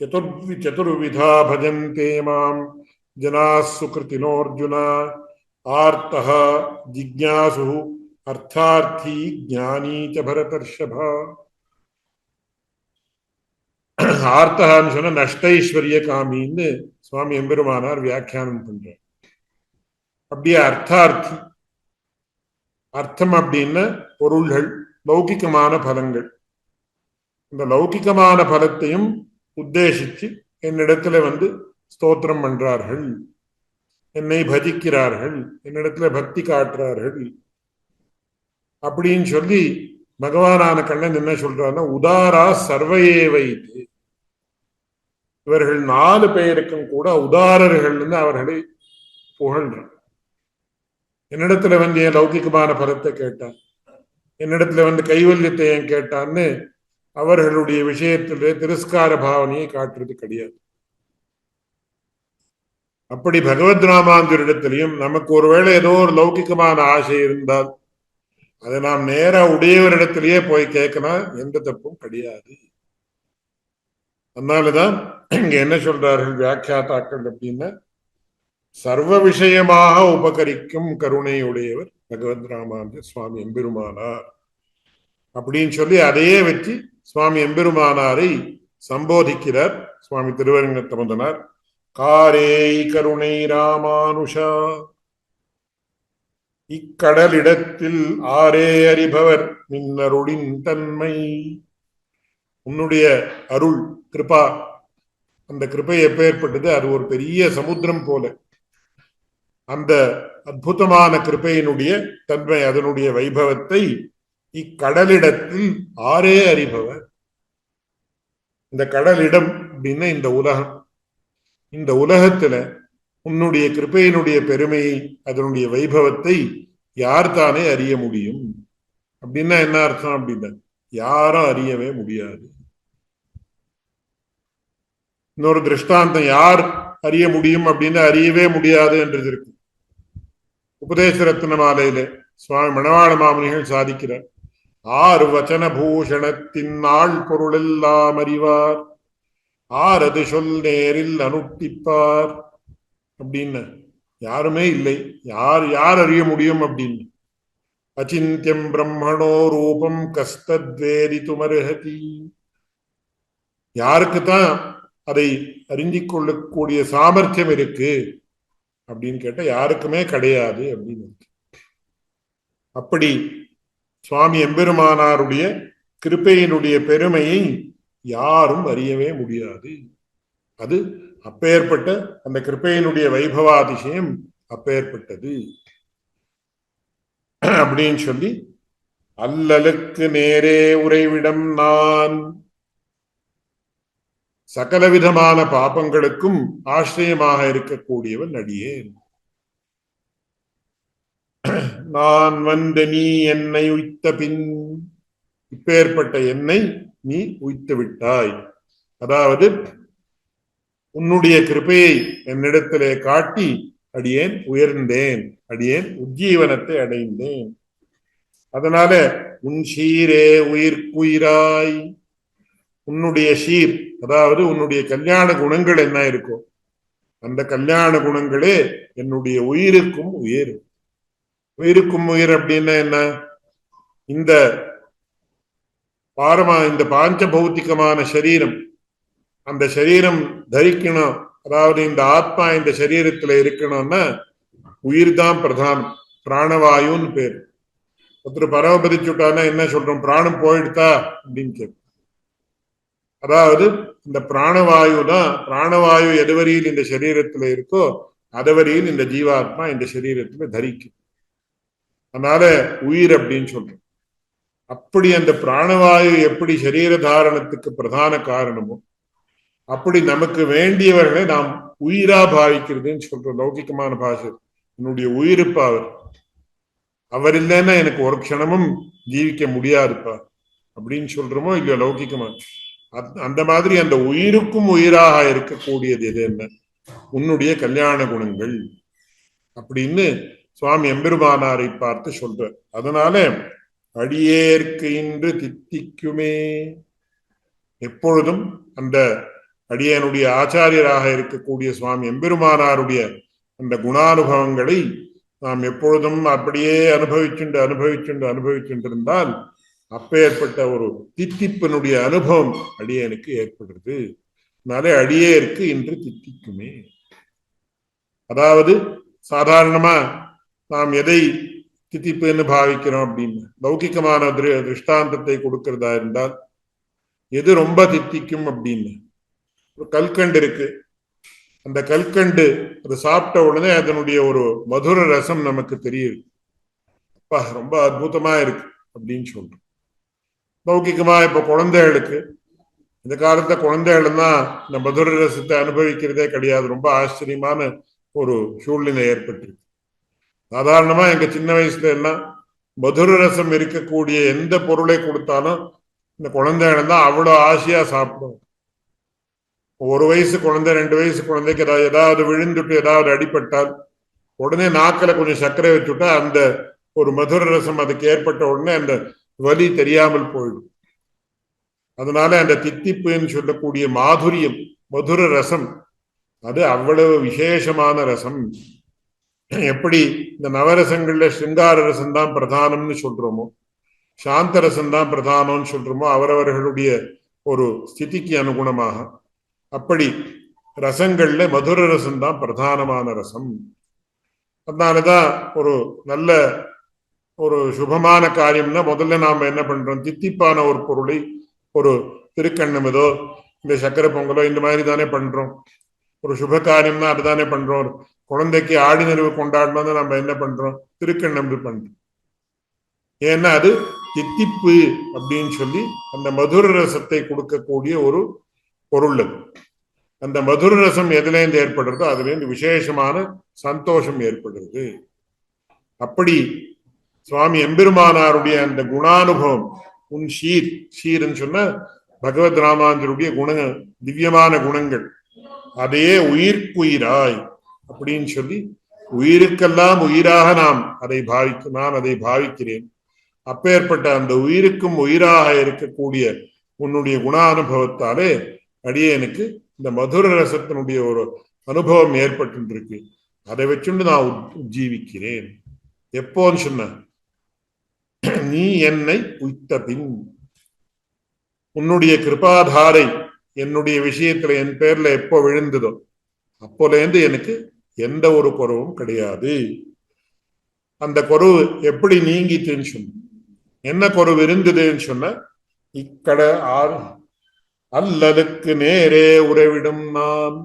சதுர்விதா பஜந்தே மாம் ஜனாஸ் சுக்ருதினோர்ஜுனா ஆர்த்தஹ ஜிக்ஞாசு அர்த்தார்த்தி ஞானீ ச பரதர்ஷபா. ஆர்த்தகான்னு சொன்ன நஷ்டைஸ்வரிய காமின்னு சுவாமி எம்பெருமானார் வியாக்கியானம் பண்றார். அப்படியே அர்த்தார்த்தி, அர்த்தம் அப்படின்னா பொருள்கள், லௌகிகமான பலங்கள். இந்த லௌகிகமான பலத்தையும் உத்தேசிச்சு என்னிடத்துல ஸ்தோத்திரம் பண்றார்கள், என்னை பஜிக்கிறார்கள், என்னிடத்துல பக்தி காட்டுறார்கள் அப்படின்னு சொல்லி பகவானான கண்ணன் என்ன சொல்றாருன்னா, உதாரா சர்வையே வைத்து, இவர்கள் 4 பேருக்கும் கூட உதாரர்கள் அவர்களை புகழ்றார். என்னிடத்துல என் லௌகிகமான பலத்தை கேட்டான், என்னிடத்துல கைவல்யத்தை ஏன் கேட்டான்னு அவர்களுடைய விஷயத்திலே திரஸ்கார பாவனையை காட்டுறது கிடையாது. அப்படி பகவத் ராமானுஜரிடத்திலையும் நமக்கு ஒருவேளை ஏதோ ஒரு லௌகிகமான ஆசை இருந்தால் அதை நாம் நேரா உடையவரிடத்திலேயே போய் கேட்கலாம், எந்த தப்பும் கிடையாது. அதனாலதான் இங்க என்ன சொல்றார்கள் வியாக்கியாத்தாக்கள் அப்படின்னா, சர்வ விஷயமாக உபகரிக்கும் கருணை உடையவர் பகவத் ராமானுஜர் சுவாமி எம்பெருமானார் அப்படின்னு சொல்லி அதையே வச்சு சுவாமி எம்பெருமானாரை சம்போதிக்கிறார் சுவாமி திருவரங்கத்தமுதனார். காரே கருணை ராமானுஷா, இக்கடலிடத்தில் ஆரே அறிபவர் மின்னருளின் தன்மை. உன்னுடைய அருள் கிருபா, அந்த கிருபை எப்பேற்பட்டது, அது ஒரு பெரிய சமுத்திரம் போல. அந்த அற்புதமான கிருபையினுடைய தன்மை, அதனுடைய வைபவத்தை இக்கடலிடத்தில் ஆரே அறிபவர். இந்த கடலிடம் அப்படின்னா இந்த உலகம். இந்த உலகத்துல உன்னுடைய கிருபையினுடைய பெருமையை, அதனுடைய வைபவத்தை யார் தானே அறிய முடியும் அப்படின்னா என்ன அர்த்தம் அப்படின்னா, யாரும் அறியவே முடியாது. இன்னொரு திருஷ்டாந்தம், யார் அறிய முடியும் அப்படின்னு அறியவே முடியாது என்றது இருக்கு. உபதேச ரத்ன மாலையில சுவாமி மணவாள மாமுனிகள் சாதிக்கிறார், 6 வச்சன பூஷணத்தின் ஆள் பொருளெல்லாம் அறிவார், ஆரது சொல் நேரில் அனுட்டிப்பார் அப்படின்னு. யாருமே இல்லை, யார் அறிய முடியும் அப்படின்னு. அச்சிந்தியம் பிரம்மணோ ரூபம் கஸ்தத்வேதி துமர்ஹதி. யாருக்குத்தான் அதை அறிஞ்சு கொள்ளக்கூடிய சாமர்த்தியம் இருக்கு அப்படின்னு கேட்ட யாருக்குமே கிடையாது அப்படின்னு. அப்படி சுவாமி எம்பெருமானாருடைய கிருபையினுடைய பெருமையை யாரும் அறியவே முடியாது. அது அப்பேற்பட்ட அந்த கிருபையினுடைய வைபவாதிசயம் அப்பேற்பட்டது அப்படின்னு சொல்லி, அல்லலுக்கு நேரே உறைவிடம் நான், சகலவிதமான பாபங்களுக்கும் ஆசிரியமாக இருக்கக்கூடியவன் அடியேன். நான் நீ என்னை உய்த்த பின், இப்பேற்பட்ட என்னை நீ உய்த்து விட்டாய். அதாவது உன்னுடைய கிருபையை என்னிடத்திலே காட்டி அடியேன் உயர்ந்தேன், அடியேன் உஜ்ஜீவனத்தை அடைந்தேன். அதனால உன் ஷீரே உயிர்க்குயிராய், உன்னுடைய ஷீர் அதாவது உன்னுடைய கல்யாண குணங்கள் என்ன இருக்கும், அந்த கல்யாண குணங்களே என்னுடைய உயிருக்கும் உயிர். உயிருக்கும் உயிர் அப்படின்னா என்ன, இந்த இந்த பாஞ்ச பௌத்திகமான சரீரம், அந்த சரீரம் தரிக்கணும், அதாவது இந்த ஆத்மா இந்த சரீரத்துல இருக்கணும்னா உயிர் தான் பிரதானம். பிராணவாயுன்னு பேர். ஒருத்தர் பரமபதிச்சுட்டானா என்ன சொல்றோம், பிராணம் போயிடுதா அப்படின்னு கேட்போம். அதாவது இந்த பிராணவாயு தான், பிராணவாயு எதுவரையில் இந்த சரீரத்துல இருக்கோ அதுவரையில் இந்த ஜீவாத்மா இந்த சரீரத்துல தரிக்கும். அதனால உயிர் அப்படின்னு சொல்றோம். அப்படி அந்த பிராணவாயு எப்படி சரீர தாரணத்துக்கு பிரதான காரணமோ அப்படி நமக்கு வேண்டியவர்களை நாம் உயிரா பாவிக்கிறதுன்னு சொல்றோம். லௌகிகமான பாஷை என்னுடைய உயிருப்பா அவர் இல்லைன்னா எனக்கு ஒரு க்ஷணமும் ஜீவிக்க முடியாதுப்பா அப்படின்னு சொல்றோமோ இல்லையோ லௌகிகமா. அந்த மாதிரி அந்த உயிருக்கும் உயிராக இருக்கக்கூடியது எது என்ன, உன்னுடைய கல்யாண குணங்கள் அப்படின்னு சுவாமி எம்பெருமானாரை பார்த்து சொல்ற. அதனால அடியேற்கு இன்று தித்திக்குமே, எப்பொழுதும் அந்த அடியனுடைய ஆச்சாரியராக இருக்கக்கூடிய சுவாமி எம்பெருமானாருடைய அந்த குணானுபவங்களை நாம் எப்பொழுதும் அப்படியே அனுபவிச்சுண்டு இருந்தால் அப்பேற்பட்ட ஒரு தித்திப்பினுடைய அனுபவம் அடியனுக்கு ஏற்படுறது. அதனால அடியேற்கு இன்று தித்திக்குமே. அதாவது சாதாரணமா நாம் எதை தித்திப்புன்னு பாவிக்கிறோம் அப்படின்னு லௌகிகமான திருஷ்டாந்தத்தை கொடுக்கிறதா இருந்தால் எது ரொம்ப தித்திக்கும் அப்படின்னு, ஒரு கல்கண்டு இருக்கு, அந்த கல்கண்டு அது சாப்பிட்ட உடனே அதனுடைய ஒரு மதுர ரசம் நமக்கு தெரியுது, அப்பா ரொம்ப அற்புதமா இருக்கு அப்படின்னு சொல்றோம். லௌகிகமா இப்ப குழந்தைகளுக்கு, இந்த காலத்துல குழந்தைகள் தான் இந்த மதுர ரசத்தை அனுபவிக்கிறதே கிடையாது. ரொம்ப ஆச்சரியமான ஒரு சூழ்நிலை ஏற்பட்டிருக்கு. சாதாரணமா எங்க சின்ன வயசுல எல்லாம் மதுர ரசம் இருக்கக்கூடிய எந்த பொருளை கொடுத்தாலும் இந்த குழந்தைகள் தான் அவ்வளவு ஆசையா சாப்பிடும். ஒரு வயசு குழந்தை 2 வயசு குழந்தைக்கு ஏதாவது விழுந்துட்டு ஏதாவது அடிபட்டால் உடனே நாக்கில கொஞ்சம் சர்க்கரை வச்சுட்டா அந்த ஒரு மதுர ரசம் அதுக்கு ஏற்பட்ட உடனே அந்த வலி தெரியாமல் போயிடும். அதனால அந்த தித்திப்புன்னு சொல்லக்கூடிய மாதுரியம், மதுர ரசம், அது அவ்வளவு விசேஷமான ரசம். எப்படி இந்த நவரசங்கள்ல சிங்கார ரசம் தான் பிரதானம்னு சொல்றோமோ, சாந்த ரசம் தான் பிரதானம்னு சொல்றோமோ அவரவர்களுடைய ஒரு ஸ்திதிக்கு அனுகுணமாக, அப்படி ரசங்கள்ல மதுர ரசம் தான் பிரதானமான ரசம். அதனாலதான் ஒரு நல்ல ஒரு சுபமான காரியம்னா முதல்ல நாம என்ன பண்றோம், தித்திப்பான ஒரு பொருளை, ஒரு திருக்கண்ணமதோ இந்த சக்கரை பொங்கலோ இந்த மாதிரி தானே பண்றோம். ஒரு சுப காரியம்னா அதுதானே பண்றோம். குழந்தைக்கு ஆடி நிறைவு கொண்டாடணும்னு நம்ம என்ன பண்றோம், திருக்கண்ணம் பண்றோம். ஏன்னா அது தித்திப்பு அப்படின்னு சொல்லி அந்த மதுர ரசத்தை கொடுக்கக்கூடிய ஒரு பொருள். அது அந்த மதுர ரசம் எதுலேருந்து ஏற்படுறதோ அதுலேருந்து விசேஷமான சந்தோஷம் ஏற்படுறது. அப்படி சுவாமி எம்பெருமானாருடைய அந்த குணானுபவம், உன் ஷீர்ன்னு சொன்ன பகவத் ராமாந்தருடைய திவ்யமான குணங்கள், அதையே உயிர்க்குயிராய் அப்படின்னு சொல்லி உயிருக்கெல்லாம் உயிராக நான் அதை பாவிக்கிறேன். அப்பேற்பட்ட அந்த உயிருக்கும் உயிராக இருக்கக்கூடிய உன்னுடைய குணானுபவத்தாலே அடியேனுக்கு இந்த மதுர ரசத்தினுடைய ஒரு அனுபவம் ஏற்பட்டு அதை வச்சுண்டு நான் உஜ்ஜீவிக்கிறேன். எப்போன்னு சொன்ன, நீ என்னை உய்த்த பின், உன்னுடைய கிருபாதாரை என்னுடைய விஷயத்துல என் பேர்ல எப்போ விழுந்ததோ அப்போலேருந்து எனக்கு எந்த ஒரு குறவும் கிடையாது. அந்த குறவு எப்படி நீங்கிட்டுன்னு சொன்ன, என்ன குறவு இருந்ததுன்னு சொன்ன, இக்கட அல்லலுக்கு நேரே உறைவிடும் நான்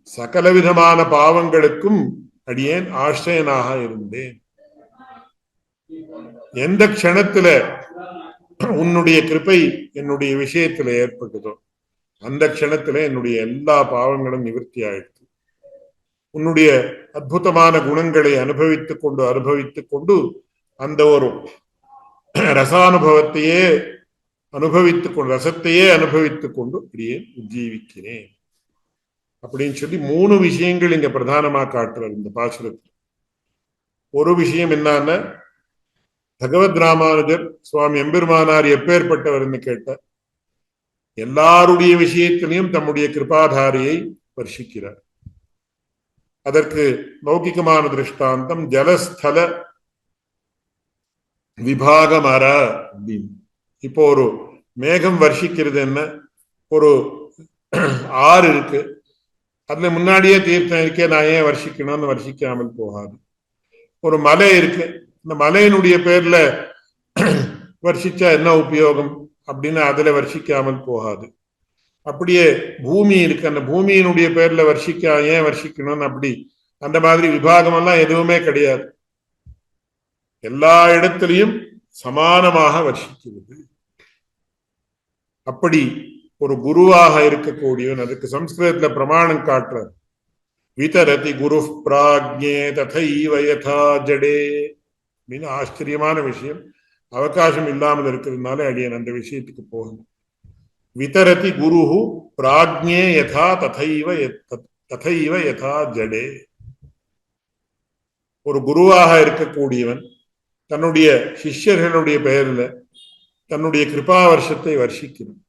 சகலவிதமான பாவங்களுக்கும் அடியேன் ஆசிரியனாக இருந்தேன். எந்த க்ஷணத்துல உன்னுடைய கிருபை என்னுடைய விஷயத்துல ஏற்பட்டதோ அந்த க்ஷணத்துல என்னுடைய எல்லா பாவங்களும் நிவர்த்தி ஆயிடுச்சு. உன்னுடைய அற்புதமான குணங்களை அனுபவித்துக் கொண்டு அந்த ஒரு ரசானுபவத்தையே ரசத்தையே அனுபவித்துக் கொண்டு அப்படியே உஜ்ஜீவிக்கிறேன். அப்படின்னு சொல்லி 3 விஷயங்கள் இங்க பிரதானமா காட்டுறார் இந்த பாசுரத்தில். ஒரு விஷயம் என்னன்னா, பகவத் ராமானுஜர் சுவாமி எம்பெருமானார் எப்பேற்பட்டவர்னு கேட்ட, எல்லாருடைய விஷயத்திலையும் தம்முடைய கிருபாதாரியை வர்ஷிக்கிறார். அதற்கு லௌகிகமான திருஷ்டாந்தம் ஜலஸ்தல விபாகமர அப்படின்னு. இப்போ ஒரு மேகம் வர்ஷிக்கிறது என்ன, ஒரு ஆறு இருக்கு, அதுல முன்னாடியே தீர்த்தம் இருக்கே, நான் ஏன் வர்ஷிக்கணும்னு வர்ஷிக்காமல் போகாது. ஒரு மலை இருக்கு, இந்த மலையினுடைய பேர்ல வர்ஷிச்சா என்ன உபயோகம் அப்படின்னு அதுல வர்ஷிக்காமல் போகாது. அப்படியே பூமி இருக்கு, அந்த பூமியினுடைய பேர்ல ஏன் வர்ஷிக்கணும்னு அப்படி அந்த மாதிரி விபாகம் எல்லாம் எதுவுமே கிடையாது. எல்லா இடத்திலையும் சமானமாக வர்ஷிக்கிறது. அப்படி ஒரு குருவாக இருக்கக்கூடியவன், அதுக்கு சம்ஸ்கிருதத்துல பிரமாணம் காட்டுறார். விதரதி குரு பிராக்ஞே ததைவ யதா ஜடே அப்படின்னு ஆச்சரியமான விஷயம். அவகாசம் இல்லாமல் இருக்கிறதுனால அடியன் அந்த விஷயத்துக்கு போகணும். விதரதி குரு பிராக்ஞே யதா ததைவ யதா ஜடே. ஒரு குருவாக இருக்கக்கூடியவன் தன்னுடைய சிஷ்யர்களுடைய பெயர்ல தன்னுடைய கிருபா வருஷத்தை வர்ஷிக்கிறான்.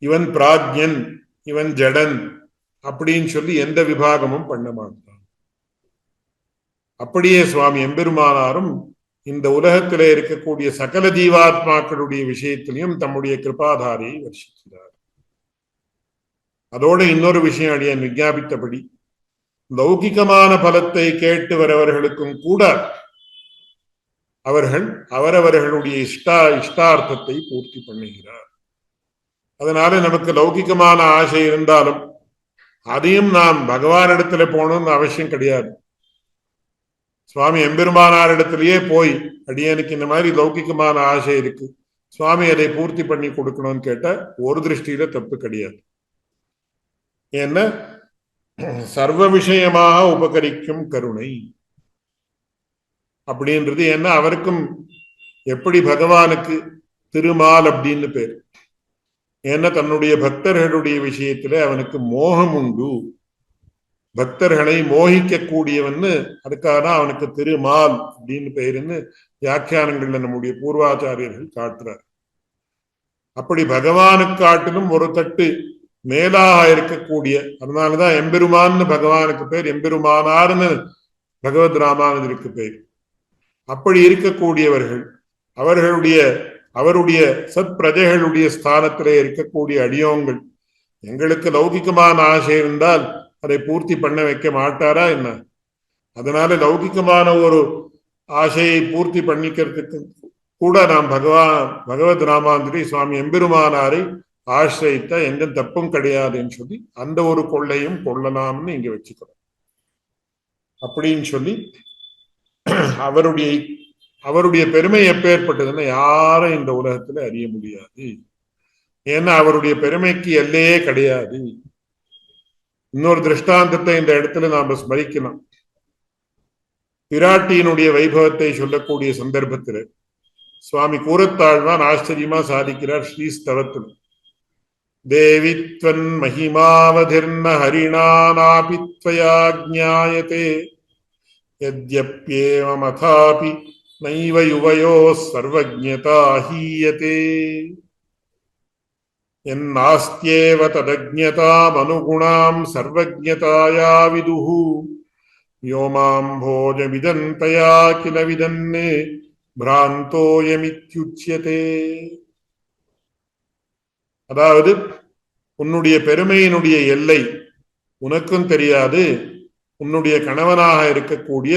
இவன் பிராக்ஞன், இவன் ஜடன் அப்படின்னு சொல்லி எந்த விபாகமும் பண்ண மாட்டான். அப்படியே சுவாமி எம்பெருமானாரும் இந்த உலகத்திலே இருக்கக்கூடிய சகல ஜீவாத்மாக்களுடைய விஷயத்திலையும் தம்முடைய கிருபாதாரியை வர்ஷிக்கிறார். அதோட இன்னொரு விஷயம் அடியன் விஞ்ஞாபித்தபடி, லௌகிகமான பலத்தை கேட்டு வரவர்களுக்கும் கூட அவர்கள் அவரவர்களுடைய இஷ்டார்த்தத்தை பூர்த்தி பண்ணுகிறார். அதனால நமக்கு லௌகிகமான ஆசை இருந்தாலும் அதையும் நாம் பகவானிடத்துல போகணும்னு அவசியம் கிடையாது. சுவாமி எம்பெருமானார் இடத்திலேயே போய், அடியனுக்கு இந்த மாதிரி லௌகிகமான ஆசை இருக்கு, சுவாமி அதை பூர்த்தி பண்ணி கொடுக்கணும்னு கேட்ட ஒரு திருஷ்டியில தப்பு கிடையாது. ஏன்னா சர்வ விஷயமாக உபகரிக்கும் கருணை அப்படின்றது. ஏன்னா அவருக்கும் எப்படி பகவானுக்கு திருமால் அப்படின்னு பேர், ஏன்னா தன்னுடைய பக்தர்களுடைய விஷயத்துல அவனுக்கு மோகம் உண்டு, பக்தர்களை மோகிக்க கூடியவன்னு, அதுக்காக தான் அவனுக்கு திருமால் அப்படின்னு பெயருன்னு வியாக்கியானங்கள்ல நம்முடைய பூர்வாச்சாரியர்கள் காட்டுறார். அப்படி பகவானுக்கு காட்டிலும் ஒரு தட்டு மேலாக இருக்கக்கூடிய, அதனாலதான் எம்பெருமான்னு பகவானுக்கு பேர், எம்பெருமானார்னு பகவத் ராமானுஜருக்கு பேர். அப்படி இருக்கக்கூடியவர்கள் அவருடைய சத் பிரஜைகளுடைய ஸ்தானத்திலே இருக்கக்கூடிய அடியோங்கள், எங்களுக்கு லௌகிகமான ஆசை இருந்தால் அதை பூர்த்தி பண்ண வைக்க மாட்டாரா என்ன? அதனால லௌகிகமான ஒரு ஆசையை பூர்த்தி பண்ணிக்கிறதுக்கு கூட நாம் பகவத் ராமாந்திரி சுவாமி எம்பெருமானாரை ஆசிரியித்த எந்த தப்பும் கிடையாதுன்னு சொல்லி அந்த ஒரு கொள்ளையும் கொள்ளலாம்னு இங்க வச்சுக்கிறோம். அப்படின்னு சொல்லி அவருடைய பெருமை எப்பேற்பட்டதுன்னா யாரும் இந்த உலகத்துல அறிய முடியாது. ஏன்னா அவருடைய பெருமைக்கு எல்லையே கிடையாது. இன்னொரு திருஷ்டாந்தத்தை இந்த இடத்துல நாம ஸ்மரிக்கலாம். பிராட்டியினுடைய வைபவத்தை சொல்லக்கூடிய சந்தர்ப்பத்தில் சுவாமி கூரத்தாழ்வான் ஆச்சரியமா சாதிக்கிறார் ஸ்ரீஸ்தவத்தில். தேவித்வன் மகிமாவதிர்ன ஹரிணானாபித்வயா ஜ்ஞாயதே யத்யப்யேவமதாபி நைவ யுவயோ சர்வஜ்ஞதா ஹீயதே என்னாஸ்த்யேவ ததஜ்ஞதாம் அனுகுணாம் சர்வஜ்ஞதாயா விதுஹு யோமாம்போஜ விதந்தயா கில விதன்னே பிராந்தோயமித்யுச்யதே. அதாவது உன்னுடைய பெருமையினுடைய எல்லை உனக்கும் தெரியாது, உன்னுடைய கணவனாக இருக்கக்கூடிய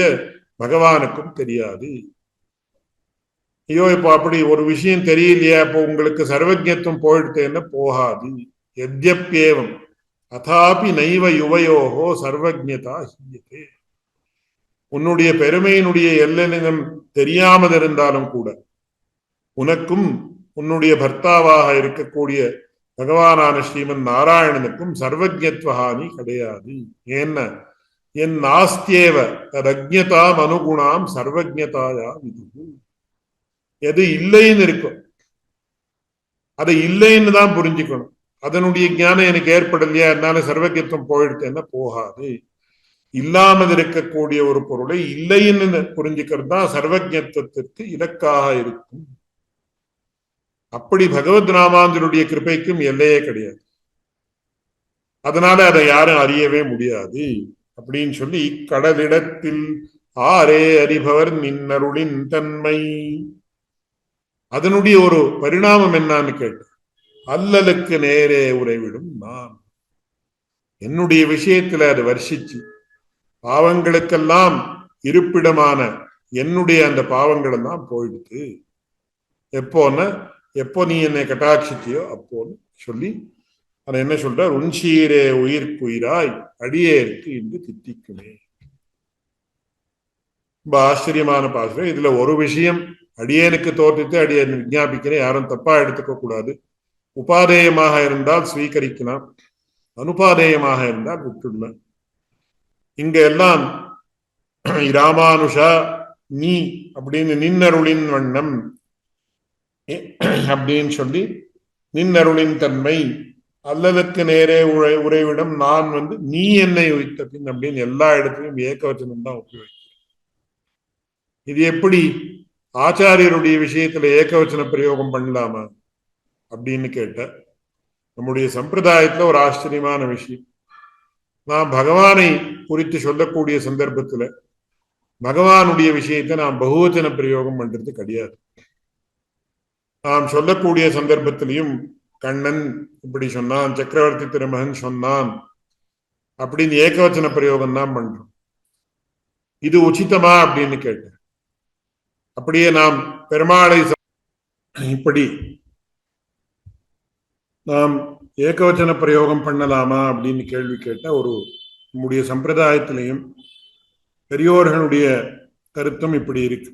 பகவானுக்கும் தெரியாது. ஐயோ இப்போ அப்படி ஒரு விஷயம் தெரியலையா, அப்போ உங்களுக்கு சர்வஜத்துவம் போயிடுத்தேன்னு போகாது. எத்யப்யேவம் அதாபி நைவ யுவயோகோ சர்வஜதா ஹீயதே. உன்னுடைய பெருமையினுடைய எல்லைனம் தெரியாமல் இருந்தாலும் கூட உனக்கும் உன்னுடைய பர்த்தாவாக இருக்கக்கூடிய பகவானான ஸ்ரீமன் நாராயணனுக்கும் சர்வஜத்வஹானி கிடையாது. ஏன்னா என் நாஸ்தியேவ ததஜ்ஞதாம் அனுகுணாம் சர்வஜதாயா விதுஹு. எது இல்லைன்னு இருக்கும் அதை இல்லைன்னு தான் புரிஞ்சுக்கணும். அதனுடைய ஞானம் எனக்கு ஏற்படலையா, என்னால சர்வஜத்துவம் போயிடுத்தேன்னா போகாது. இல்லாமல் இருக்கக்கூடிய ஒரு பொருளை இல்லைன்னு புரிஞ்சுக்கிறது தான் சர்வஜத்துவத்திற்கு இலக்காக இருக்கும். அப்படி பகவத் ராமாந்தருடைய கிருபைக்கும் எல்லையே கிடையாது. அதனால அதை யாரும் அறியவே முடியாது அப்படின்னு சொல்லி, கடலிடத்தில் ஆரே அறிபவர் நின்னருளின் தன்மை. அதனுடைய ஒரு பரிணாமம் என்னன்னு கேட்டு, அல்லலுக்கு நேரே உறைவிடும் நான். என்னுடைய விஷயத்துல அது வர்ஷிச்சு பாவங்களுக்கெல்லாம் இருப்பிடமான என்னுடைய அந்த பாவங்கள் எல்லாம் போயிடுது. எப்போன்னு, எப்போ நீ என்னை கட்டாட்சித்தியோ அப்போன்னு சொல்லி அதை என்ன சொல்றார், உன்சீரே உயிர்க்குயிராய் அடியேற்கு இன்று தித்திக்குமே. ரொம்ப ஆச்சரியமான பாசுரம். இதுல ஒரு விஷயம், அடியேனுக்கு தோற்றித்து அடியேன் விஞ்ஞாபிக்கிறேன், யாரும் தப்பா எடுத்துக்க கூடாது. உபாதேயமாக இருந்தால் ஸ்வீகரிக்கலாம், அனுபாதேயமாக இருந்தால் விட்டுடலாம். இங்க எல்லாம் ராமானுஷா நீ அப்படின்னு நின்னருளின் வண்ணம் அப்படின்னு சொல்லி, நின்னருளின் தன்மை, அல்லலுக்கு நேரே உறைவிடம் நான் நீ என்னை உய்த்த பின் அப்படின்னு எல்லா இடத்துலையும் ஏகவச்சனம் தான் உபயோகிக்கிறேன். இது எப்படி ஆச்சாரியருடைய விஷயத்துல ஏகவச்சன பிரயோகம் பண்ணலாமா அப்படின்னு கேட்ட, நம்முடைய சம்பிரதாயத்துல ஒரு ஆச்சரியமான விஷயம். நாம் பகவானை குறித்து சொல்லக்கூடிய சந்தர்ப்பத்துல பகவானுடைய விஷயத்தை நாம் பகுவச்சன பிரயோகம் பண்றது கிடையாது. நாம் சொல்லக்கூடிய சந்தர்ப்பத்திலையும் கண்ணன் இப்படி சொன்னான், சக்கரவர்த்தி திருமகன் சொன்னான் அப்படின்னு ஏகவச்சன பிரயோகம் தான் பண்றோம். இது உச்சிதமா அப்படின்னு கேட்டேன். அப்படியே நாம் பெருமாளை இப்படி நாம் ஏகவச்சன பிரயோகம் பண்ணலாமா அப்படின்னு கேள்வி கேட்ட, ஒரு நம்முடைய சம்பிரதாயத்திலையும் பெரியோர்களுடைய கருத்தும் இப்படி இருக்கு.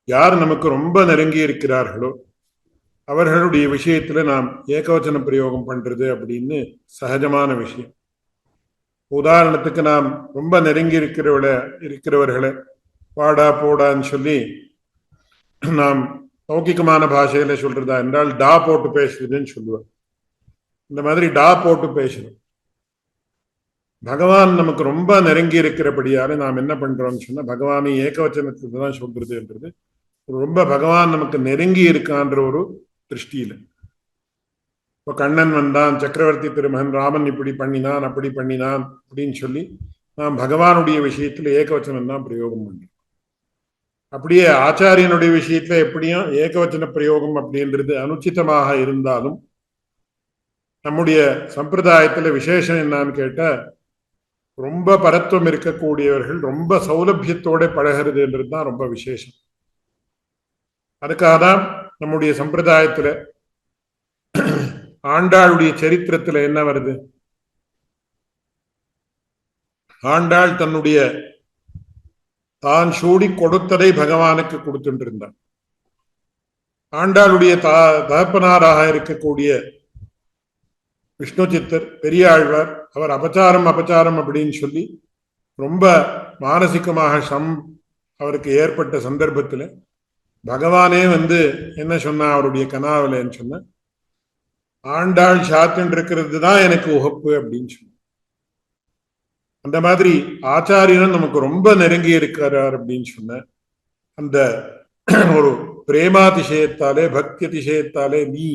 யார் நமக்கு ரொம்ப நெருங்கி இருக்கிறார்களோ அவர்களுடைய விஷயத்துல நாம் ஏகவச்சன பிரயோகம் பண்றது அப்படின்னு சகஜமான விஷயம். உதாரணத்துக்கு, நாம் ரொம்ப நெருங்கி இருக்கிறவர்களை பாடா போடான்னு சொல்லி நாம் லௌகிகமான பாஷையில சொல்றதா என்றால் டா போட்டு பேசுறதுன்னு சொல்லுவார். இந்த மாதிரி டா போட்டு பேசணும். பகவான் நமக்கு ரொம்ப நெருங்கி இருக்கிறபடியால நாம் என்ன பண்றோம்னு சொன்னா, பகவானை ஏகவச்சனத்துக்கு தான் சொல்றது என்றது ரொம்ப பகவான் நமக்கு நெருங்கி இருக்கான்ற ஒரு திருஷ்டியில. இப்போ கண்ணன் வந்தான், சக்கரவர்த்தி திருமகன் ராமன் இப்படி பண்ணினான் அப்படி பண்ணினான் அப்படின்னு சொல்லி நாம் பகவானுடைய விஷயத்துல ஏகவச்சனம் தான் பிரயோகம் பண்றோம். அப்படியே ஆச்சாரியனுடைய விஷயத்துல எப்படியும் ஏகவச்சன பிரயோகம் அப்படின்றது அனுச்சிதமாக இருந்தாலும், நம்முடைய சம்பிரதாயத்துல விசேஷம் என்னன்னு கேட்ட, ரொம்ப பரத்துவம் இருக்கக்கூடியவர்கள் ரொம்ப சௌலபியத்தோட பழகிறதுன்றது தான் ரொம்ப விசேஷம். அதுக்காக தான் நம்முடைய சம்பிரதாயத்துல ஆண்டாளுடைய சரித்திரத்துல என்ன வருது, ஆண்டாள் தன்னுடைய தான் சூடி கொடுத்ததை பகவானுக்கு கொடுத்துட்டு இருந்தார். ஆண்டாளுடைய தகப்பனாராக இருக்கக்கூடிய விஷ்ணு சித்தர் பெரியாழ்வார், அவர் அபச்சாரம் அப்படின்னு சொல்லி ரொம்ப மானசிகமாக அவருக்கு ஏற்பட்ட சந்தர்ப்பத்துல பகவானே என்ன சொன்னா அவருடைய கனாவிலன்னு சொன்ன, ஆண்டாள் சாத்துன்னு இருக்கிறது தான் எனக்கு உகப்பு அப்படின்னு சொன்ன. அந்த மாதிரி ஆச்சாரியனும் நமக்கு ரொம்ப நெருங்கி இருக்கிறார் அப்படின்னு சொன்ன அந்த ஒரு பிரேமாதிசயத்தாலே பக்தி அதிசயத்தாலே நீ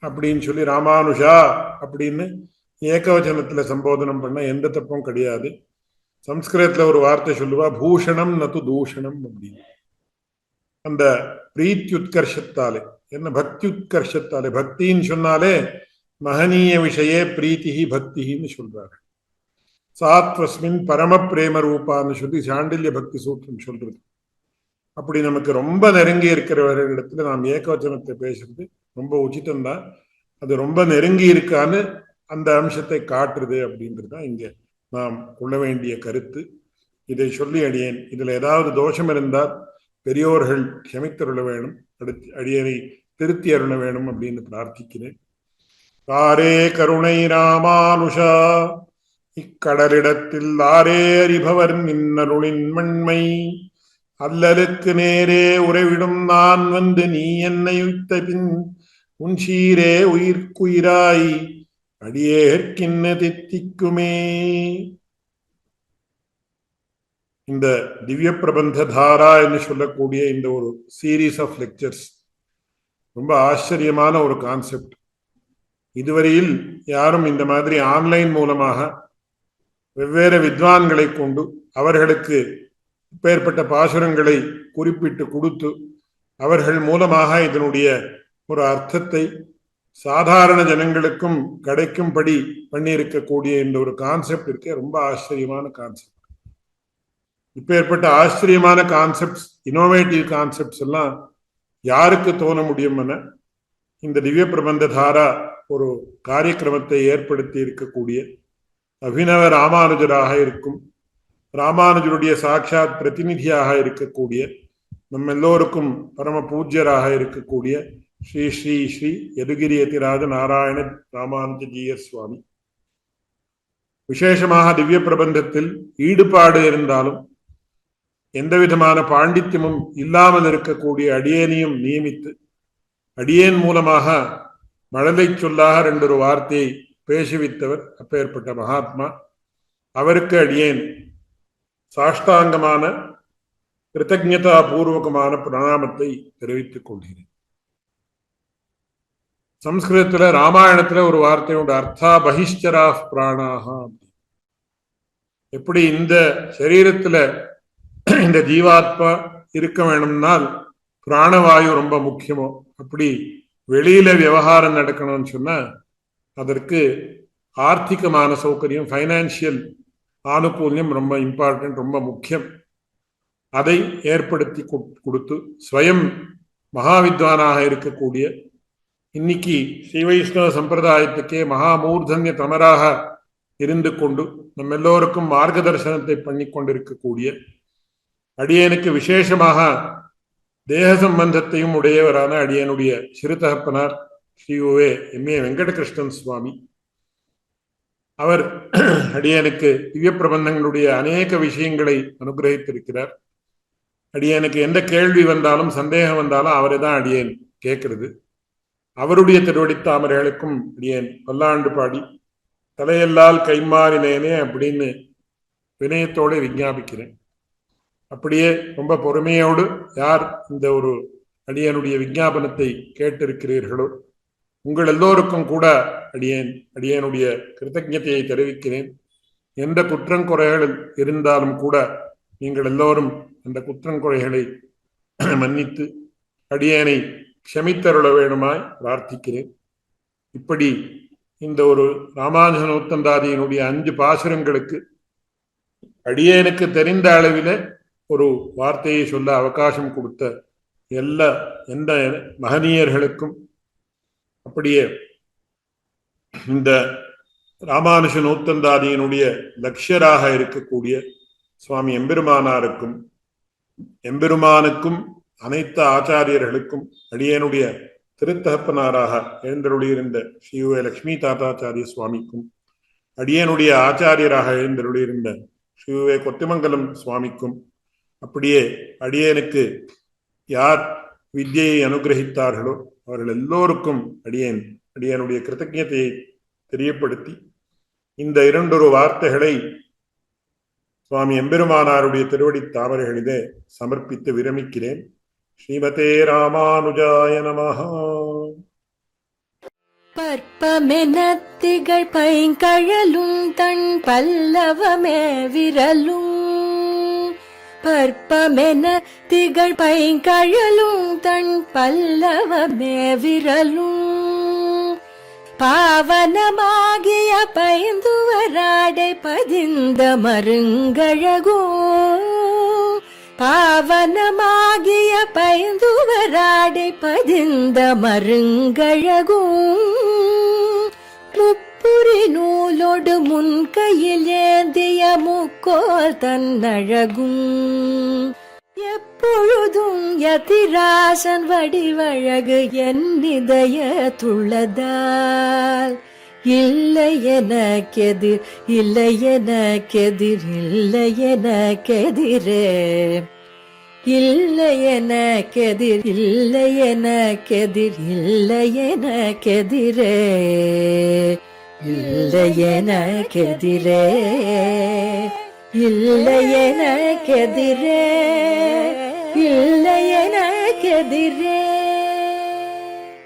அப்படின்னு சொல்லி ராமானுஷா அப்படின்னு ஏகவச்சனத்துல சம்போதனம் பண்ண எந்த தப்பும் கிடையாது. சம்ஸ்கிருதத்துல ஒரு வார்த்தை சொல்லுவா, பூஷணம் நது தூஷணம் அப்படின்னு. அந்த பிரீத்தி உத்கர்ஷத்தாலே, என்ன பக்தி உத்கர்ஷத்தாலே, பக்தின்னு சொன்னாலே மகனீய விஷயே பிரீத்தி பக்தின்னு சொல்றாரு. சாத்வஸ்மின் பரம பிரேம ரூபான்னு சொல்லி சாண்டில்ய பக்தி சூத்திரம் சொல்றது. அப்படி நமக்கு ரொம்ப நெருங்கி இருக்கிறவர்களிடத்துல நாம் ஏகவச்சனத்தை பேசுறது ரொம்ப உச்சிதம்தான். அது ரொம்ப நெருங்கி இருக்கான்னு அந்த அம்சத்தை காட்டுறது அப்படின்றது தான் இங்க நாம் கொள்ள வேண்டிய கருத்து. இதை சொல்லி அடியேன், இதுல ஏதாவது தோஷம் இருந்தால் பெரியோர்கள் க்ஷமித்தருள வேணும், அடியனை திருத்தி அருள வேணும் அப்படின்னு பிரார்த்திக்கிறேன். காரே கருணை ராமானுஷா இக்கடலிடத்தில் ஆரே அறிபவர் நின்னருளின் மண்மை, அல்லலுக்கு நேரே உறைவிடும் நான் நீ என்னை உய்த்த பின் உன் சீரே உயிர்க்குயிராய் அடியேற்கின்ன தித்திக்குமே. இந்த திவ்ய பிரபந்த தாரா என்று சொல்லக்கூடிய இந்த ஒரு சீரீஸ் ஆஃப் லெக்சர்ஸ் ரொம்ப ஆச்சரியமான ஒரு கான்செப்ட். இதுவரையில் யாரும் இந்த மாதிரி ஆன்லைன் மூலமாக வெவ்வேறு வித்வான்களை கொண்டு அவர்களுக்கு இப்பேற்பட்ட பாசுரங்களை குறிப்பிட்டு கொடுத்து அவர்கள் மூலமாக இதனுடைய ஒரு அர்த்தத்தை சாதாரண ஜனங்களுக்கும் கிடைக்கும்படி பண்ணியிருக்கக்கூடிய இந்த ஒரு கான்செப்ட் இருக்கே, ரொம்ப ஆச்சரியமான கான்செப்ட். இப்பேற்பட்ட ஆச்சரியமான கான்செப்ட்ஸ், இனோவேட்டிவ் கான்செப்ட்ஸ் எல்லாம் யாருக்கு தோண முடியும் என இந்த திவ்ய பிரபந்த தாரா ஒரு காரியக்கிரமத்தை ஏற்படுத்தி இருக்கக்கூடிய அபிநவ ராமானுஜராக இருக்கும், ராமானுஜருடைய சாட்சாத் பிரதிநிதியாக இருக்கக்கூடிய, நம்ம எல்லோருக்கும் பரம பூஜ்யராக இருக்கக்கூடிய ஸ்ரீ ஸ்ரீ ஸ்ரீ யதுகிரி யதிராஜ நாராயண ராமானுஜீயர் சுவாமி விசேஷமாக திவ்ய பிரபந்தத்தில் ஈடுபாடு இருந்தாலும் எந்த விதமான பாண்டித்யமும் இல்லாமல் இருக்கக்கூடிய அடியேனையும் நியமித்து அடியேன் மூலமாக மழலை சொல்லாக 2 வார்த்தையை பேசுவித்தவர் அப்பேற்பட்ட மகாத்மா. அவருக்கு அடியேன் சாஷ்டாங்கமான கிருத்தஜ்ஞதா பூர்வகமான பிரணாமத்தை தெரிவித்துக் கொள்கிறேன். சம்ஸ்கிருதத்துல ராமாயணத்துல ஒரு வார்த்தை உண்டு, அர்த்தா பகிஷ்டரா பிராணாகா. எப்படி இந்த சரீரத்துல இந்த ஜீவாத்மா இருக்க வேணும்னால் பிராணவாயு ரொம்ப முக்கியமோ, அப்படி வெளியில விவகாரம் நடக்கணும்னு சொன்னா அதற்கு ஆர்த்திகமான சௌகரியம், ஃபைனான்சியல் ஆனுகூல்யம் ரொம்ப இம்பார்ட்டன்ட், ரொம்ப முக்கியம். அதை ஏற்படுத்தி கொடுத்து ஸ்வயம் மகாவித்வானாக இருக்கக்கூடிய, இன்னைக்கு ஸ்ரீ வைஷ்ணவ சம்பிரதாயத்துக்கே மகாமூர்தன்ய தமராக இருந்து கொண்டு நம்ம எல்லோருக்கும் மார்க்கதர்சனத்தை பண்ணி கொண்டிருக்கக்கூடிய அடியனுக்கு விசேஷமாக தேக சம்பந்தத்தையும் உடையவரான அடியனுடைய சிறுதகப்பனார் ஸ்ரீ ஓவே எம்.ஏ. வெங்கடகிருஷ்ணன் சுவாமி. அவர் அடியனுக்கு திவ்ய பிரபந்தங்களுடைய அநேக விஷயங்களை அனுகிரகித்திருக்கிறார். அடியனுக்கு எந்த கேள்வி வந்தாலும் சந்தேகம் வந்தாலும் அவரை தான் அடியேன் கேட்கறது. அவருடைய திருவடித்தாமரைகளுக்கும் அடியேன் பல்லாண்டு பாடி தலையெல்லால் கைமாறினேனே அப்படின்னு வினயத்தோடு விஞ்ஞாபிக்கிறேன். அப்படியே ரொம்ப பொறுமையோடு யார் இந்த ஒரு அடியனுடைய விஞ்ஞாபனத்தை கேட்டிருக்கிறீர்களோ உங்கள் எல்லோருக்கும் கூட அடியனுடைய கிருத்தஜ்ஞத்தையை தெரிவிக்கிறேன். எந்த குற்றங்குறைகள் இருந்தாலும் கூட நீங்கள் எல்லோரும் அந்த குற்றங்குறைகளை மன்னித்து அடியனை க்ஷமித்தருள வேணுமாய் பிரார்த்திக்கிறேன். இப்படி இந்த ஒரு ராமானுஜ நூத்தந்தாதியினுடைய 5 பாசுரங்களுக்கு அடியனுக்கு தெரிந்த அளவில ஒரு வார்த்தையை சொல்ல அவகாசம் கொடுத்த எந்த மகனீயர்களுக்கும், அப்படியே இந்த ராமானுஜ நூத்தந்தாதியினுடைய லட்சியராக இருக்கக்கூடிய சுவாமி எம்பெருமானாருக்கும் எம்பெருமானுக்கும் அனைத்து ஆச்சாரியர்களுக்கும் அடியனுடைய திருத்தகப்பனாராக எழுந்தருளியிருந்த ஸ்ரீ லட்சுமி தாத்தாச்சாரிய சுவாமிக்கும் அடியனுடைய ஆச்சாரியராக எழுந்தருளியிருந்த ஸ்ரீ கொத்திமங்கலம் சுவாமிக்கும், அப்படியே அடியனுக்கு யார் வித்யை அனுகிரகித்தார்களோ அவர்கள் எல்லோருக்கும் அடியனுடைய கிருத்தஜ்ஞத்தையை தெரியப்படுத்தி இந்த 2 வார்த்தைகளை சுவாமி எம்பெருமானாருடைய திருவடி தாமரைகளிலே சமர்ப்பித்து விரமிக்கிறேன். ஸ்ரீமதே ராமானுஜாய நமஹ. பற்பமெனத்திகள் பைங்கழலும் தன் பல்லவமே விரலும், பற்பமென திகழ் பைங்கழலும் தன் பல்லவமே விரலும், பாவனமாகிய பைந்துவராடை பதிந்த மருங்கழகோ, பாவனமாகிய பைந்துவராடை பதிந்த மருங்கழகோ, முப்புரி நூலோடு முன்கையில் ஏந்திய முக்கோல் தன்னழகும், எப்பொழுதும் யதிராசன் வடிவழகு என் இதயத்துள்ளதால், இல்லை எனக்கெதிர் இல்லை எனக்கெதிர் இல்லை எனக்கெதிரே, இல்லை எனக்கெதிர் இல்லை எனக்கெதிர் இல்லை எனக்கெதிரே இல்லை எனக்கெதிரே இல்லை எனக்கெதிரே இல்லை எனக்கெதிரே